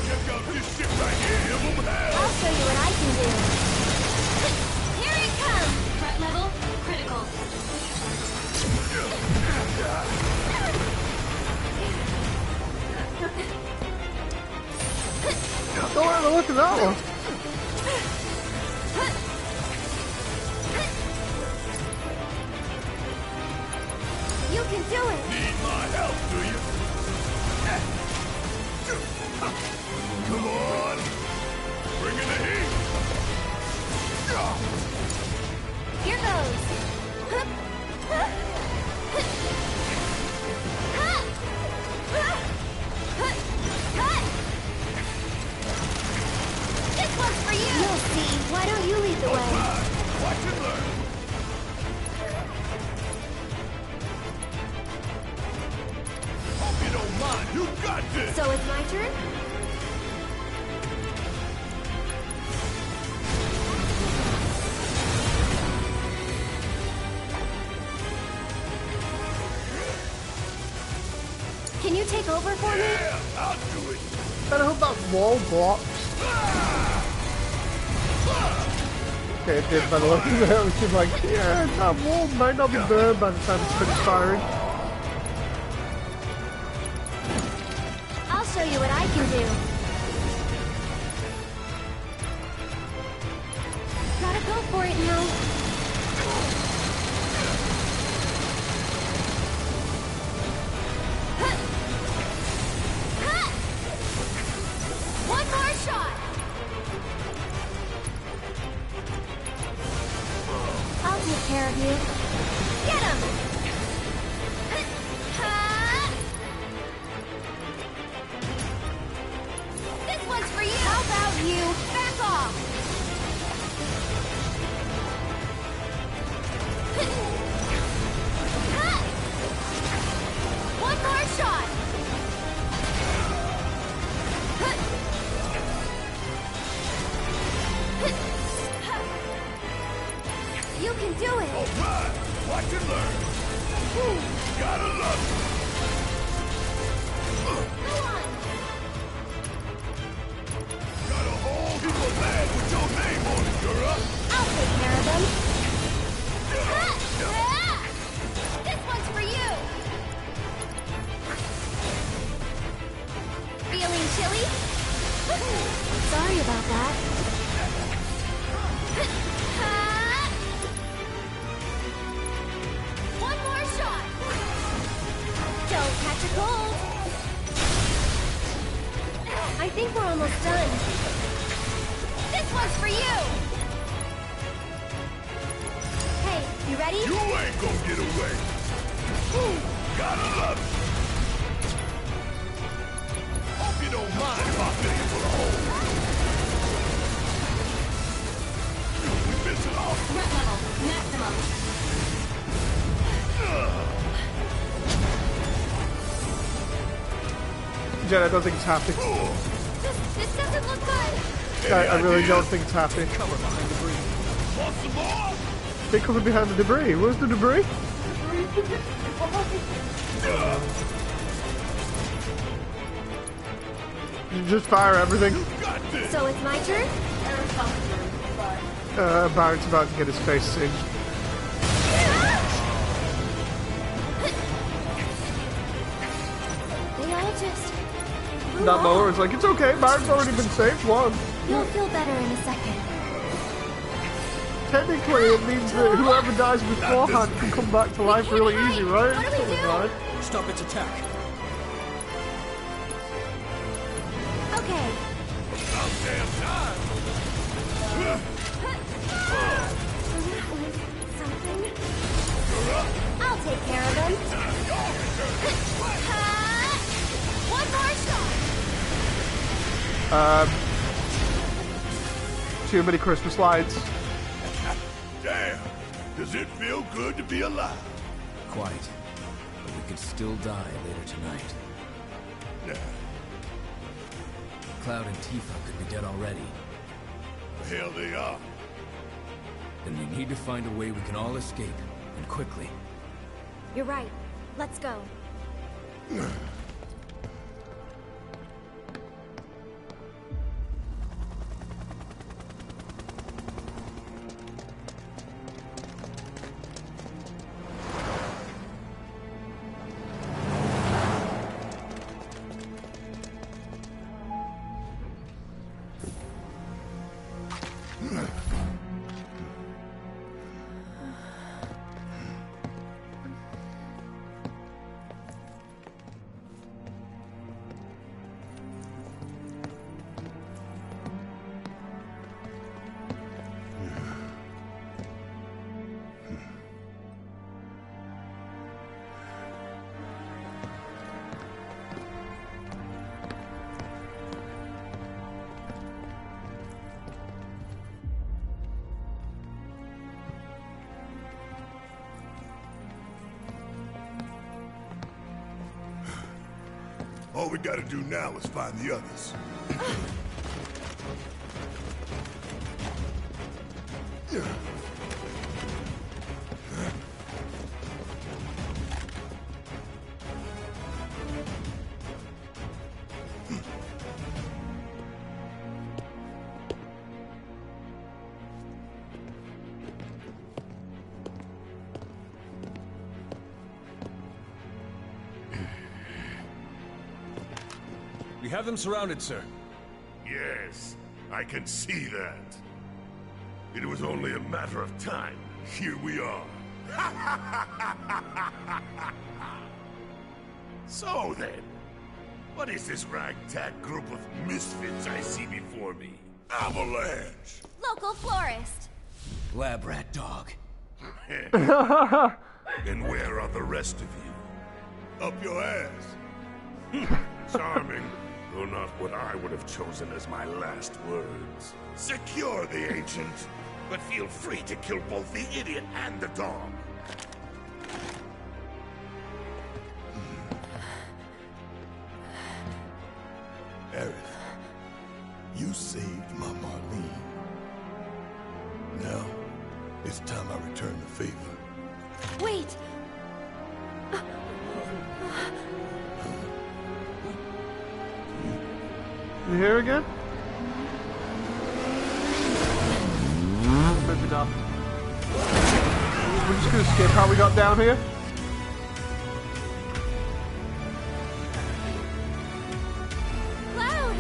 Check out this shit right here, give 'em hell! I'll show you what I can do. Here it comes! Threat level critical. Don't have a look at that one. You can do it! Need my help, do you? Come on! Bring in the heat! Here goes! This one's for you! You'll see. Why don't you lead the way? Watch and learn! Hope you don't mind. You got this! So it's my turn? Can you take over for me? Yeah, I'll do it! I hope that wall blocks. Okay, it did by the look of it. I was just like, yeah, that wall might not be burned by the time it's finished firing. I'll show you what I can do. Gotta go for it now. One more shot. I'll take care of you. Get him! This one's for you! How about you? Back off! One more shot! You can do it! All right! Watch and learn! Woo. Gotta love it! Go on! Got a whole heap of land with your name on it, you're up! I'll take care of them! This one's for you! Feeling chilly? Sorry about that. One more shot! Don't catch a cold! I think we're almost done. This one's for you! Hey, you ready? You ain't gonna get away! Woo. Gotta love it! Hope you don't mind if I fill you full of holes. We missing off. Threat level maximum. Jen, I don't think it's happy. This doesn't look good! I really don't think it's happy. Cover behind debris. Want some more? They cover behind the debris. Where's the debris? You just fire everything. So it's my turn? Barrett's about to get his face singed. that moment. It's like, it's okay, Baron's already been saved once. You'll feel better in a second. Technically, it means that whoever dies beforehand can come back to life really easy, right? What do we do? Right. Stop its attack. Okay. About damn time! Something. I'll take care of him. One more shot. Too many Christmas lights. Damn! Does it feel good to be alive? Quite. But we could still die later tonight. Nah. Cloud and Tifa could be dead already. The hell they are. Then we need to find a way we can all escape, and quickly. You're right. Let's go. All we gotta do now is find the others. We have them surrounded, sir. Yes, I can see that. It was only a matter of time. Here we are. So then, what is this ragtag group of misfits I see before me? Avalanche! Local florist. Lab rat dog. Then where are the rest of you? Up your ass. Charming, though not what I would have chosen as my last words. Secure the ancient, but feel free to kill both the idiot and the dog. Aerith, you saved my Marlene. Now, it's time I return the favor. Wait. You here again? Maybe not. We're just gonna skip how we got down here. Cloud.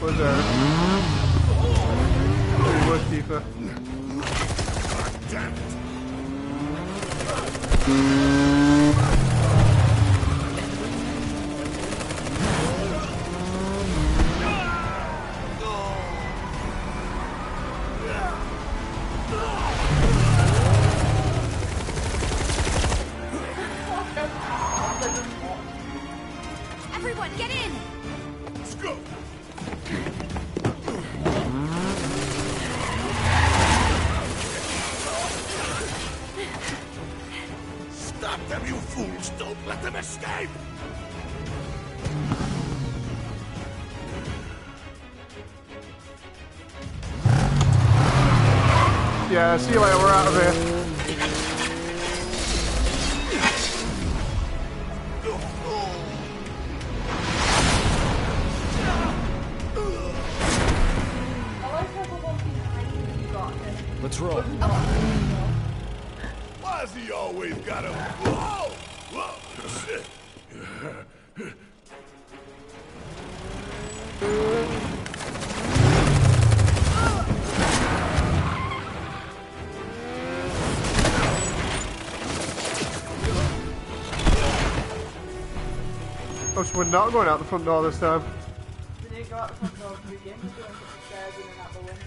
Where's that? Where's Tifa? Damn it! Everyone, get in! Let's go! Stop them, you fools! Don't let them escape! Yeah, see you later, we're out of here. Let's roll. Why's he always gotta... Whoa! Whoa! Shit! so we're not going out the front door this time. Did you go out the front door to begin? Did you went up the stairs and then out the window?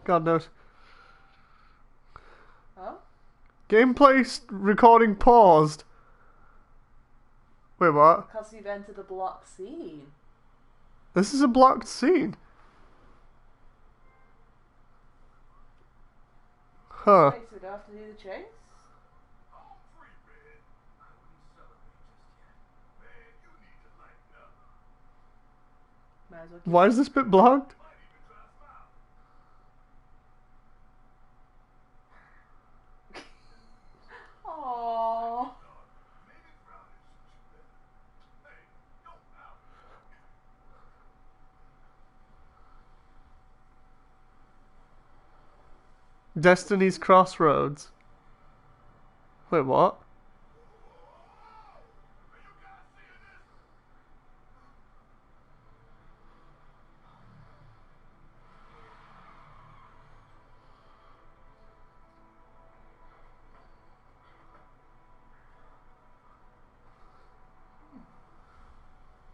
God knows. Huh? Gameplay recording paused. Wait, what? Because you've entered the block scene. This is a blocked scene. Huh. Wait, so we don't have to do the chase? Might as well keep Why is this bit blocked? Aww. Destiny's Crossroads. Wait, what?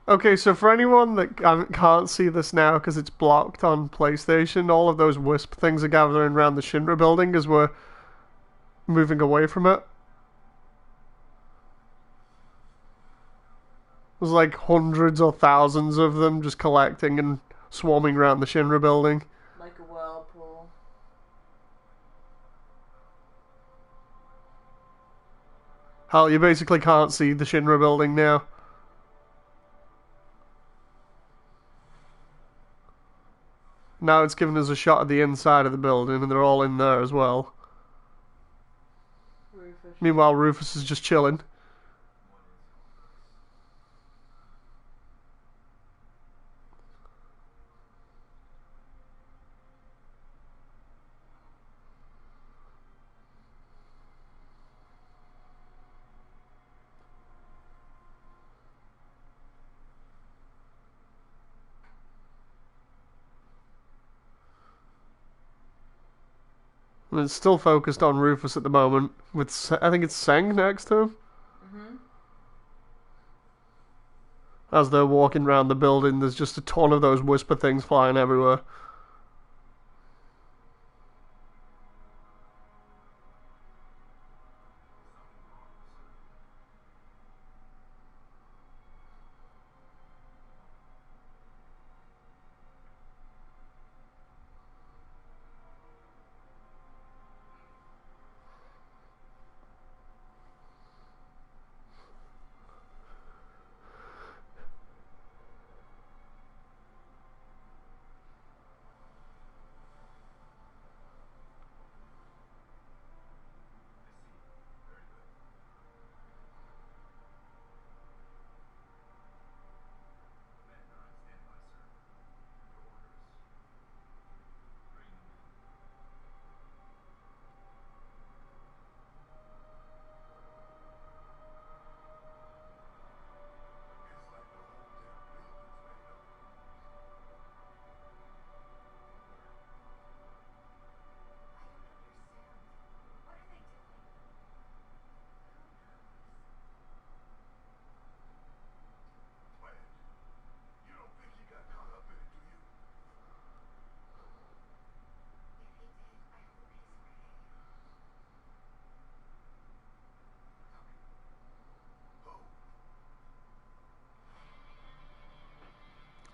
Okay, so for anyone that can't see this now because it's blocked on PlayStation, all of those wisp things are gathering around the Shinra building as we're moving away from it. There's like hundreds or thousands of them just collecting and swarming around the Shinra building. like a whirlpool. Hell, you basically can't see the Shinra building now. Now it's giving us a shot of the inside of the building, and they're all in there as well. Rufus. Meanwhile, Rufus is just chilling. And it's still focused on Rufus at the moment, with I think it's Seng next to him. As they're walking around the building, there's just a ton of those whisper things flying everywhere.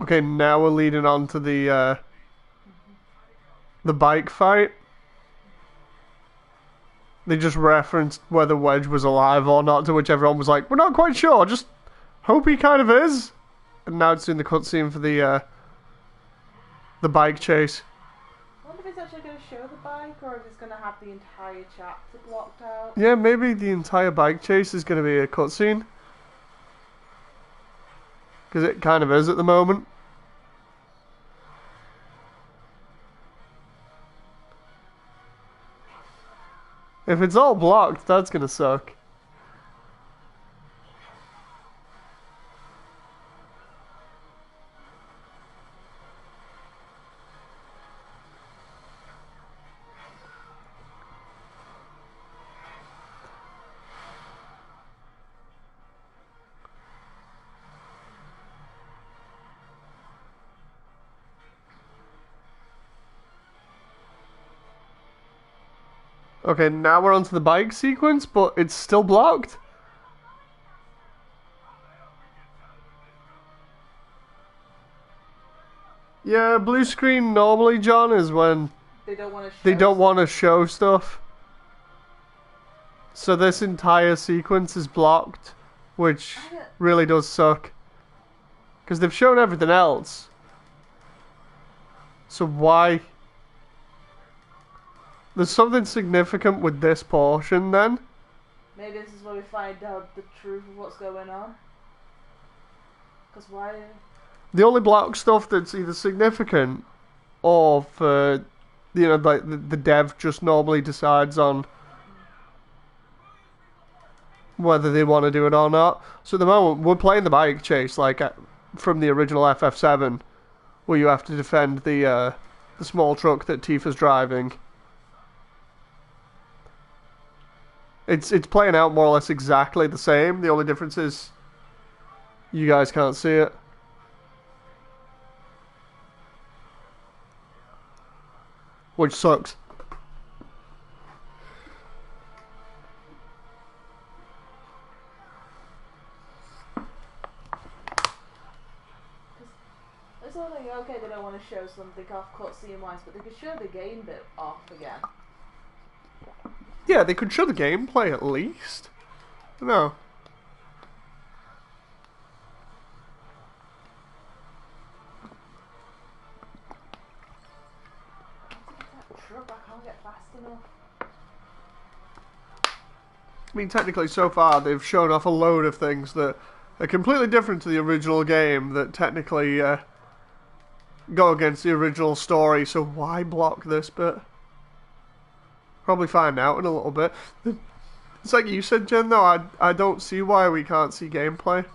Okay, now we're leading on to the bike fight. They just referenced whether Wedge was alive or not, to which everyone was like, we're not quite sure, just hope he kind of is. And now it's doing the cutscene for the bike chase. What it's actually going to show the bike, or if it's going to have the entire chapter blocked out. Yeah, maybe the entire bike chase is going to be a cutscene. Because it kind of is at the moment. If it's all blocked, that's going to suck. Okay, now we're onto the bike sequence, but it's still blocked. Yeah, blue screen normally, John, is when they don't want to show stuff. So this entire sequence is blocked, which really does suck. Because they've shown everything else. So why? There's something significant with this portion then. Maybe this is where we find out the truth of what's going on. Because why? The only block stuff that's either significant or for, you know, like the dev just normally decides on whether they want to do it or not. So at the moment, we're playing the bike chase like from the original FF7, where you have to defend the small truck that Tifa's driving. It's playing out more or less exactly the same. The only difference is you guys can't see it. Which sucks. It's all like, okay, they don't want to show something off cutscene wise, but they could show the game bit off again. Yeah, they could show the gameplay at least. No. Truck, I can't get fast enough. I mean, technically, so far, they've shown off a load of things that are completely different to the original game that technically go against the original story, so why block this bit? Probably find out in a little bit. It's like you said, Jen, though, I don't see why we can't see gameplay.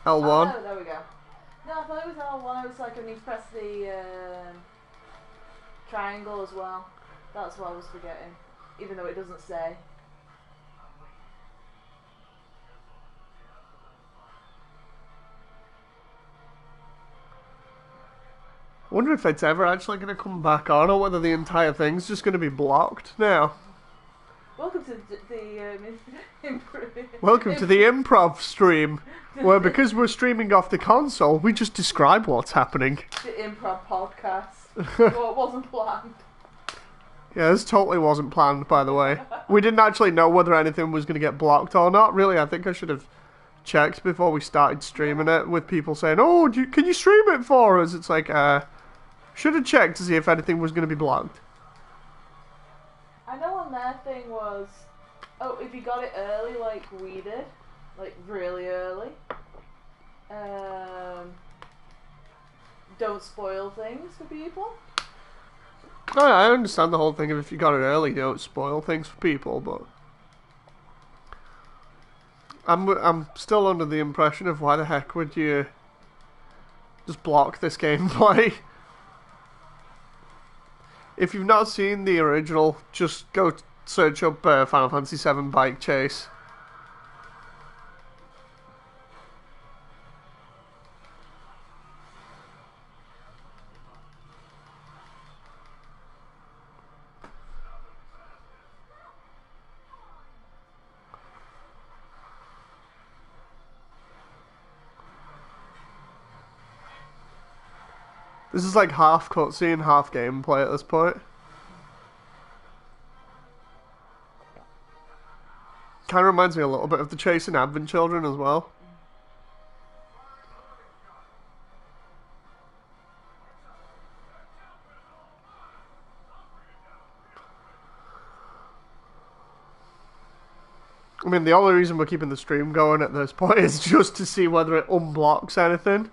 L1? Oh, there we go. No, I thought it was L1. It was like when you press the triangle as well. That's what I was forgetting. Even though it doesn't say. I wonder if it's ever actually going to come back on, or whether the entire thing's just going to be blocked now. Welcome to the Welcome to the improv stream, where because we're streaming off the console, we just describe what's happening. The improv podcast. Well, it wasn't planned. Yeah, this totally wasn't planned, by the way. We didn't actually know whether anything was going to get blocked or not. Really, I think I should have checked before we started streaming it, with people saying, "Oh, can you stream it for us?" It's like, should have checked to see if anything was going to be blocked. I know on their thing was, oh, if you got it early like we did, like really early, don't spoil things for people. I understand the whole thing of if you got it early, don't spoil things for people, but I'm still under the impression of why the heck would you just block this gameplay? If you've not seen the original, just go search up Final Fantasy VII Bike Chase. This is like half cutscene, half gameplay at this point. Kind of reminds me a little bit of the Chasing Advent Children as well. I mean, the only reason we're keeping the stream going at this point is just to see whether it unblocks anything.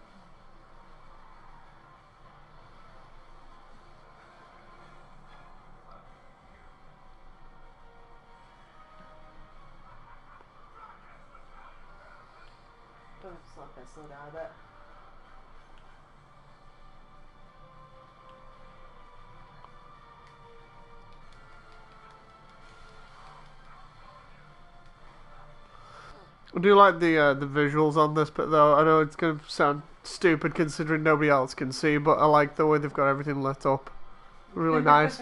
Slow down a bit. I do like the visuals on this bit though. I know it's going to sound stupid considering nobody else can see, but I like the way they've got everything lit up. Really nice.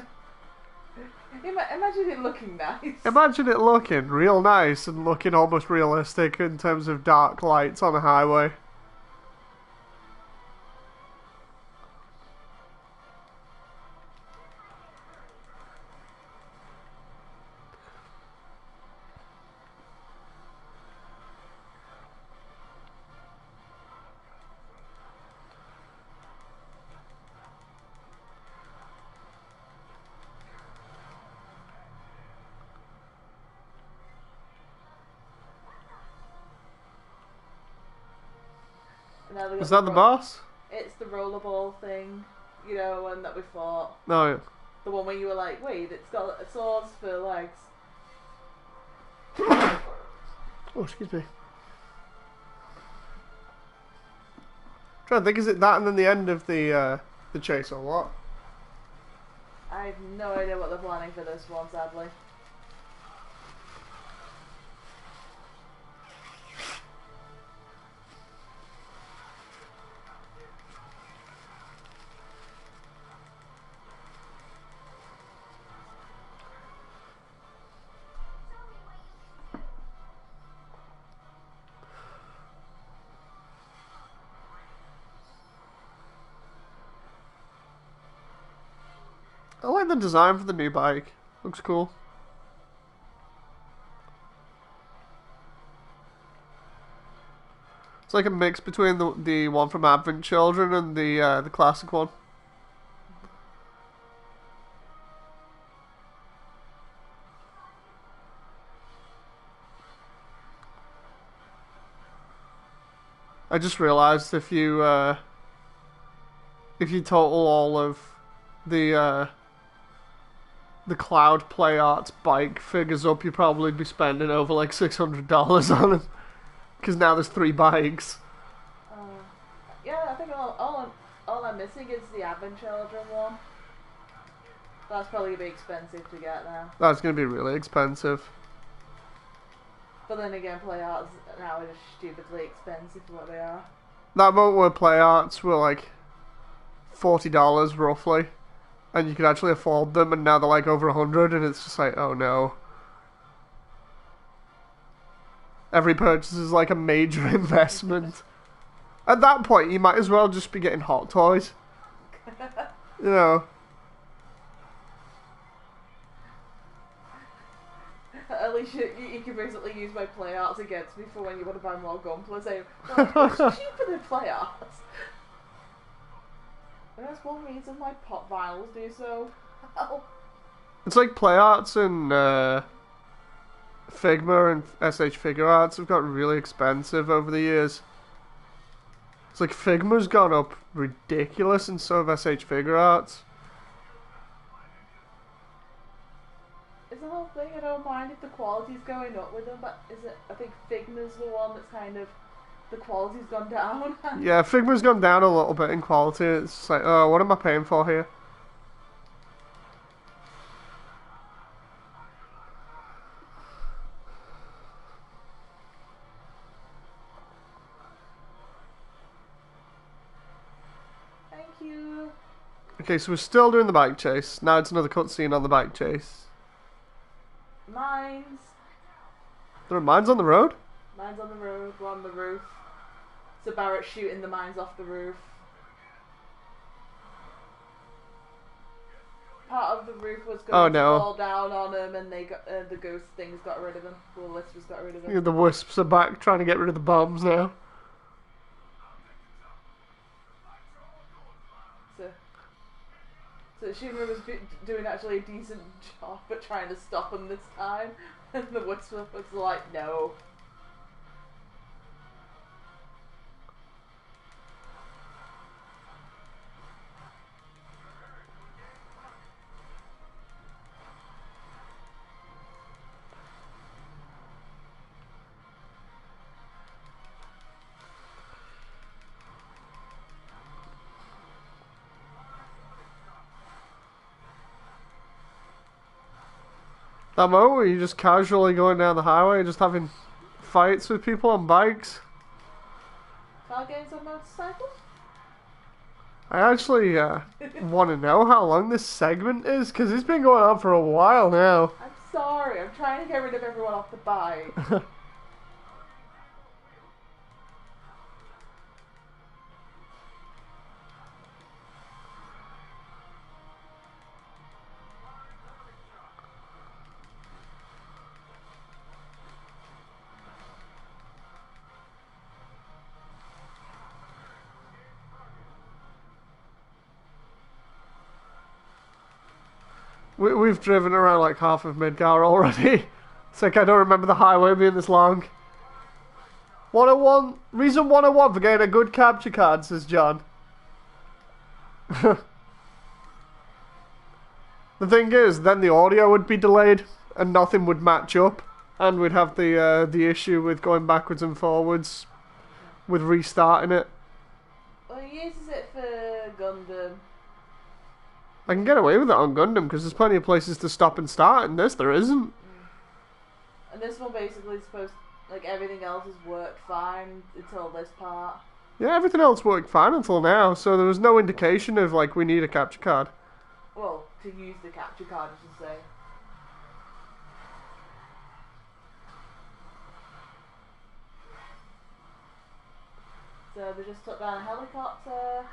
Imagine it looking nice. Imagine it looking real nice and looking almost realistic in terms of dark lights on a highway. Is that the boss? It's the rollerball thing, you know, one that we fought. No. Yeah. The one where you were like, wait, it's got swords for legs. Oh, excuse me. Trying to think, is it that and then the end of the chase or what? I have no idea what they're planning for this one, sadly. I like the design for the new bike. Looks cool. It's like a mix between the one from Advent Children and the classic one. I just realised if you total all of the Cloud Play Arts bike figures up, you'd probably be spending over like $600 on them. Because now there's 3 bikes. Yeah, I think all I'm missing is the Advent Children one. That's probably going to be expensive to get now. That's going to be really expensive. But then again, Play Arts now are just stupidly expensive for what they are. That moment where Play Arts were like $40 roughly, and you could actually afford them, and now they're like over 100, and it's just like, oh no. Every purchase is like a major investment. At that point, you might as well just be getting Hot Toys. You know. At least you can basically use my Play Arts against me for when you want to buy more Gunpla. Say, well, it's cheaper than Play Arts. And that's one reason why pop vinyls do so well. It's like Play Arts and Figma and SH Figure Arts have got really expensive over the years. It's like Figma's gone up ridiculous, and so have SH Figure Arts. It's the whole thing. I don't mind if the quality's going up with them, but I think Figma's the one that's kind of, the quality's gone down. Yeah, Figma's gone down a little bit in quality. It's just like, oh, what am I paying for here? Thank you. Okay, so we're still doing the bike chase. Now it's another cutscene on the bike chase. Mines. There are mines on the road? Mines on the road, one on the roof. So Barrett's shooting the mines off the roof. part of the roof was Oh, going no. to fall down on them, and they got the ghost things got rid of them. Well, Whispers got rid of them. Yeah, the Wisps are back trying to get rid of the bombs now. So Shinra was doing actually a decent job at trying to stop them this time, and the Whisper was like, no. That moment where you're just casually going down the highway, just having fights with people on bikes. Car games on motorcycles? I actually want to know how long this segment is, because it's been going on for a while now. I'm sorry, I'm trying to get rid of everyone off the bike. We've driven around like half of Midgar already. It's like I don't remember the highway being this long. 101, reason 101 for getting a good capture card, says John. The thing is, then the audio would be delayed and nothing would match up, and we'd have the issue with going backwards and forwards with restarting it. Well, he uses it for Gundam. I can get away with it on Gundam because there's plenty of places to stop and start. In this, there isn't. And this one basically is supposed, like, everything else has worked fine until this part. Yeah, everything else worked fine until now, so there was no indication of, like, we need a capture card. Well, to use the capture card, I should say. So they just took down a helicopter.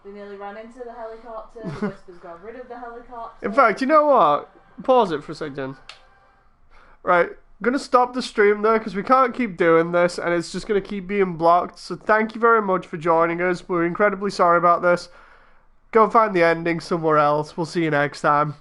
They nearly ran into the helicopter. The Whispers got rid of the helicopter. In fact, you know what? Pause it for a second. Right, I'm going to stop the stream there because we can't keep doing this and it's just going to keep being blocked. So thank you very much for joining us. We're incredibly sorry about this. Go find the ending somewhere else. We'll see you next time.